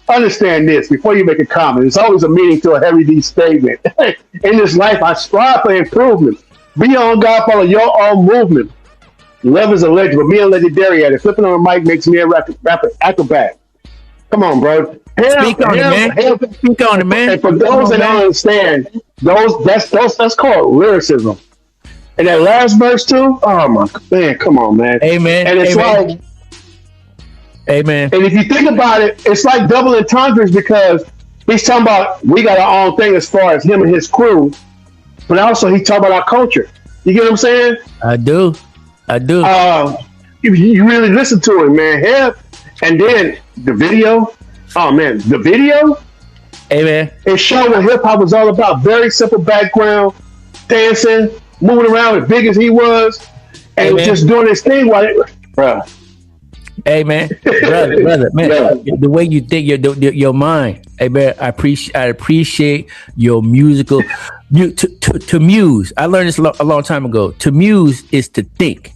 Understand this before you make a comment. There's always a meaning to a Heavy D statement. In this life, I strive for improvement. Be your own God, follow your own movement. Love is a legend, but me and Legendary at it. Flipping on the mic makes me a rapper acrobat. Come on, bro. Speak on it, man. And for those that don't understand, that's called lyricism. And that last verse too, oh my man, come on, man. Amen. And it's like, amen. And if you think about it, it's like double entendres because he's talking about we got our own thing as far as him and his crew, but also he's talking about our culture. You get what I'm saying? I do. You really listen to it, man. And then the video. Oh man, the video. Hey man, it showed what hip hop was all about. Very simple background, dancing, moving around as big as he was, and just doing his thing while bro. Hey man, brother, man, the way you think, your mind. Hey man, I appreciate your musical. To muse, I learned this a long time ago. To muse is to think.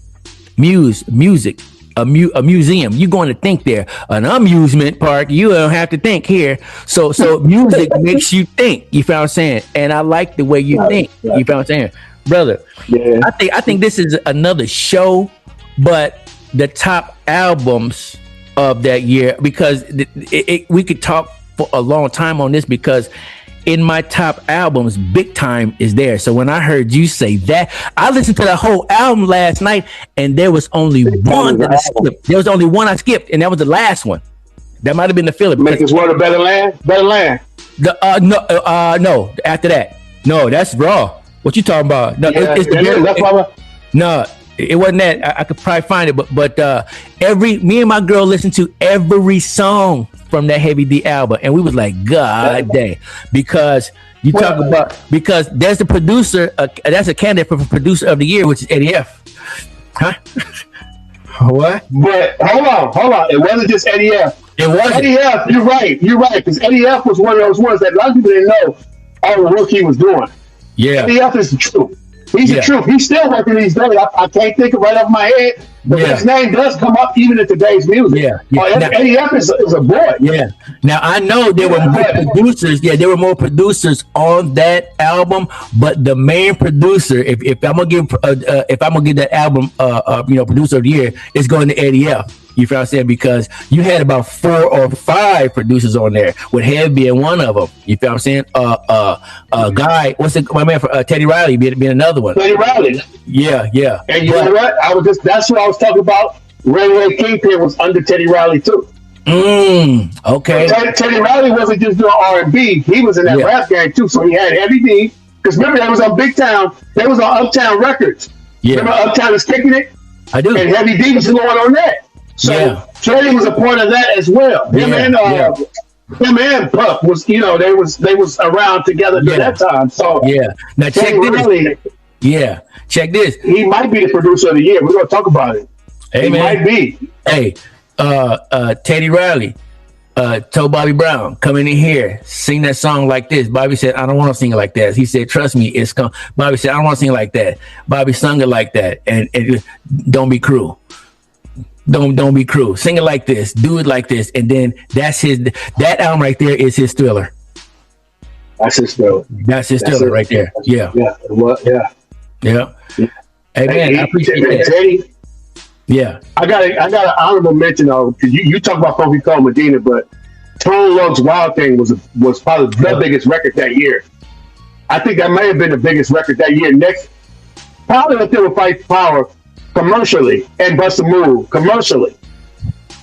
Music, a museum. You're going to think there. An amusement park, you don't have to think here. So music makes you think. You feel what I'm saying? And I like the way you think. You feel what I'm saying, brother? Yeah. I think this is another show, but the top albums of that year, because we could talk for a long time on this because in my top albums, Big Time is there. So when I heard you say that, I listened to the whole album last night, and there was only one that I skipped. There was only one I skipped, and that was the last one. That might have been the filler. Make this world a better land. Better land. No. After that, no, that's Raw. What you talking about? No, it's the no. It wasn't that. I could probably find it, but me and my girl listened to every song from that Heavy D album, and we was like, God dang, because you talk about because there's the producer, that's a candidate for producer of the year, which is Eddie F. Huh? What? But hold on. It wasn't just Eddie F. It wasn't. Eddie F. You're right. Because Eddie F. was one of those ones that a lot of people didn't know all the work he was doing. Yeah. Eddie F. is the truth. He's the truth. He's still working these days. I can't think of right off my head, but his name does come up even in today's music. Yeah. Eddie F. is a boy. Yeah. Now I know there were more producers. Yeah, there were more producers on that album, but the main producer, if I'm gonna give that album, producer of the year, it's going to Eddie F. You feel what I'm saying? Because you had about 4 or 5 producers on there, with Head being one of them. You feel what I'm saying? Guy, my man for Teddy Riley being another one. Teddy Riley. Yeah. And you know what? That's what I was talking about. Ray Kingpin was under Teddy Riley too. Okay. Teddy Riley wasn't just doing R&B. He was in that rap game too. So he had Heavy D. Because remember, that was on Big Town. They was on Uptown Records. Yeah. Remember Uptown is Kicking It? I do. And Heavy D was going on that. So Teddy was a part of that as well. Him and Puff was, they was around together at that time. So now check this. Check this. He might be the producer of the year. We're gonna talk about it. He might be. Hey, Teddy Riley told Bobby Brown, come in here, sing that song like this. Bobby said, I don't want to sing it like that. He said, trust me, it's come. Bobby said, I don't want to sing it like that. Bobby sung it like that, and don't be cruel. Don't be cruel. Sing it like this. Do it like this. And then that album right there is his Thriller. That's his Thriller. That's his Thriller right there. Yeah. Yeah. Hey man, I appreciate that. Teddy. Yeah. I got an honorable mention though, because you talk about Posse Cut Medina, but Tone Log's Wild Thing was probably the biggest record that year. I think that may have been the biggest record that year. Next, probably up there with Fight Power. Commercially and Bust a Move commercially.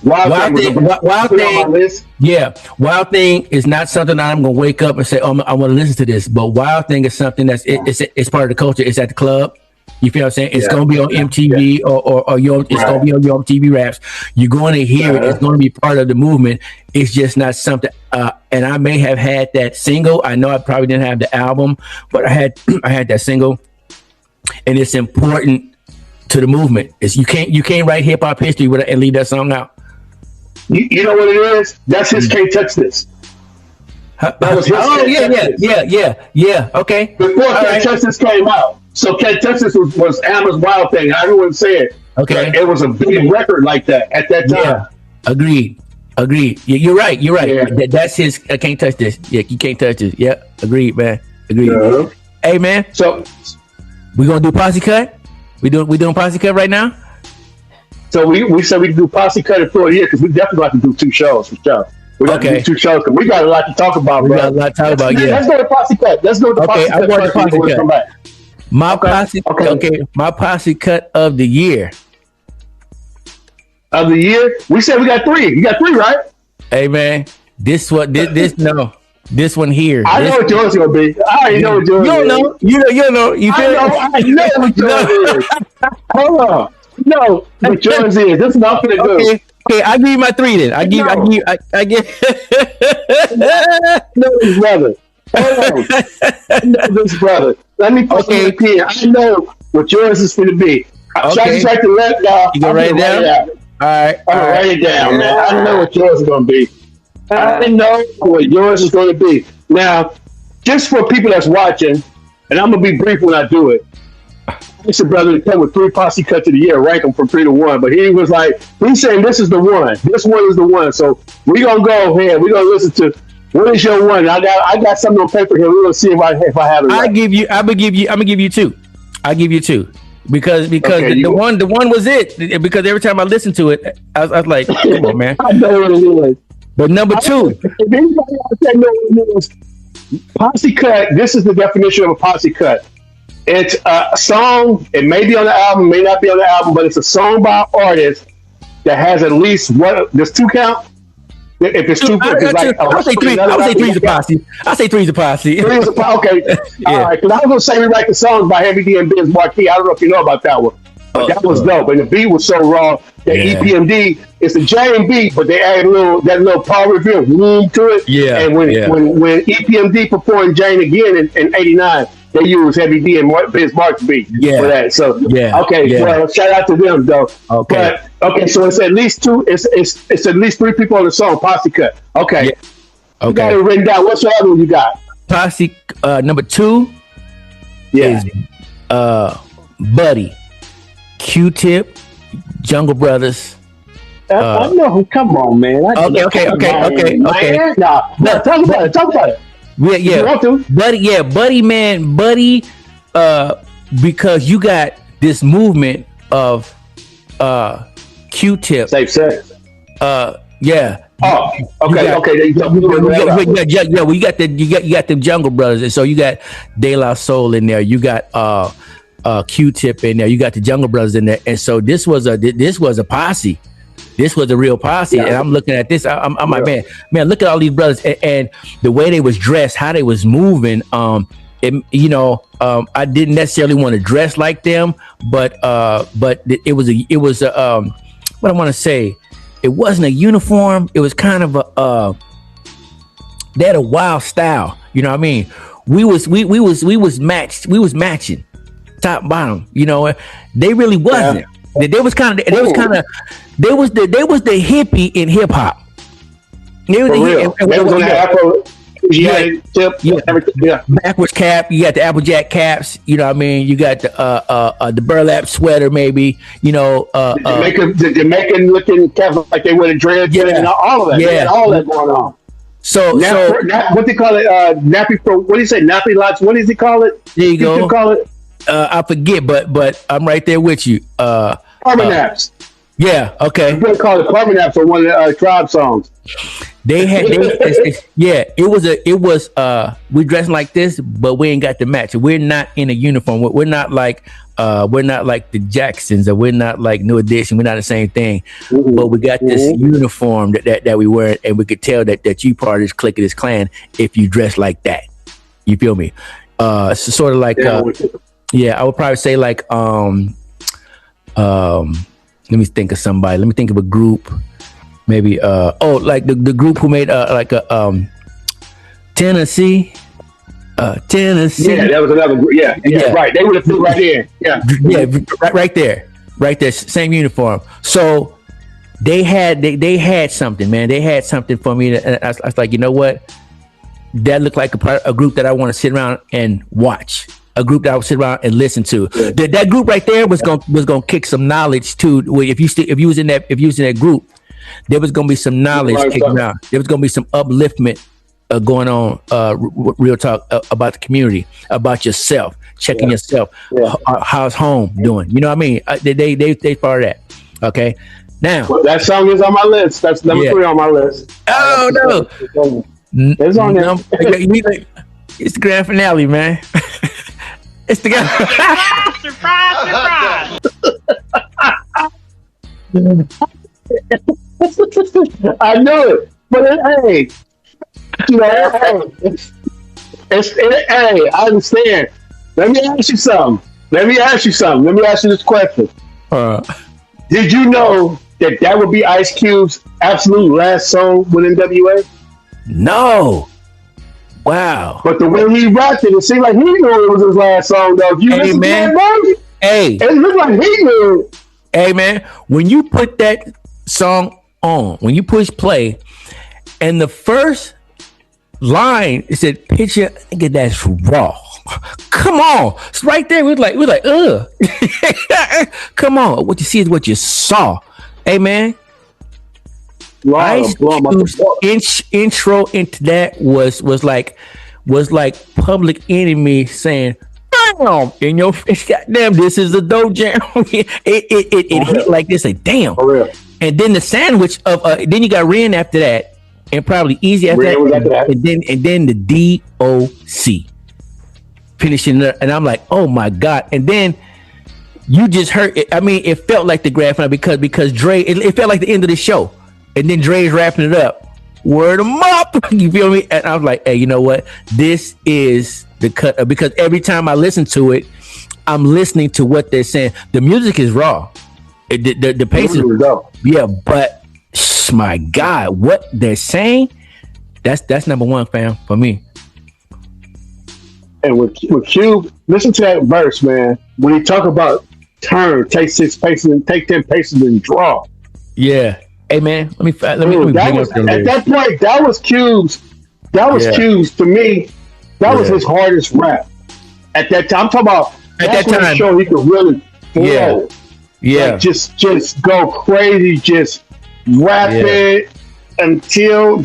Wild Thing. Yeah, Wild Thing is not something I'm gonna wake up and say, "Oh, I want to listen to this." But Wild Thing is something it's part of the culture. It's at the club. You feel what I'm saying? It's gonna be on MTV or it's gonna be on your MTV Raps. You're going to hear it. It's going to be part of the movement. It's just not something. And I may have had that single. I know I probably didn't have the album, but I had that single, and it's important to the movement. Is you can't write hip hop history and leave that song out. You know what it is? That's his Can't Touch This. That was his yeah. Okay. Before Can't Touch This came out. So Can't Touch This was Amber's Wild Thing. How everyone say it. Okay. But it was a big record like that at that time. Yeah. Agreed. You're right. Yeah. That's his Can't Touch This. Yeah, you can't touch this. Yeah. Agreed, man. Agreed. Yeah. Hey man. So we gonna do Posse Cut? We doing Posse Cut right now? So we said we can do Posse Cut in Florida here because we definitely got to do 2 shows for sure. We got to do 2 shows because we got a lot to talk about, bro. We got a lot to talk about, yeah. Let's go to Posse Cut. I want the Posse Cut. My Posse Cut of the year. Of the year? We said we got 3. You got 3, right? Hey man, this one here. I know what yours is gonna be. I already know what yours is. You know. You feel I know what yours is. Hold on. No, what yours is. This is not gonna do. Okay, I give you my 3 then. I give. No, his brother. Hold on. No, this brother. Let me put some here. I know what yours is gonna be. Okay. Try to let down. You gonna write it down? All right. Write it down, man. I know what yours is gonna be. I know what yours is going to be. Now, just for people that's watching, and I'm going to be brief when I do it, I asked the brother to come with 3 Posse Cuts of the year, rank them from 3 to 1. But he was like, he's saying this is the one. This one is the one. So we're going to go ahead. We're going to listen to what is your one. I got something on paper here. We're going to see if I have it right. I'm going to give you 2. I give you 2. Because the one was it. Because every time I listened to it, I was like, come on, man. I know what it is. But number 2, Posse cut. This is the definition of a posse cut. It's a song. It may be on the album, may not be on the album, but it's a song by an artist that has at least what? Does two count? If it's two, I would say three. I would say three's a posse. I say three's a posse. Three's a posse. Okay, Yeah. all right. Because I was gonna say we write the songs by Heavy D and Biz Marquis. I don't know if you know about that one, but that was dope. And the beat was so raw. That EPMD, it's the J beat, but they added that little power review room to it. Yeah. And when EPMD performed Jane again in '89, they used Heavy D and Biz Marquis beat for that. So well, shout out to them though. Okay. But, so it's at least two. It's at least three people on the song. Posse cut. Okay. Okay. You got it written down. What's the other one you got? Posse number 2 is Buddy, Q-Tip, Jungle Brothers. I know. Come on, man. Okay. Nah, talk about it. Yeah. Buddy, man. Buddy, because you got this movement of Q-Tip. Safe sex. Yeah. Oh, okay. Well, you got the Jungle Brothers, and so you got De La Soul in there. You got Q-Tip in there. You got the Jungle Brothers in there, and so this was a posse. This was a real posse, and I'm looking at this. I'm like, man, look at all these brothers and the way they was dressed, how they was moving. I didn't necessarily want to dress like them, but it was what I want to say. It wasn't a uniform. It was kind of they had a wild style. You know what I mean? We was matched. We was matching top bottom. You know, they really wasn't. Yeah. They was the hippie in hip hop. They was on the Afro. Backwards cap. You got the Applejack caps. You know what I mean? You got the burlap sweater, maybe. You know, the Jamaican looking cap like they wear the dreads. And all of that. Yeah, all that going on. So what they call it? Nappy pro. What do you say? Nappy lots. What does he call it? There you go. Call it. I forget, but I'm right there with you. Parmenaps. Yeah. Okay. They call it Parmenaps on one of the Tribe songs. They had, it was we dressing like this, but we ain't got the match. We're not in a uniform. We're not like the Jacksons, or we're not like New Edition. We're not the same thing, but we got this uniform that we wear, and we could tell that you part of this clique, of this clan, if you dress like that. You feel me? So sort of like, I would probably say like, let me think of somebody. Let me think of a group. Maybe like the group who made like a Tennessee. Tennessee. Yeah, that was another group. Yeah, right. They would have put right in. Yeah, right there. Same uniform. So they had something, man. They had something for me. I was like, you know what? That looked like a group that I want to sit around and watch. A group that I would sit around and listen to. Yeah. That group right there was gonna kick some knowledge too. If you was in that group, there was gonna be some knowledge kicking out. There was gonna be some upliftment going on. Real talk about the community, about yourself, checking yourself. How's home doing? You know what I mean? They part of that. Okay. Now that song is on my list. That's number 3 on my list. Oh no, it's on there. It's the grand finale, man. It's the guy. Surprise! I know it, but hey, I understand. Let me ask you something. Let me ask you this question. Did you know that would be Ice Cube's absolute last song with NWA? No. Wow. But the way he rapped it seemed like he knew it was his last song, though. If you listen to that movie, it looked like he knew. Hey, man, when you put that song on, when you push play, and the first line, it said, picture, nigga, that's raw. Come on. It's right there. We're like, ugh. Come on. What you see is what you saw. Hey, man. Ice Cube's intro into that was like Public Enemy saying, "Damn, in your face, goddamn, this is a dope jam." it hit like this, like damn. And then the sandwich of then you got Ren after that, and probably Easy after that, and then the DOC finishing it, and I'm like, oh my god! And then you just heard it. I mean, it felt like the grand finale because Dre. It felt like the end of the show, and then Dre's wrapping it up. Word them up, you feel me? And I was like, hey, you know what? This is the cut because every time I listen to it, I'm listening to what they're saying. The music is raw. The pace is raw. Yeah, but my God, what they're saying, that's number one, fam, for me. And with Cube, listen to that verse, man. When he talk about turn, take 6 paces and take 10 paces and draw. Yeah. Hey man, let me at that point, that was Cube's. That was Cube's to me. That was his hardest rap at that time. I'm talking about at that time. Show he could really flow. Like just go crazy, just rap it until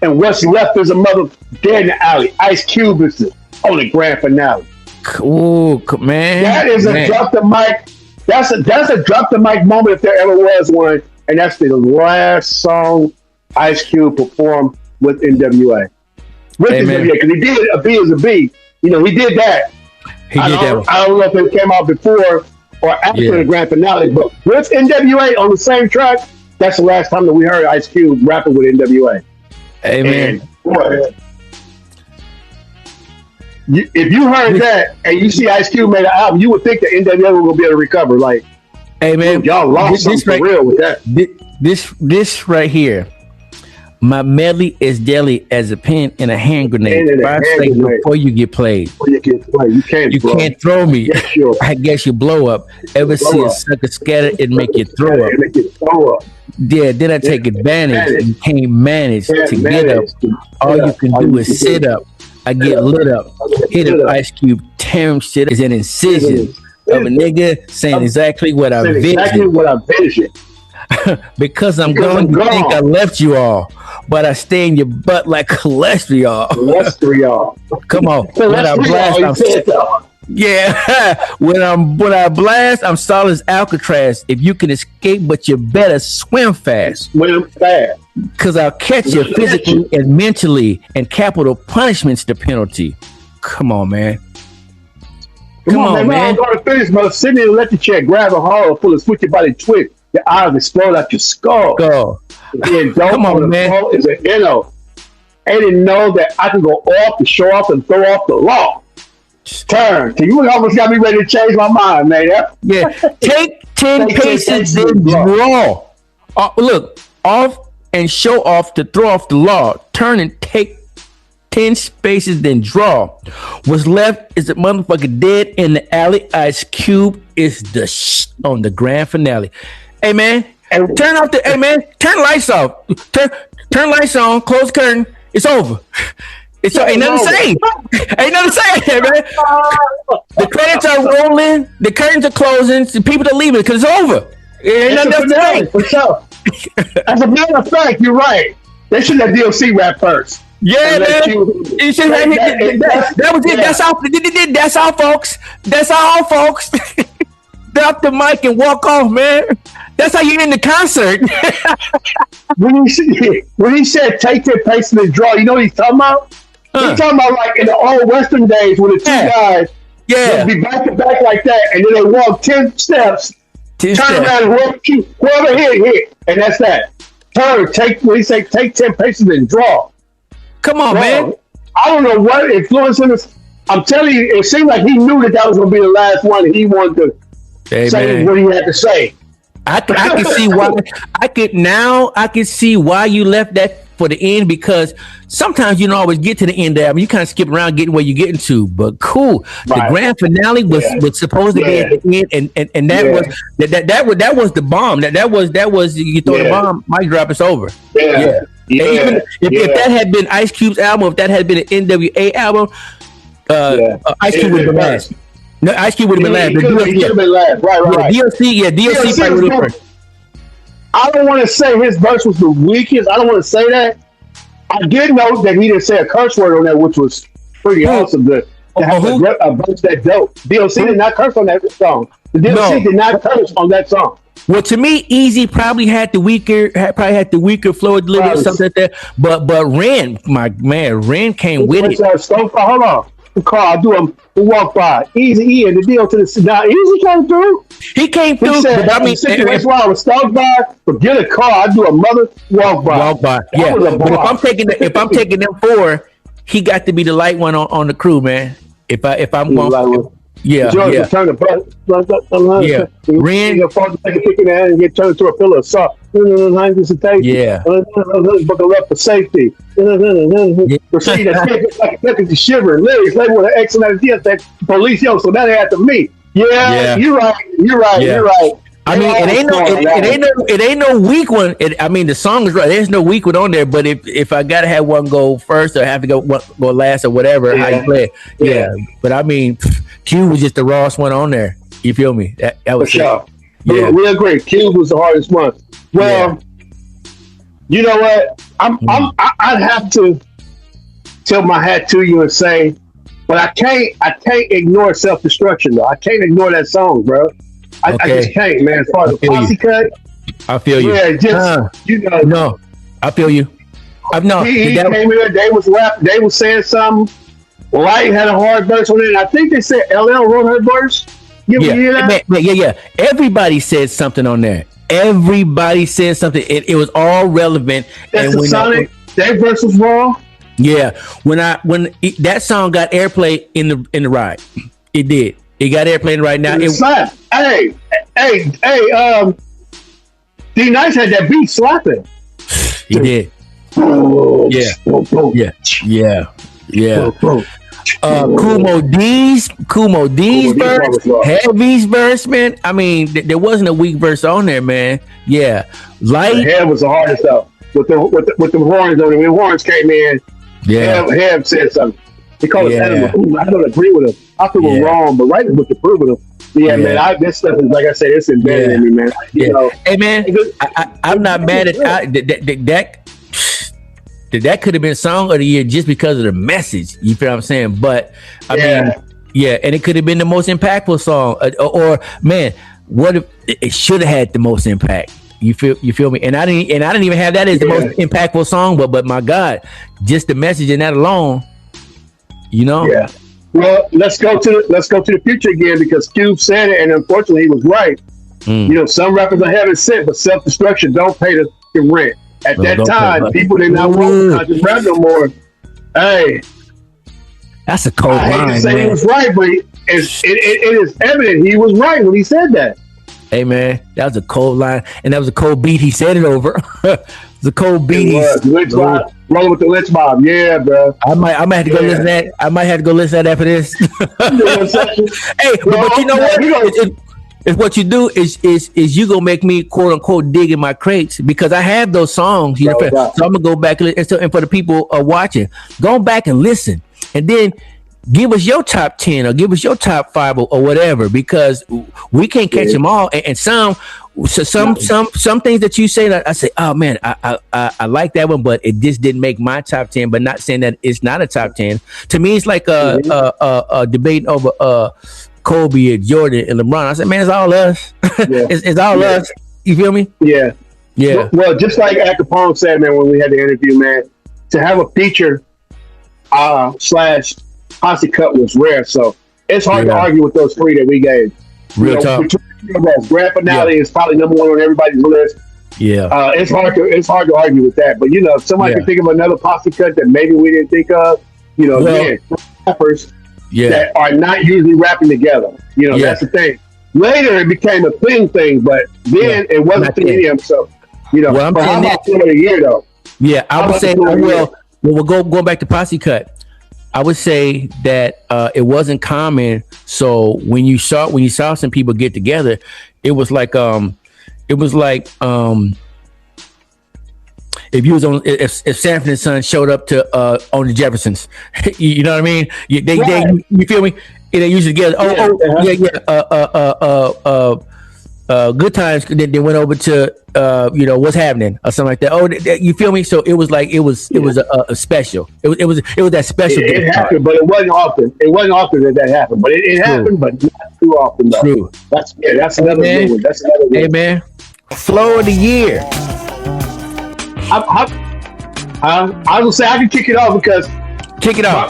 and what's left is a mother dead in the alley. Ice Cube is the only grand finale. Cool, man. That is a drop the mic. That's a drop the mic moment if there ever was one. And that's the last song Ice Cube performed with NWA. With NWA, because he did A B Is a B. You know, he did that. I don't know if it came out before or after the grand finale, but with NWA on the same track, that's the last time that we heard Ice Cube rapping with NWA. Amen. If you heard that and you see Ice Cube made an album, you would think that NWA was going to be able to recover. Like, hey man, y'all lost something for real with that. This right here, my medley is deadly as a pin in a hand grenade. 5 seconds before you get played. You can't throw me. I guess you blow up. Ever see a sucker scatter and make you throw up? Yeah, then I take advantage and can't manage to get up. All you can do is sit up. I get lit up. Hit an Ice Cube, tear him shit is an incision of a nigga saying exactly what I vision. Because I'm going to think I left you all, but I stay in your butt like cholesterol. Come on. When I blast, when I blast, I'm solid as Alcatraz. If you can escape, but you better swim fast. Because I'll catch you physically and mentally, and capital punishment's the penalty. Come on, man. Come on, man. I'm going to finish, but sitting in the electric chair, grab a hollow full of switch your body twist. Your eyes explode out your skull. Come on, man. Is an NO. I didn't know that I can go off to show off and throw off the law. Turn. You almost got me ready to change my mind, man. Take 10 paces and draw. Look, off and show off to throw off the law. Turn and take 10 spaces, then draw. What's left is a motherfucker dead in the alley. Ice Cube is on the grand finale. Hey man, turn off the. Hey man, turn lights off. Turn lights on. Close curtain. It's over. Ain't nothing to say. Ain't nothing to say, man. The credits are rolling. The curtains are closing. The people are leaving because it's over. Ain't nothing else to say. For sure. As a matter of fact, you're right. They should have DLC rap first. Yeah, man. That was it. That's all. That's all, folks. That's all, folks. Drop the mic and walk off, man. That's how you end the concert. when he said take their pace and draw, you know what he's talking about? He's talking about like in the old Western days when the two guys would be back to back like that, and then they walk 10 steps, turn around and whoever hit, and that's that. When he say take 10 paces and draw. Come on, man. I don't know what influenced him. I'm telling you, it seemed like he knew that was going to be the last one, and he wanted to say what he had to say. I can see why. I can see why you left that for the end, because sometimes you don't always get to the end there. I mean, you kind of skip around getting where you're getting to. But cool, the grand finale was supposed to be at the end, and that was the bomb. That was you throw the bomb, mic drop, it's over. Even if that had been Ice Cube's album, if that had been an NWA album, Ice Cube would have been last. No, Ice Cube would have been last. He could have been last. Right. DLC probably would have. I don't want to say his verse was the weakest. I don't want to say that. I did know that he didn't say a curse word on that, which was pretty awesome. To have a verse that dope. DLC did not curse on that song. The DLC did not curse on that song. Well, to me, Easy probably had the weaker flow delivery or something like that. But Ren, my man, Ren came with it. Hold on. The car, I do him walk by. Easy E and the deal to the now. Easy came through. He came through. He said, but I mean, that's why I was stopped by. Forget a car. I do a mother walk by. Walk by. Yeah. But if I'm taking them 4, he got to be the light one on the crew, man. If I'm going, yeah. Turn the button. Yeah. Ren, your father take a kick in the hand and get turned into a pillow of salt. Yeah. Buckle up for safety. Proceed to shivering legs. They want to excellent that police so that had to me. Yeah, you're right. I mean, it ain't no weak one. I mean, the song is right. There's no weak one on there. But if I gotta have one go first or have to go last or whatever, how you play it. Yeah. But I mean, Q was just the rawest one on there. You feel me? That was for sure. Yeah, we agree. Q was the hardest one. Well, you know what? I'd have to tip my hat to you and say, but I can't ignore Self-Destruction though. I can't ignore that song, bro. I just can't, man. As far as the Posse Cut, I feel you. Yeah, just No, I feel you. He came in. They was rapping. They was saying something. Light had a hard verse on it. I think they said LL wrote her verse. Yeah. Everybody said something on there. Everybody said something. It was all relevant. That's the Sonic. That verse was wrong. Yeah, when that song got airplay in the ride, it did. It got airplay right now. D Nice had that beat slapping. He did. Yeah. Kumo D's verse, Heavy's verse, man. I mean, there wasn't a weak verse on there, man. Yeah, Light. The Head was the hardest though. With the horns on it. When the horns came in, Head said something. He called it animal. I don't agree with him. I feel we're wrong, but right with the proof of him. Yeah, man. This stuff is, like I said, it's embedded in me, man. You know, hey, man, I'm not mad at that. That could have been song of the year just because of the message. You feel what I'm saying? But I mean, and it could have been the most impactful song. Or man, what if it should have had the most impact? You feel me? And I didn't even have that as the most impactful song. But my God, just the message in that alone, you know. Yeah. Well, let's go to the future again because Cube said it, and unfortunately, he was right. You know, some rappers are heaven sent, but Self-Destruction don't pay the rent. At that time, people did not want to rap no more. Hey, that's a cold line. I hate to say he was right, but it is evident he was right when he said that. Hey man, that was a cold line, and that was a cold beat. He said it over. It was a cold beat. Rolling with the Lynch Mob, yeah, bro. I might have to go listen to that. I might have to go listen to that after this. Hey, but you know what? It's what you do is you gonna make me quote unquote dig in my crates because I have those songs. You know, so I'm gonna go back and for the people watching, go back and listen, and then give us your top 10 or give us your top 5 or whatever because we can't catch them all. And some things that you say that I say, oh man, I like that one, but it just didn't make my top 10. But not saying that it's not a top 10. To me, it's like a debate over Kobe and Jordan and LeBron. I said, man, it's all us. It's all us. You feel me? Yeah. Well, just like Al Capone said, man, when we had the interview, man, to have a feature / Posse Cut was rare, so it's hard to argue with those 3 that we gave. Real talk. Grand Finale is probably number 1 on everybody's list. Yeah, it's hard to argue with that. But you know, if somebody can think of another Posse Cut that maybe we didn't think of, you know, rappers that are not usually rapping together. You know, that's the thing. Later, it became a thing, but then it wasn't the medium. So, you know, well, how about Film of the Year though? Yeah, I would say. Well, we'll go back to Posse Cut. I would say that it wasn't common. So when you saw some people get together, it was like if you was on if Sanford and Son showed up to on the Jeffersons, you know what I mean? They you feel me? They usually together. Good Times. Then they went over to What's Happening or something like that. Oh, you feel me? So it was like it was a special. It was that special. It happened, but it wasn't often. It wasn't often that happened, but it happened, but not too often. Though. True. That's another good one. That's another one. Hey man, Flow of the year. I was gonna say I can kick it off because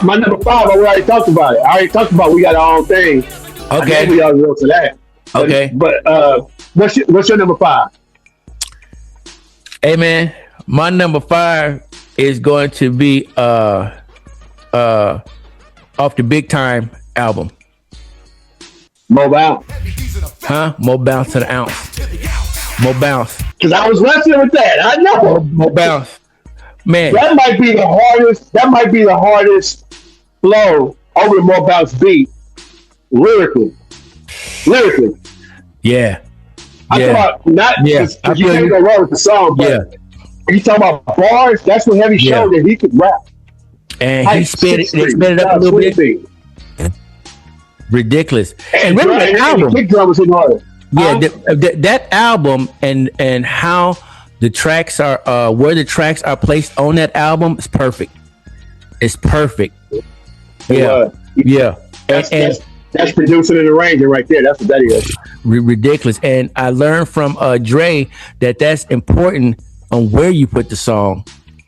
my number 5. I already talked about it. We got our own thing. Okay, we all go to that. Okay, but what's your number 5? Hey man, my number 5 is going to be off the Big Time album. More bounce. Huh? More bounce to the ounce. More bounce. Because I was wrestling with that. I know. More bounce. Man. That might be the hardest flow over the more bounce beat. Lyrically. Yeah. I'm talking about not because you can't go wrong with the song, but when you talk about bars, that's what Heavy showed that he could rap. And he sped it up a little bit. Ridiculous. And really the album. Kick drum was hitting harder. Yeah, that album and how the tracks are where the tracks are placed on that album is perfect. It's perfect. Yeah. That's producing and arranging right there. That's what that is. Ridiculous. And I learned from Dre that's important on where you put the song.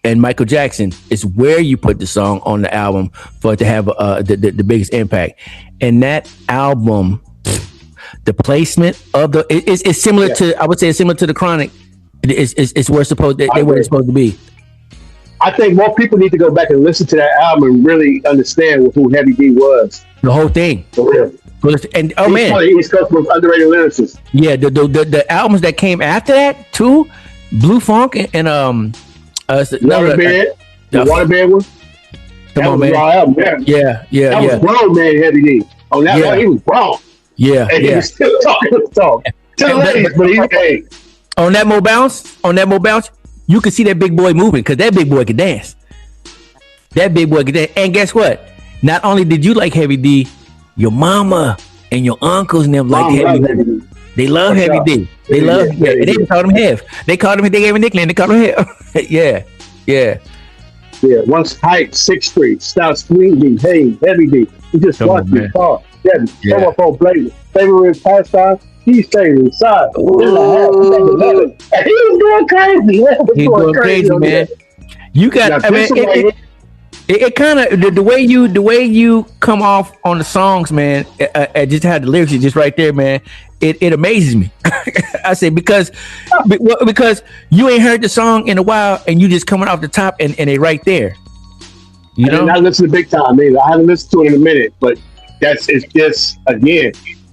And Michael Jackson is where you put the song on the album for it to have the biggest impact. And that album, the placement of it's similar to, I would say it's similar to the Chronic. It's where it's supposed to be. I think more people need to go back and listen to that album and really understand who Heavy D was. The whole thing. For real. And East Coast was underrated lyricist. Yeah, the albums that came after that too, Blue Funk and Waterbed, the Waterbed one. Come on, man. Yeah. That was grown, man. Heavy D. On that one, he was grown. Yeah, and he was still talking to the ladies, but he on that Mo Bounce, you could see that big boy moving because that big boy could dance. And guess what? Not only did you like Heavy D, your mama and your uncles and them like Heavy D. They love Heavy D. They love. They didn't call him Hev. They called him. They gave him a nickname. They called him Hev. Yeah. Once height 6'3", stop squeezing. Hey, Heavy D. You just watch your car. Come up on blazing. Favorite pastime. He's staying inside. He was going crazy. He's going crazy, man. You got. I mean, it kind of the way you come off on the songs, man. I just had the lyrics just right there, man. It amazes me. I say because you ain't heard the song in a while, and you just coming off the top, and they right there. You know, I listen to Big Time either. I haven't listened to it in a minute, but it's just again.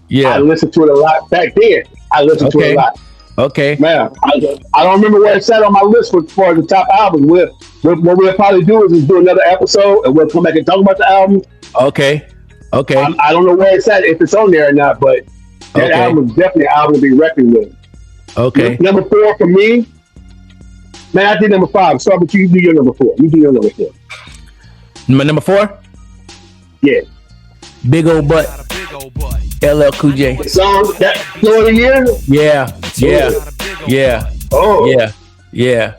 Yeah, I listened to it a lot back then. I listened to it a lot. Okay, man. I don't remember where it sat on my list for the top albums. What we'll probably do is do another episode, and we'll come back and talk about the album. Okay. I don't know where it's at, if it's on there or not, but that album is definitely an album to be reckoned with. Okay. Number 4 for me, man. I did number 5. Start with you. You do your number 4. My number 4. Yeah. Big old butt. LL Cool J. Song that Flow of the Year? Yeah. Oh. Yeah.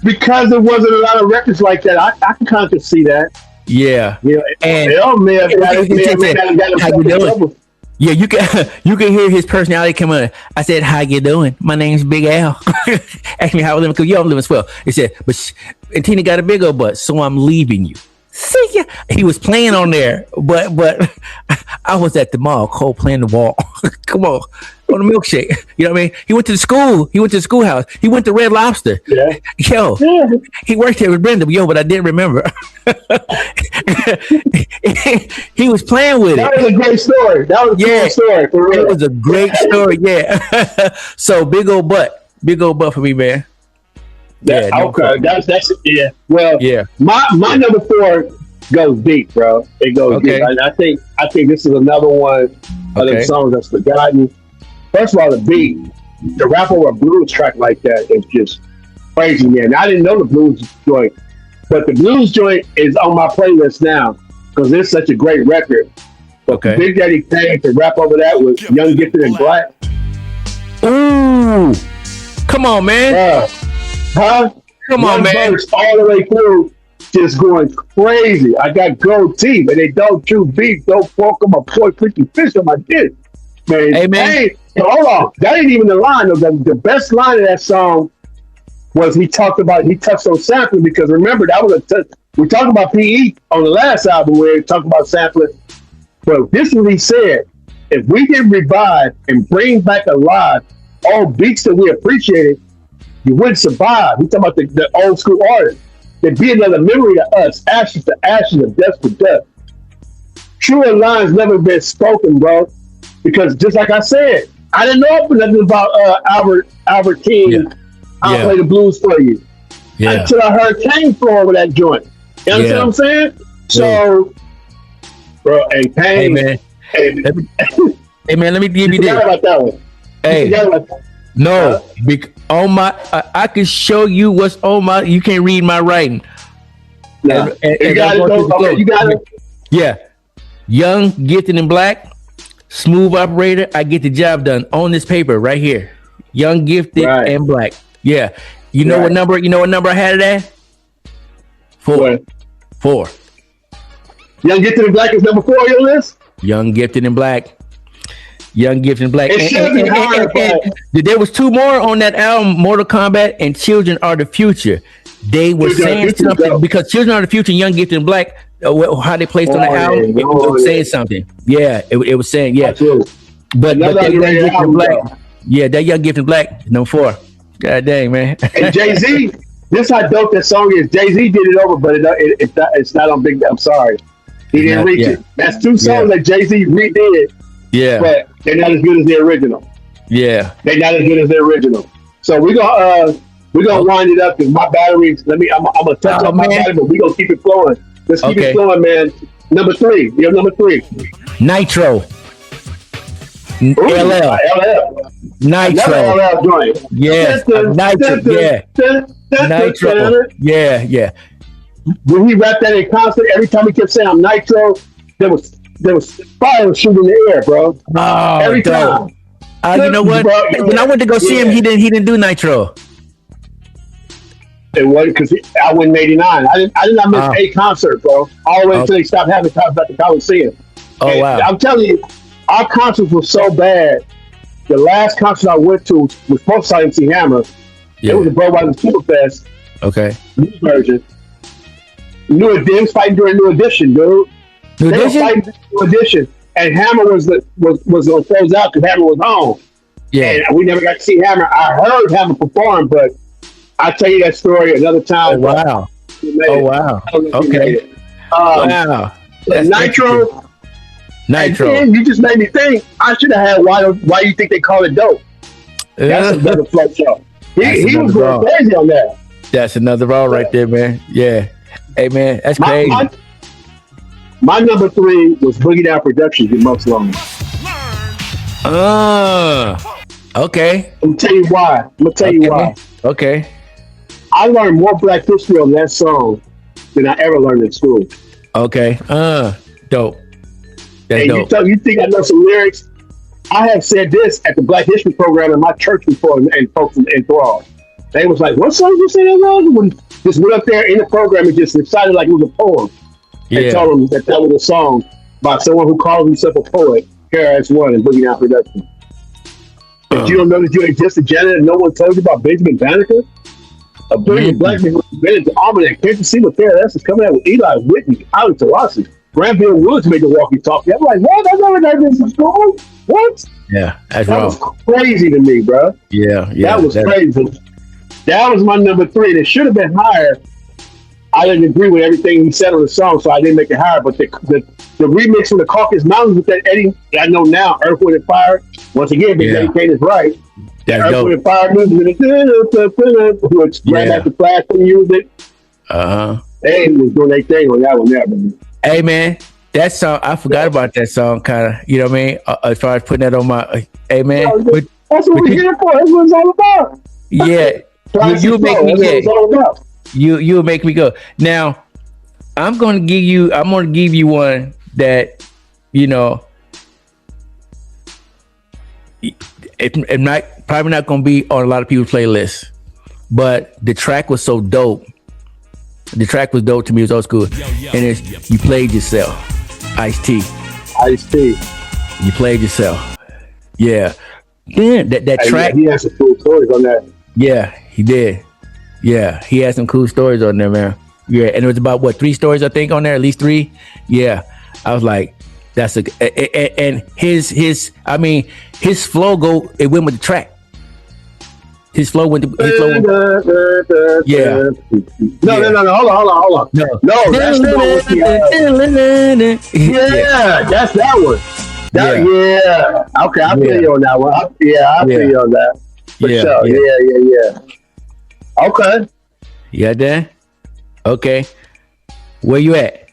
Because there wasn't a lot of records like that, I can kind of see that. Yeah. And how you doing? Yeah, you can hear his personality come on. I said, "How you doing? My name's Big Al." Ask me how I live because you don't live as well. He said, and Tina got a big old butt, so I'm leaving you. See ya. He was playing on there, but I was at the mall, Cole playing the ball. Come on the milkshake. You know what I mean? He went to the school. He went to the schoolhouse. He went to Red Lobster. Yeah. He worked there with Brenda. But I didn't remember. He was playing with it. That was a great story. For real. It was a great story. Yeah. So big old butt for me, man. Yeah. Okay. That's yeah. Well. Yeah. My number 4 goes deep, bro. It goes deep. I think this is another one of the songs that's forgotten. First of all, the beat, the rap over a blues track like that is just crazy, man. I didn't know the blues joint, but the blues joint is on my playlist now because it's such a great record. But Big Daddy Kane to rap over that with Young, Gifted, and Black. Ooh, come on, man. Come on, man. All the way through, just going crazy. I got gold teeth, and they don't chew beef, don't pork on my pork, freaking fish on my dick. Man, hey, man. Hold on, that ain't even the line. The best line of that song was he touched on sampling, because remember that was we talked about PE on the last album where he talked about sampling. But this is what he said: if we can revive and bring back alive all beats that we appreciated, you wouldn't survive. We talking about the old school artists. There'd be another memory to us, ashes to ashes, and death to death. Truer lines never been spoken, bro. Because just like I said, I didn't know nothing about Albert King. Yeah. I'll play the blues for you. Yeah. Until I heard Kane flow over that joint. You understand what I'm saying? So, bro, and Kane. Hey man. Hey man, let me give you this. About that one. Hey. No, on my, I can show you what's on my. You can't read my writing. No. You got it. You got it. Yeah, young, gifted, and black, smooth operator. I get the job done on this paper right here. Young, gifted, and black. Yeah, you know what number? You know what number I had it at? 4. 4. Young, gifted, and black is number 4 on your list. Young, gifted, and black. Young, Gifted, and Black. And there was 2 more on that album, Mortal Kombat and Children Are the Future. They were saying something because Children Are the Future and Young, Gifted, and Black, how they placed on the album, it was saying something. Yeah, it was saying, yeah. But that Young, Gifted, and Black, that Young, Gifted, and Black, number 4. God dang, man. And Jay-Z, this how dope that song is. Jay-Z did it over, but it's not on Big. I'm sorry. He didn't reach it. That's 2 songs that Jay-Z redid. Yeah, but they're not as good as the original. Yeah, they're not as good as the original. So we're gonna wind it up because my batteries. I'm gonna touch up my battery, but we're gonna keep it flowing. Let's keep it flowing, man. Number 3. You're number 3. Nitro. LL. Nitro. LL joint. Yes. Nitro. Yeah. Nitro. Yeah. When he rapped that in concert, every time he kept saying "I'm Nitro," there was fire shooting in the air, bro. Oh, every time. You know what? When I went to go see him, he didn't do Nitro. It wasn't because I went in '89. I did not miss a concert, bro. All the way until they stopped having concerts at the Coliseum. Oh, and wow! I'm telling you, our concerts were so bad. The last concert I went to was supposed to MC Hammer. Yeah. It was a Budweiser Superfest. Okay. New version. New Edition fighting during New Edition, dude. New Edition, and Hammer was gonna close out because Hammer was home. Yeah, and we never got to see Hammer. I heard Hammer perform, but I'll tell you that story another time. Oh wow! Okay. Wow. Nitro. You just made me think. I should have had why you think they call it dope? That's another flow show. He was going crazy on that. That's another raw right there, man. Yeah. Hey man, that's crazy. My number 3 was Boogie Down Productions with Much Longer. Okay. I'm gonna tell you why. Okay. I learned more Black history on that song than I ever learned in school. Okay. Dope. That's dope. You think I know some lyrics? I have said this at the Black History program in my church before, and folks enthralled. They was like, "What song you say that was?" Just went up there in the program and just recited like it was a poem. And told them that was a song by someone who calls himself a poet, KRS-One and Boogie Down Production. But you don't know that you ain't just a janitor and no one told you about Benjamin Banneker? A brilliant black man who went into Almanac. Can't you see what KRS is coming out with Eli Whitney, Ali Tawasi, Granville Woods made the walkie-talkie? I'm like, what? I never heard this in school. What? Yeah, that was crazy to me, bro. Yeah. That was crazy. That was my number 3. It should have been higher. I didn't agree with everything he said on the song, so I didn't make it higher. But the remix from the Caucasus Mountains with that Eddie, I know now, Earth, Wind, and Fire. Once again, Big Daddy Kane is right. That's Earth, Wind, and Fire music, which right after Flash music. They was doing their thing on that one there, man. Hey, man, that song, I forgot about that song, kind of. You know what I mean? As far as putting that on my, hey, man. That's what we're here for. That's what it's all about. Yeah. You make me you make me go. Now, I'm gonna give you one that, you know, it probably not gonna be on a lot of people's playlists, but the track was so dope. The track was dope to me. It was old school, and it's You Played Yourself, Ice-T. Ice-T. You Played Yourself. Yeah. Yeah, that track. Yeah, he has some cool stories on that. Yeah, he did. Yeah, he had some cool stories on there, man. Yeah, and it was about what 3 stories I think on there, at least 3. Yeah, I was like, that's and his flow it went with the track. His flow went. Yeah. No. Hold on. No, that's not what Yeah, that's that one. Yeah. Okay, I feel you on that one. I feel you on that. For sure. Yeah. Okay. You got that? Okay. Where you at?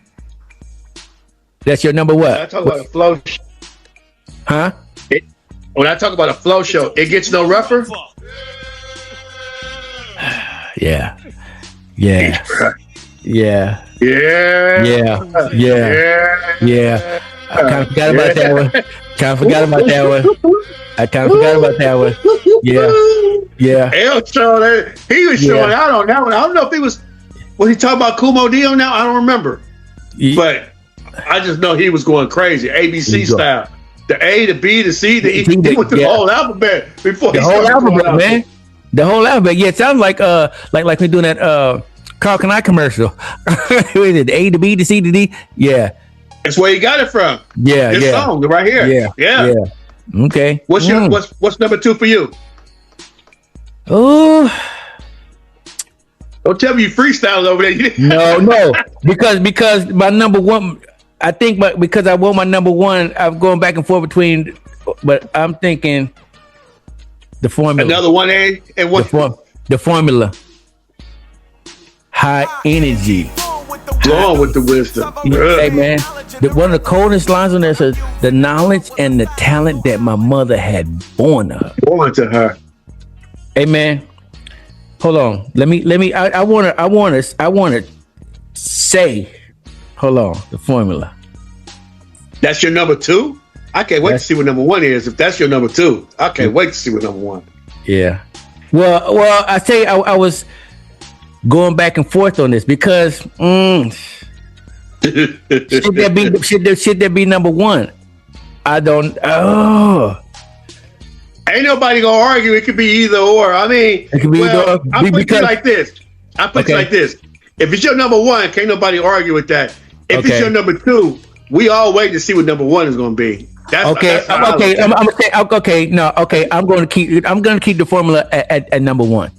That's your number what? When I talk about a flow huh? When I talk about a flow show, it gets no rougher. Yeah. Yeah. I kind of forgot about that one. Yeah. L showed that. He was showing out on that one. I don't know if he was he talking about Kumo D on that? I don't remember. But I just know he was going crazy. ABC style. The A, the B, the C, the E. He went through the whole alphabet before the whole alphabet, man. The whole alphabet. Yeah, it sounds like we're doing that Carl Can I commercial. The A, the B, the C, the D. Yeah. That's where he got it from. Yeah. This song right here. Yeah. Okay. What's number 2 for you? Oh. Don't tell me you freestyled over there. No. Because my number 1, I think, because I won my number 1, I'm going back and forth between, but I'm thinking the formula. Another 1A and what? The formula. High energy. Going with the wisdom. Hey man, one of the coldest lines on there says, "The knowledge and the talent that my mother had born to her." Hey man, hold on. Let me. I want to say, hold on. The formula. That's your number 2. I can't wait to see what number 1 is. If that's your number 2, I can't wait to see what number 1. Yeah. Well, I say I was going back and forth on this because should that be number 1? I don't. Ain't nobody gonna argue. It could be either or. I mean, it could be either. I put it like this. If it's your number 1, can't nobody argue with that. If it's your number 2, we all wait to see what number 1 is gonna be. I'm going to keep the formula at number 1.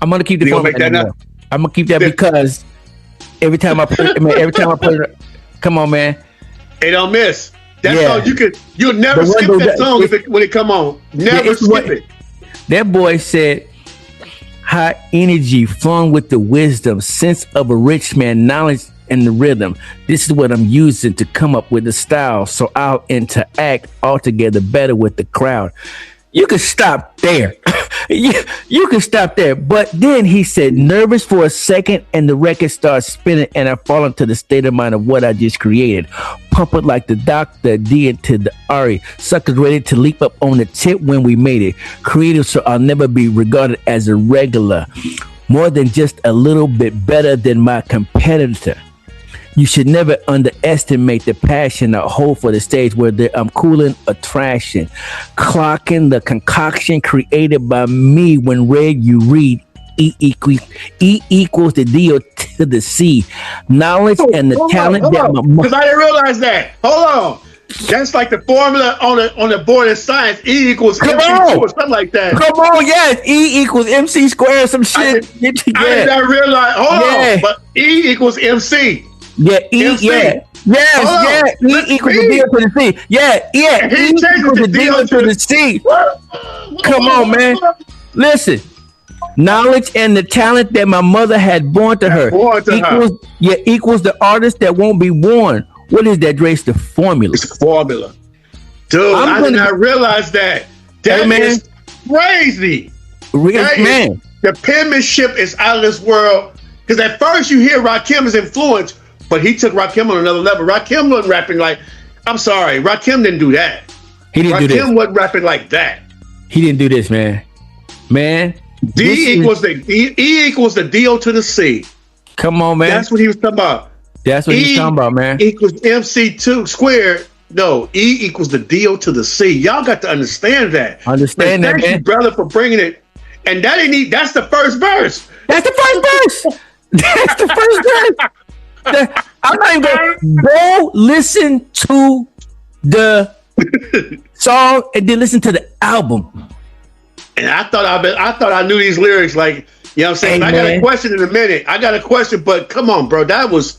I'm going to keep the formula at number 1. I'm going to keep that because every time I put it, come on, man. It don't miss. That's all you'll never skip that song when it come on. Never skip it. That boy said, high energy, flowing with the wisdom, sense of a rich man, knowledge and the rhythm. This is what I'm using to come up with the style, so I'll interact altogether better with the crowd. You can stop there. you can stop there. But then he said, nervous for a second, and the record starts spinning, and I fall into the state of mind of what I just created. Pump it like the Dr. D into the Ari. Suckers ready to leap up on the tip when we made it. Creative, so I'll never be regarded as a regular. More than just a little bit better than my competitor. You should never underestimate the passion I hold for the stage, whether I'm cooling or trashing. Clocking the concoction created by me. When read, you read E equals the D to the C. Knowledge and the talent that my because I didn't realize that. Hold on. That's like the formula on the board of science. E equals MC or something like that. Come on, yes. E equals MC squared, some shit. I did not realize. Hold on. But E equals MC. Yeah, E, MC. Yeah. Yes, E equals the D to the C. Yeah, E equals the D to the C. Come on, man. Listen. Knowledge and the talent that my mother had born to her. Equals the artist that won't be born. What is that, Drace? The formula. It's a formula. Dude, I did not realize that. That is crazy. Man. The penmanship is out of this world. Because at first you hear Rakim's influence, but he took Rakim on another level. Rakim wasn't rapping like, I'm sorry, Rakim didn't do that. He didn't do this. Rakim wasn't rapping like that. He didn't do this, man. E equals the D to the C. Come on, man. That's what he was talking about. That's what he's talking about, man. Equals MC2 squared No, E equals the D-O to the C. Y'all got to understand that. Understand that, thank you, brother, for bringing it. And that ain't that's the first verse. That's the first verse. That's the first verse. I'm not even going. Go listen to the song and then listen to the album. And I thought I knew these lyrics. Like, you know what I'm saying? I got a question in a minute. I got a question, but come on, bro. That was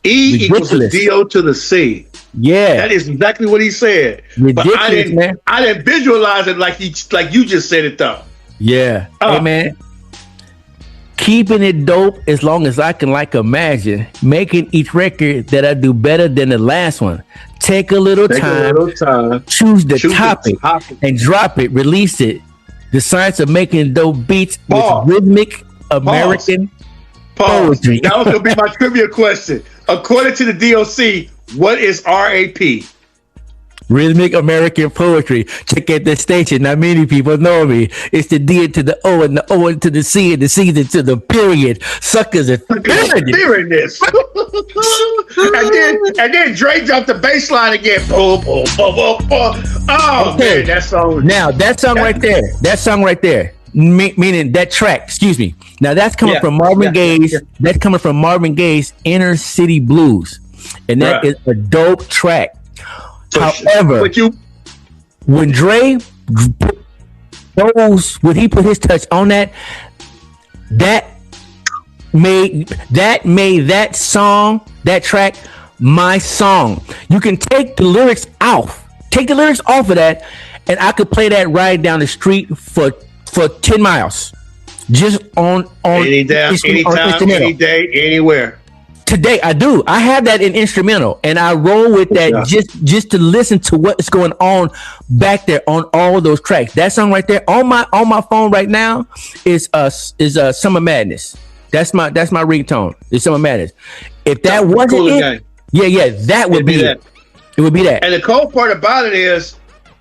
E equals the D-O to the C. Yeah, that is exactly what he said. Ridiculous, but I didn't visualize it like you just said it though. Yeah, hey man, keeping it dope as long as I can imagine. Making each record that I do better than the last one. Take a little time. Choose the topic and drop it. Release it. The science of making dope beats with rhythmic American poetry. That was gonna be my trivia question. According to the DOC, what is RAP? Rhythmic American poetry. Check out the station. Not many people know me. It's the D to the O and the O to the C and the C to the period. Suckers are fearing this. and then Dre dropped the bass line again. Boom, boom, boom, boom, boom. Oh man, that song. Now that song right there. That song right there. Meaning that track. Excuse me. Now that's coming from Marvin Gaye's. That's coming from Marvin Gaye's Inner City Blues, and that is a dope track. However, when Dre knows when he put his touch on that, that made that song, that track, my song. You can take the lyrics off of that, and I could play that right down the street for 10 miles, just on anytime, any day, anywhere. Today I do. I have that in instrumental, and I roll with that just to listen to what's going on back there on all those tracks. That song right there on my phone right now is Summer Madness. That's my ringtone. It's Summer Madness. If that wasn't it, that would be it. It would be that. And the cool part about it is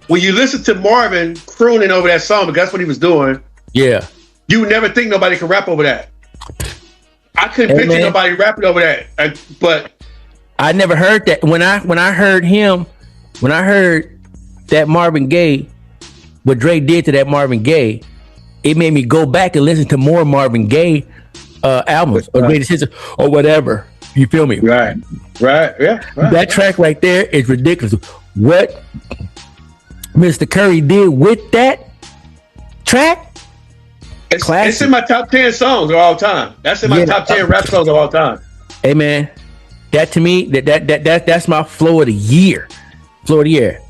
when you listen to Marvin crooning over that song, because that's what he was doing. Yeah, you would never think nobody could rap over that. I couldn't picture nobody rapping over that, but I never heard that. When I heard that Marvin Gaye, what Dre did to that Marvin Gaye, it made me go back and listen to more Marvin Gaye albums or greatest hits or whatever. You feel me? Right. That track right there is ridiculous. What Mr. Curry did with that track. It's in my top 10 songs of all time. That's in my top 10 rap songs of all time. Hey man, that to me, that's my flow of the year. That's your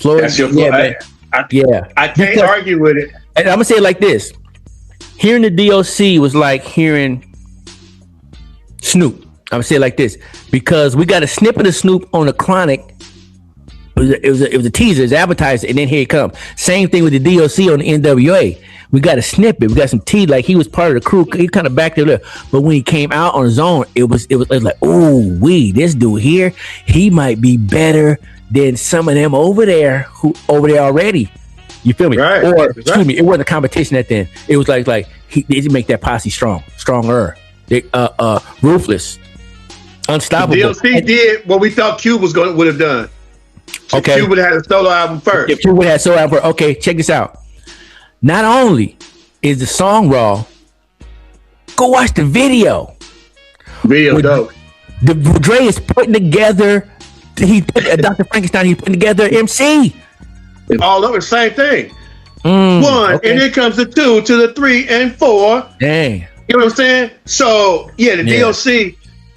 flow. Man. I can't argue with it. And I'm gonna say it like this: hearing the DOC was like hearing Snoop. I'm gonna say it like this because we got a snippet of Snoop on the Chronic. It was a teaser, it's advertised, and then here it comes. Same thing with the DOC on the NWA. We got a snippet, we got some tea, like he was part of the crew. He kind of backed it up, but when he came out on his own, it was like, oh, this dude here, he might be better than some of them over there already. You feel me? Right. Or excuse me, it wasn't a competition at then. It was like he did make that posse stronger, ruthless, unstoppable. The DOC did what we thought Cube would have done. Okay. Cube would have had a solo album first. If Cube would have had a solo album first. Okay, check this out. Not only is the song raw, go watch the video. Video dope. Dre is putting together. Dr. Frankenstein. He's putting together MC. It's all over the same thing. One, and then comes the 2 to the 3 and 4. Dang. You know what I'm saying? So the DOC.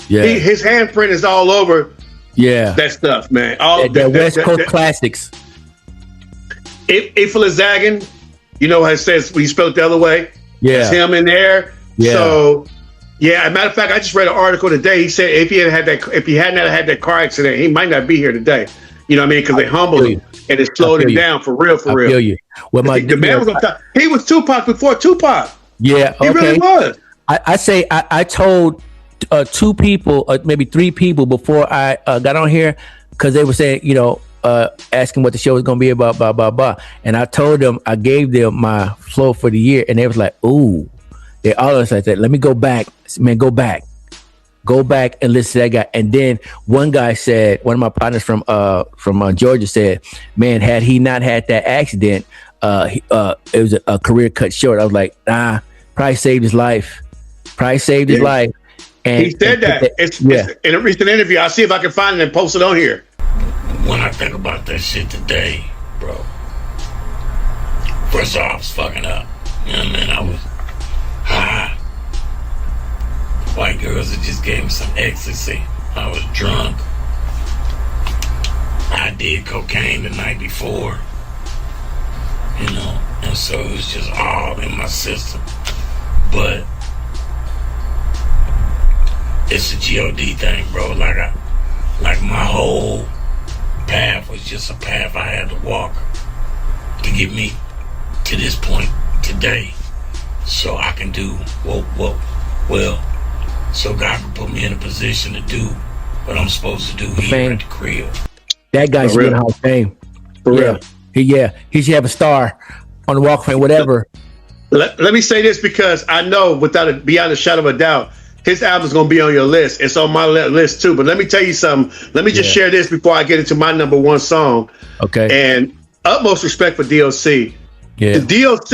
Yeah. His handprint is all over. Yeah, that stuff, man. All that West Coast classics. Ifla Zaggin, you know how it says when you spell it the other way. Yeah, it's him in there. Yeah. So, as a matter of fact, I just read an article today. He said if he hadn't had that car accident, he might not be here today. You know what I mean? Because they humbled him and it slowed him down for real. I feel you. Well, the man was on top. He was Tupac before Tupac. Yeah, he really was. I told 2 people, maybe 3 people before I got on here, because they were saying, asking what the show was going to be about, blah, blah, blah. And I told them, I gave them my flow for the year, and they was like, ooh. They all of us like that. Let me go back. Man, go back. Go back and listen to that guy. And then one guy said, one of my partners from Georgia said, man, had he not had that accident, it was a career cut short. I was like, nah, probably saved his life. And he said that. It's in a recent interview. I'll see if I can find it and post it on here. When I think about that shit today, bro, first off, I was fucking up. You know what I mean? I was high. White girls that just gave me some ecstasy. I was drunk. I did cocaine the night before. You know, and so it was just all in my system. But it's a G.O.D. thing, bro. Like my whole path was just a path I had to walk to get me to this point today, so I can do well, so God can put me in a position to do what I'm supposed to do here at the crib. That guy's in the Hall of Fame. For real. He should have a star on the Walk of Fame, whatever. Let me say this, because I know beyond a shadow of a doubt, his album's going to be on your list. It's on my list too. But let me tell you something. Let me just share this before I get into my number one song. Okay. And utmost respect for DOC. Yeah. The DOC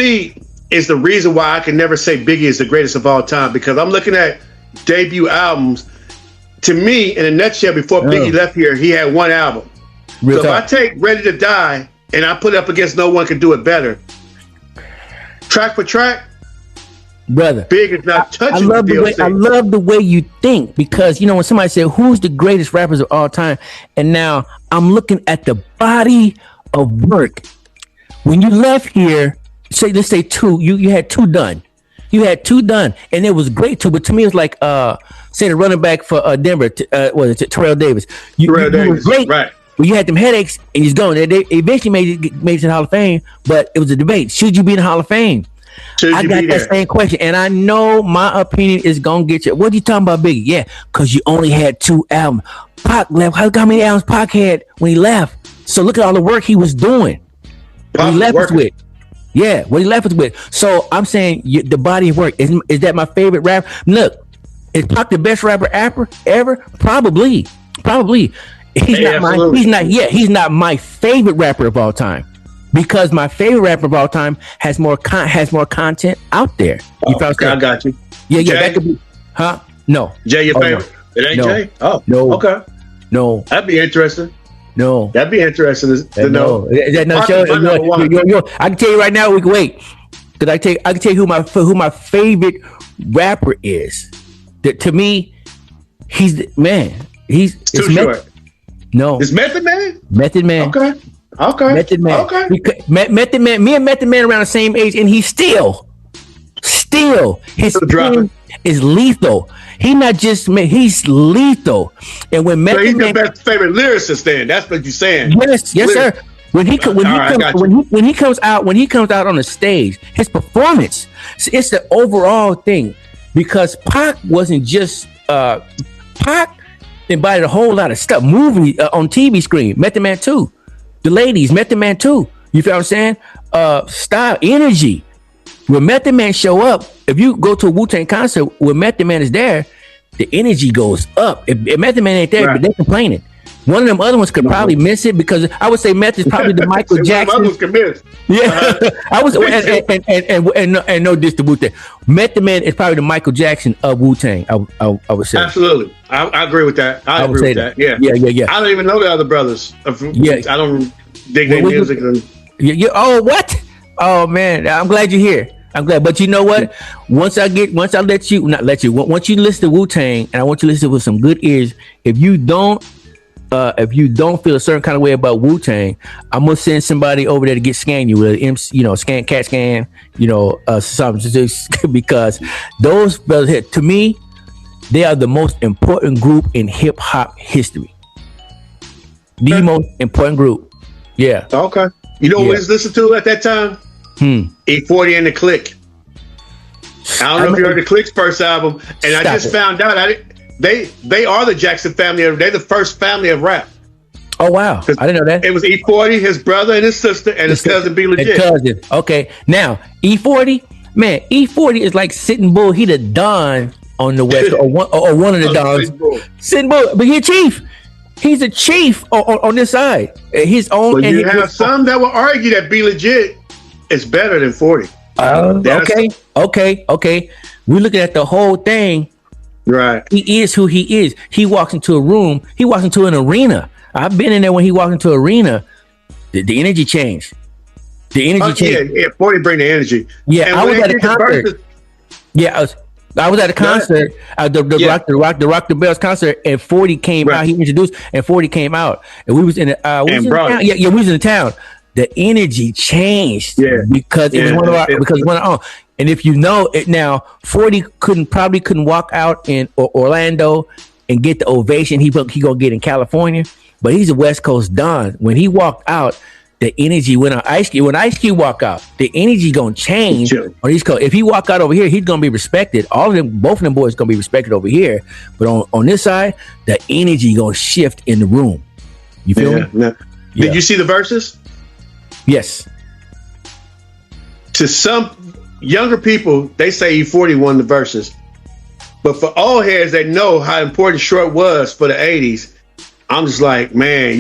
is the reason why I can never say Biggie is the greatest of all time, because I'm looking at debut albums. To me, in a nutshell, before Biggie left here, he had one album. So if I take Ready to Die and I put it up against No One Can Do It Better, track for track, brother, Big is not touching. I love the way you think, because you know when somebody said who's the greatest rappers of all time, and now I'm looking at the body of work. When you left here, let's say two, you had two done. You had two done, and it was great too. But to me, it was like say the running back for Denver, was it Terrell Davis? Terrell Davis, great, right? Well, you had them headaches, and he's going. They eventually made it to the Hall of Fame, but it was a debate: should you be in the Hall of Fame? I got that same question, and I know my opinion is gonna get you. What are you talking about, Biggie? Yeah, because you only had two albums. Pac left. How many albums Pac had when he left? So look at all the work he was doing. What he left us with. Yeah, what he left us with. So I'm saying the body of work is that my favorite rapper? Look, is Pac the best rapper ever? Probably. He's not my favorite rapper of all time. Because my favorite rapper of all time has more content out there. You I got you. Yeah, Jay? that could be. Huh? No. Jay, your favorite? No. It ain't No. Jay? Oh, No. okay. No. That'd be interesting. No. That'd be interesting to know. I can tell you right now. We can wait. Because I can tell you who my favorite rapper is. To me, he's the man. He's Too short. No. Is Method Man? Method Man. Okay. Method Man. Okay. Method Man. Me and Method Man around the same age, and he's still his pen is lethal. He not just he's lethal. And when Method he's Man, the best favorite lyricist, then that's what you're saying. Yes, sir. When he comes out on the stage, his performance, it's the overall thing. Because Pac wasn't just Pac embodied a whole lot of stuff. Movie on TV screen, Method Man 2. The ladies, Method Man 2. You feel what I'm saying? Style, energy. When Method Man show up, if you go to a Wu-Tang concert when Method Man is there, the energy goes up. If Method Man ain't there, but they're complaining. One of them other ones could probably miss it, because I would say Meth is probably the Michael Jackson. Yeah, I was and no diss to Wu-Tang. Method Man is probably the Michael Jackson of Wu-Tang. I would say absolutely. I agree with that. I agree with that. Yeah. I don't even know the other brothers. I don't dig their music. Oh, what? Oh man, I'm glad you're here. I'm glad, but you know what? Once you listen to Wu-Tang, and I want you to listen with some good ears. If you don't feel a certain kind of way about Wu-Tang, I'm gonna send somebody over there to get scan you with CAT scan, something, because those brothers here, to me, they are the most important group in hip hop history. The most important group. Yeah. Okay. You know what we was listening to at that time? E40 and the Click. I don't know if you heard the Click's first album, and I just found out they are the Jackson family. They're the first family of rap. Oh wow, I didn't know that. It was E40, his brother and his sister, and his cousin B Legit. Okay, now E40, man, E40 is like Sitting Bull. He the Don on the West or one of the Dons. Sitting Bull, but he's a chief. He's a chief on this side. His own. But you have some that will argue that Be Legit is better than 40. Okay. We're looking at the whole thing. Right. He is who he is. He walks into a room. He walks into an arena. I've been in there when he walked into an arena. The energy changed. The energy changed. Yeah, 40 bring the energy. Yeah, and I was at a concert. I was at a concert, the Rock the Bells concert, and 40 came out. He introduced, and 40 came out, and we was in the town. We was in the town. The energy changed because it was one of our And if you know it now, 40 probably couldn't walk out in Orlando and get the ovation he gonna get in California, but he's a West Coast Don. When he walked out, the energy went on. When Ice Cube walk out, the energy gonna change on East Coast. If he walk out over here, he's gonna be respected. Both of them boys gonna be respected over here. But on this side, the energy gonna shift in the room. You feel me? Yeah. Did you see the verses? Yes. To some younger people, they say E40 won the verses. But for old heads that know how important Short was for the 80s, I'm just like, man,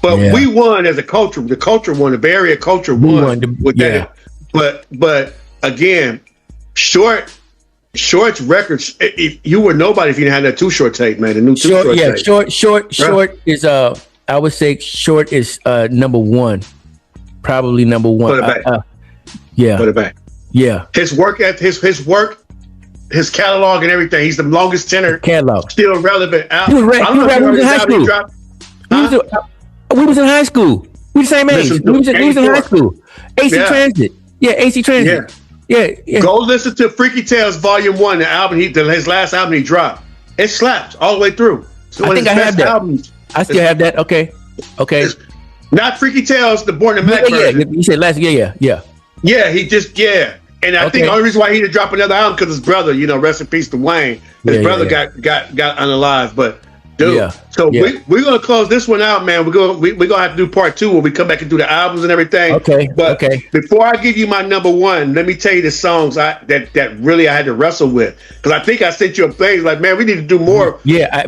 But we won as a culture. The culture won. The Bay Area culture won. That. But again, Short's records. If you were nobody if you didn't have that Too Short tape, man. The new Too Short tape. Short is I would say Short is number one, probably number one. Put it back. Put it back. Yeah. His work, his catalog and everything. He's the longest tenor. Catalog. Still relevant. He was in high school. We was in high school. We the same age. We was in high school. AC Transit. Yeah, AC Transit. Yeah. Go listen to Freaky Tales Volume 1, the album his last album he dropped. It slaps all the way through. I think I have that. I still have that. Okay. It's not Freaky Tales, the Born to Mac version. Yeah. You said last. Yeah. Yeah, he just And I think the only reason why he didn't drop another album because his brother, rest in peace to Wayne. His brother got unalive. But dude, we're gonna close this one out, man. We're gonna have to do part 2 where we come back and do the albums and everything. Okay. But before I give you my number one, let me tell you the songs that really I had to wrestle with. Because I think I sent you a thing like, man, we need to do more. Yeah, I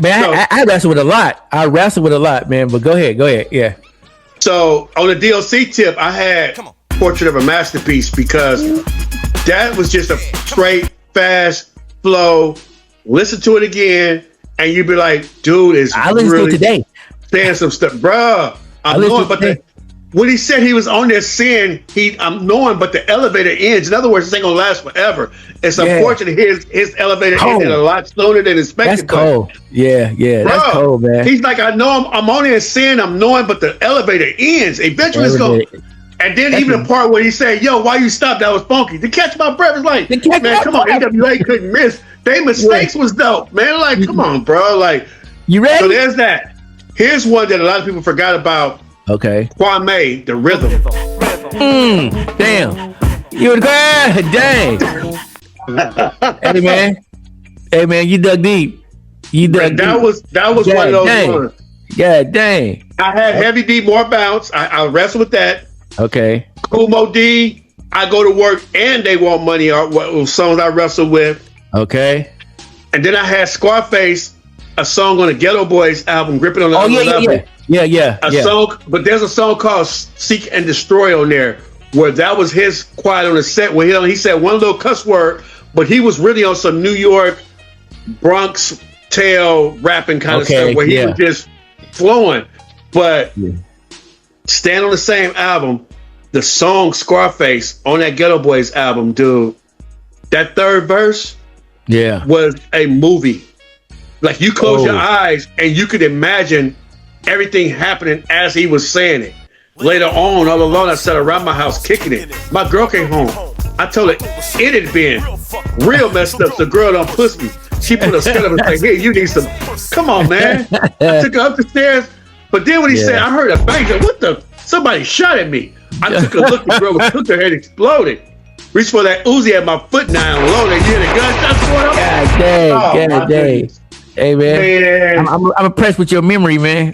wrestle with a lot. I wrestle with a lot, man. But go ahead. Yeah. So on the DLC tip, I had Portrait of a Masterpiece because that was just a straight, fast flow. Listen to it again, and you'd be like, dude, I listened to it today. Saying some stuff, bruh. I'm knowing, but when he said he was on there saying I'm knowing, but the elevator ends. In other words, this ain't gonna last forever. It's unfortunate his elevator ended a lot sooner than expected. That's cold. Yeah, that's cold, man. He's like, I know I'm on there saying I'm knowing, but the elevator ends. Eventually, it's going. And then even the part where he said, "Yo, why you stopped? That was funky." To Catch My Breath is like, man, come on, AWA couldn't miss. They Mistakes was dope, man. Like, come on, bro. Like, you ready? So there's that. Here's one that a lot of people forgot about. Okay. Kwame, The Rhythm. Damn. You would dang. Hey man, you dug deep. That was one of those ones. Yeah, dang. I had Heavy D, More Bounce. I wrestled with that. Okay. Cool Mo D, I Go to Work and They Want Money are songs I wrestled with. Okay. And then I had Scarface, a song on the Ghetto Boys album, Gripping on the Other Level. Yeah. Song, but there's a song called Seek and Destroy on there, where that was his quiet on the set, where he said one little cuss word, but he was really on some New York, Bronx tail rapping kind of stuff, where he was just flowing. But Stand on the Same album, the song Scarface on that Ghetto Boys album, dude, that third verse was a movie. Like, you close your eyes and you could imagine everything happening as he was saying it. Later on, all alone, I sat around my house kicking it. My girl came home. I told her it had been real messed up. The girl done pussed me. She put a skin up and said, "Hey, you need some." Come on, man. I took her up the stairs. But then when he said, I heard a bang. What the? Somebody shot at me. I took a look. The girl took her head, exploded. Reached for that Uzi at my foot now. Low, they hear the gunshots going off. God dang. Hey man, I'm impressed with your memory, man.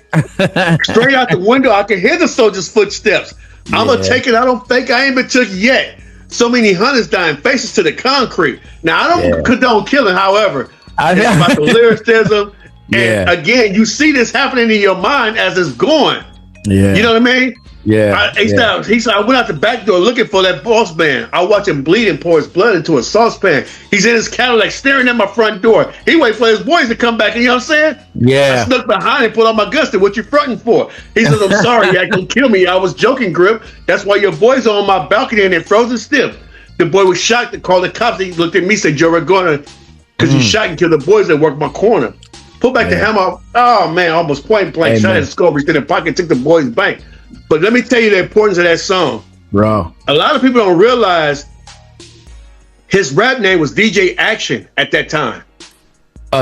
Straight out the window, I can hear the soldier's footsteps. I'm gonna take it. I ain't been took yet. so many hunters dying, faces to the concrete. Now, I don't condone killing, however. It's about the lyricism. And again, you see this happening in your mind as it's going. Yeah. You know what I mean? Yeah. He said, I went out the back door looking for that boss man. I watched him bleed and pour his blood into a saucepan. He's in his Cadillac staring at my front door. He waited for his boys to come back. And you know what I'm saying? Yeah. I snuck behind and put on my gun. Said, what you fronting for? He says, I'm sorry, Yak, don't kill me. I was joking, Grip. That's why your boys are on my balcony and they're frozen stiff. The boy was shocked and called the cops. He looked at me and said, you're gonna, because you shot and killed the boys that worked my corner. Pull back the hammer. Oh, man, almost point blank. Shot his skull, reached in the pocket, took the boy's bank. But let me tell you the importance of that song. Bro. A lot of people don't realize his rap name was DJ Action at that time.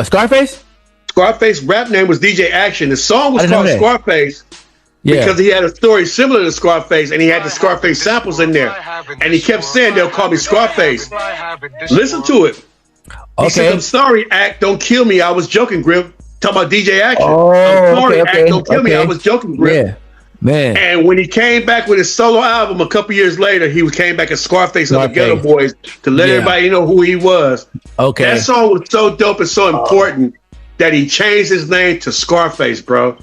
Scarface? Scarface rap name was DJ Action. The song was called Scarface because he had a story similar to Scarface and he had the Scarface samples in there. And he kept saying, they'll call me Scarface. Listen to it. He said, I'm sorry, Act, don't kill me. I was joking, Grip. Talking about DJ Action. I'm sorry, Act, don't kill me. I was joking, Grip. Yeah. Man. And when he came back with his solo album a couple years later, he came back as Scarface of the Ghetto Boys to let everybody know who he was. Okay. That song was so dope and so important that he changed his name to Scarface, bro.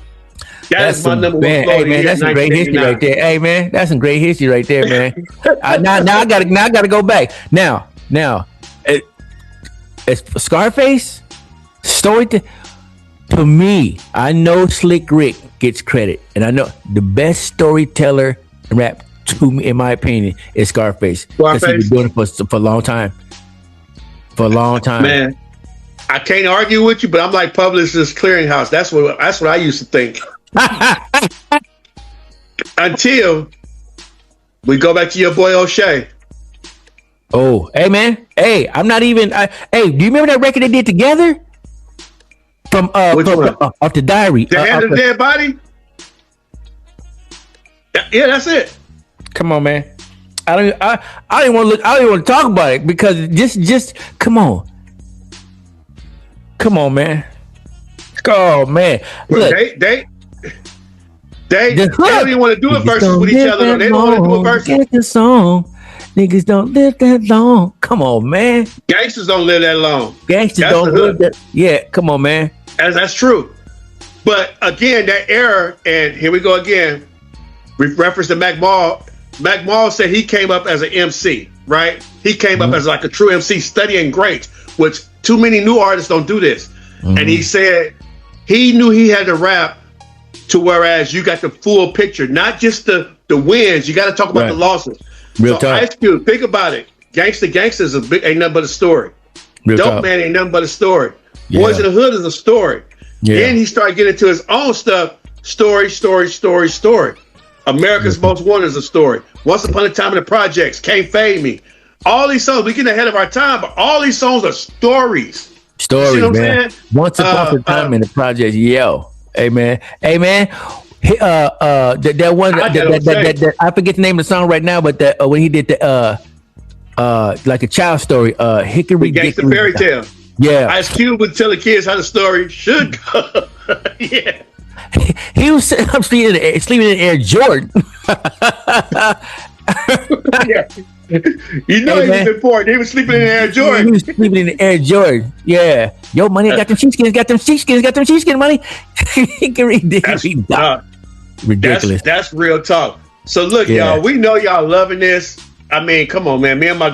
That's my number one. Hey man, that's some great history right there. Hey man, that's some great history right there, man. Now I gotta go back. Now, it's Scarface story to me. I know Slick Rick gets credit, and I know the best storyteller in rap, to me, in my opinion, is Scarface. He's been doing it for a long time. For a long time, man. I can't argue with you, but I'm like Publishers Clearinghouse. That's what I used to think. Until we go back to your boy O'Shea. Oh, hey man, hey, I'm not even. Hey, do you remember that record they did together? From off the diary. The Hand of the Dead Body? Yeah, that's it. Come on, man. I don't want to look. I don't even want to talk about it because just come on. Come on, man. Oh man. Look, they don't even want to do it versus with each other. They don't want to do it versus. Get the song. Niggas don't live that long. Come on, man. Gangsters don't live that long. Gangsters don't live that. Yeah, come on, man. That's true. But again, that era, and here we go again. We reference to Mac Mall. Mac Mall said he came up as an MC, right? He came up as like a true MC, studying greats, which too many new artists don't do this. And he said he knew he had to rap to whereas you got the full picture, not just the wins. You got to talk about the losses. Real talk. Ice Cube, think about it. Gangsters ain't nothing but a story. Real Dope talk. Man ain't nothing but a story. Boys in the Hood is a story. Then he started getting into his own stuff. Story. America's Most Wanted is a story. Once Upon a Time in the Projects, Can't Fade Me. All these songs, we getting ahead of our time, but all these songs are stories. Stories, man. Once Upon a Time in the Projects, Hey man. That one that I forget the name of the song right now, but that when he did the like a child story, Hickory Gangsta Fairy Tale. Yeah, Ice Cube would tell the kids how the story should go. Yeah, he was sleeping in Air Jordan. Yeah. You know, he was important. He was sleeping in Air Jordan. He was sleeping in Air Jordan. Yeah, yo, money got them sheepskins, got them sheepskin money. Ridiculous. That's real talk. So look, y'all, we know y'all loving this. I mean, come on, man. Me and my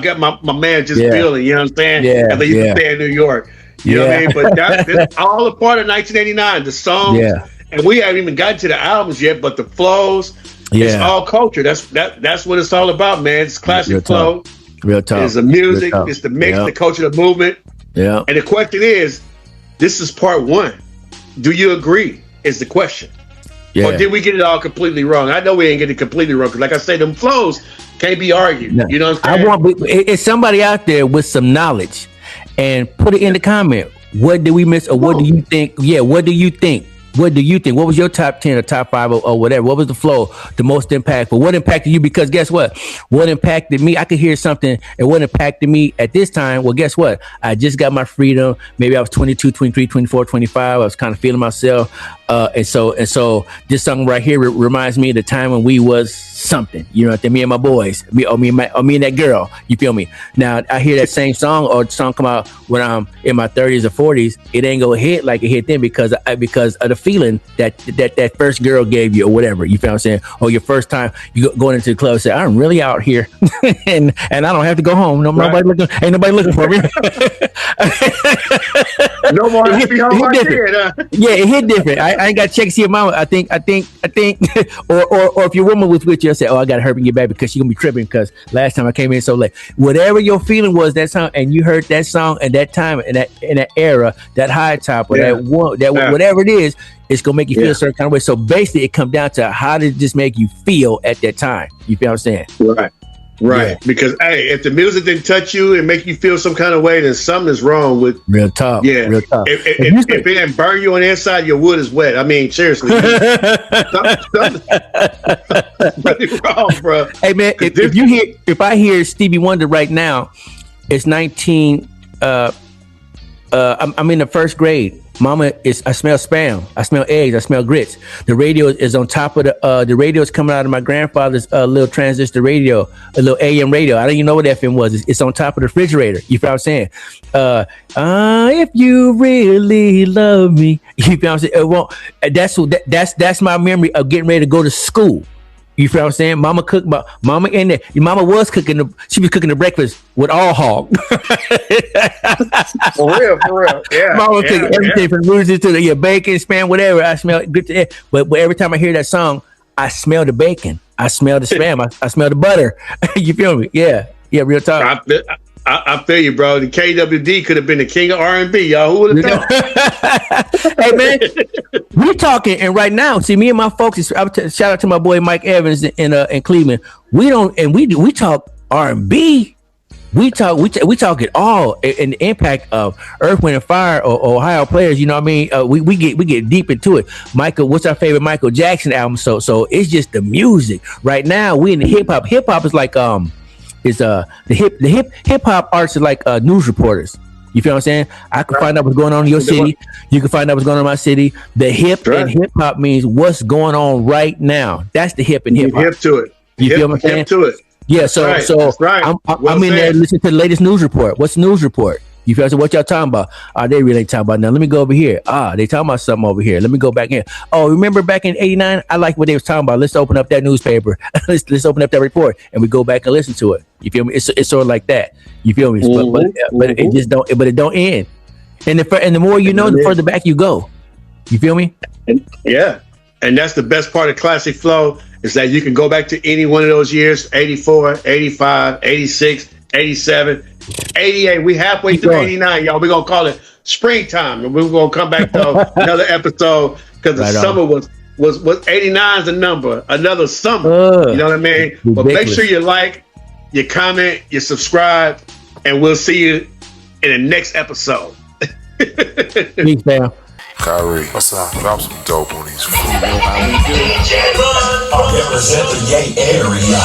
man just feeling, you know what I'm saying? Yeah. And they used to stay in New York. You know what I mean? But that's all a part of 1989. The songs, and we haven't even gotten to the albums yet, but the flows, it's all culture. That's what it's all about, man. It's classic flow. Real talk. It's the music, it's the mix, the culture, the movement. Yeah. And the question is, this is part one. Do you agree? Is the question. Yeah. Or did we get it all completely wrong? I know we ain't get it completely wrong because, like I said, them flows can't be argued. No. You know what I'm saying? It's somebody out there with some knowledge, and put it in the comment. What did we miss, or what do you think? Yeah, what do you think? What do you think? What was your top 10 or top 5 or whatever? What was the flow, the most impactful? What impacted you? Because guess what? What impacted me? I could hear something, and what impacted me at this time? Well, guess what? I just got my freedom. Maybe I was 22, 23, 24, 25. I was kind of feeling myself. And so this song right here reminds me of the time when we was something, you know, me and my boys, me and that girl, you feel me? Now I hear that same song or the song come out when I'm in my 30s or 40s, it ain't gonna hit like it hit then because of the feeling that first girl gave you or whatever, you feel what I'm saying? Or your first time you going into the club and say, I'm really out here and I don't have to go home. Ain't nobody looking for me. No more happy home like that. Yeah, it hit different. I ain't got to check to see your mama. I think, or if your woman was with you, I say, oh, I got to hurry and get back because she's gonna be tripping because last time I came in so late. Whatever your feeling was that song, and you heard that song at that time in that era, that high top or whatever it is, it's gonna make you feel a certain kind of way. So basically, it comes down to how did this make you feel at that time? You feel what I'm saying? Right. Yeah. Because hey, if the music didn't touch you and make you feel some kind of way, then something is wong with real talk. Yeah, real talk. If it didn't burn you on the inside, your wood is wet. I mean, seriously, something's wrong, bro. Hey man, if I hear Stevie Wonder right now, it's 19. I'm in the first grade. Mama I smell spam. I smell eggs. I smell grits. The radio is on top of the radio is coming out of my grandfather's little transistor radio, a little AM radio. I don't even know what FM was. It's on top of the refrigerator. You feel what I'm saying? If you really love me, you feel what I'm saying? That's my memory of getting ready to go to school. You feel what I'm saying? Mama cooked. Mama in there. Your mama was cooking. She was cooking the breakfast with all hog. For real. Yeah. Mama cooking everything from roots to the bacon, spam, whatever. I smell good. But every time I hear that song, I smell the bacon. I smell the spam. I smell the butter. You feel me? Yeah. Real talk. I feel you, bro. The KWD could have been the king of R&B, y'all. Who would have thought? Hey, man, we talking, and right now, see, me and my folks. Shout out to my boy Mike Evans in Cleveland. We talk R&B. We talk it all, and the impact of Earth, Wind, and Fire or Ohio players. You know what I mean? We get deep into it. Michael, what's our favorite Michael Jackson album? So it's just the music. Right now, we in the hip hop. Hip hop is like the hip hop artists are like news reporters. You feel what I'm saying? I can find out what's going on in your city. You can find out what's going on in my city. The hip and hip hop means what's going on right now. That's the hip and hip hop. Hip to it. You feel what I'm saying? Hip to it. Yeah. So I'm in there listening to the latest news report. What's the news report? You feel what y'all talking about? They really ain't talking about now. Let me go over here. They talking about something over here. Let me go back in. Oh, remember back in '89? I like what they was talking about. Let's open up that newspaper. let's open up that report, and we go back and listen to it. You feel me? It's sort of like that. You feel me? But it just don't. But it don't end. And the more you know, the further back you go. You feel me? And that's the best part of Classic Flow is that you can go back to any one of those years: 84, 85, 86, 87. 88, we halfway through 89, y'all. We're gonna call it springtime, and we're gonna come back to another episode because the summer was 89 is the number, another summer. You know what I mean? Ridiculous. But make sure you like, you comment, you subscribe, and we'll see you in the next episode. Peace, man. Kyrie, what's up? Drop some dope on these fools. I represent the gay area.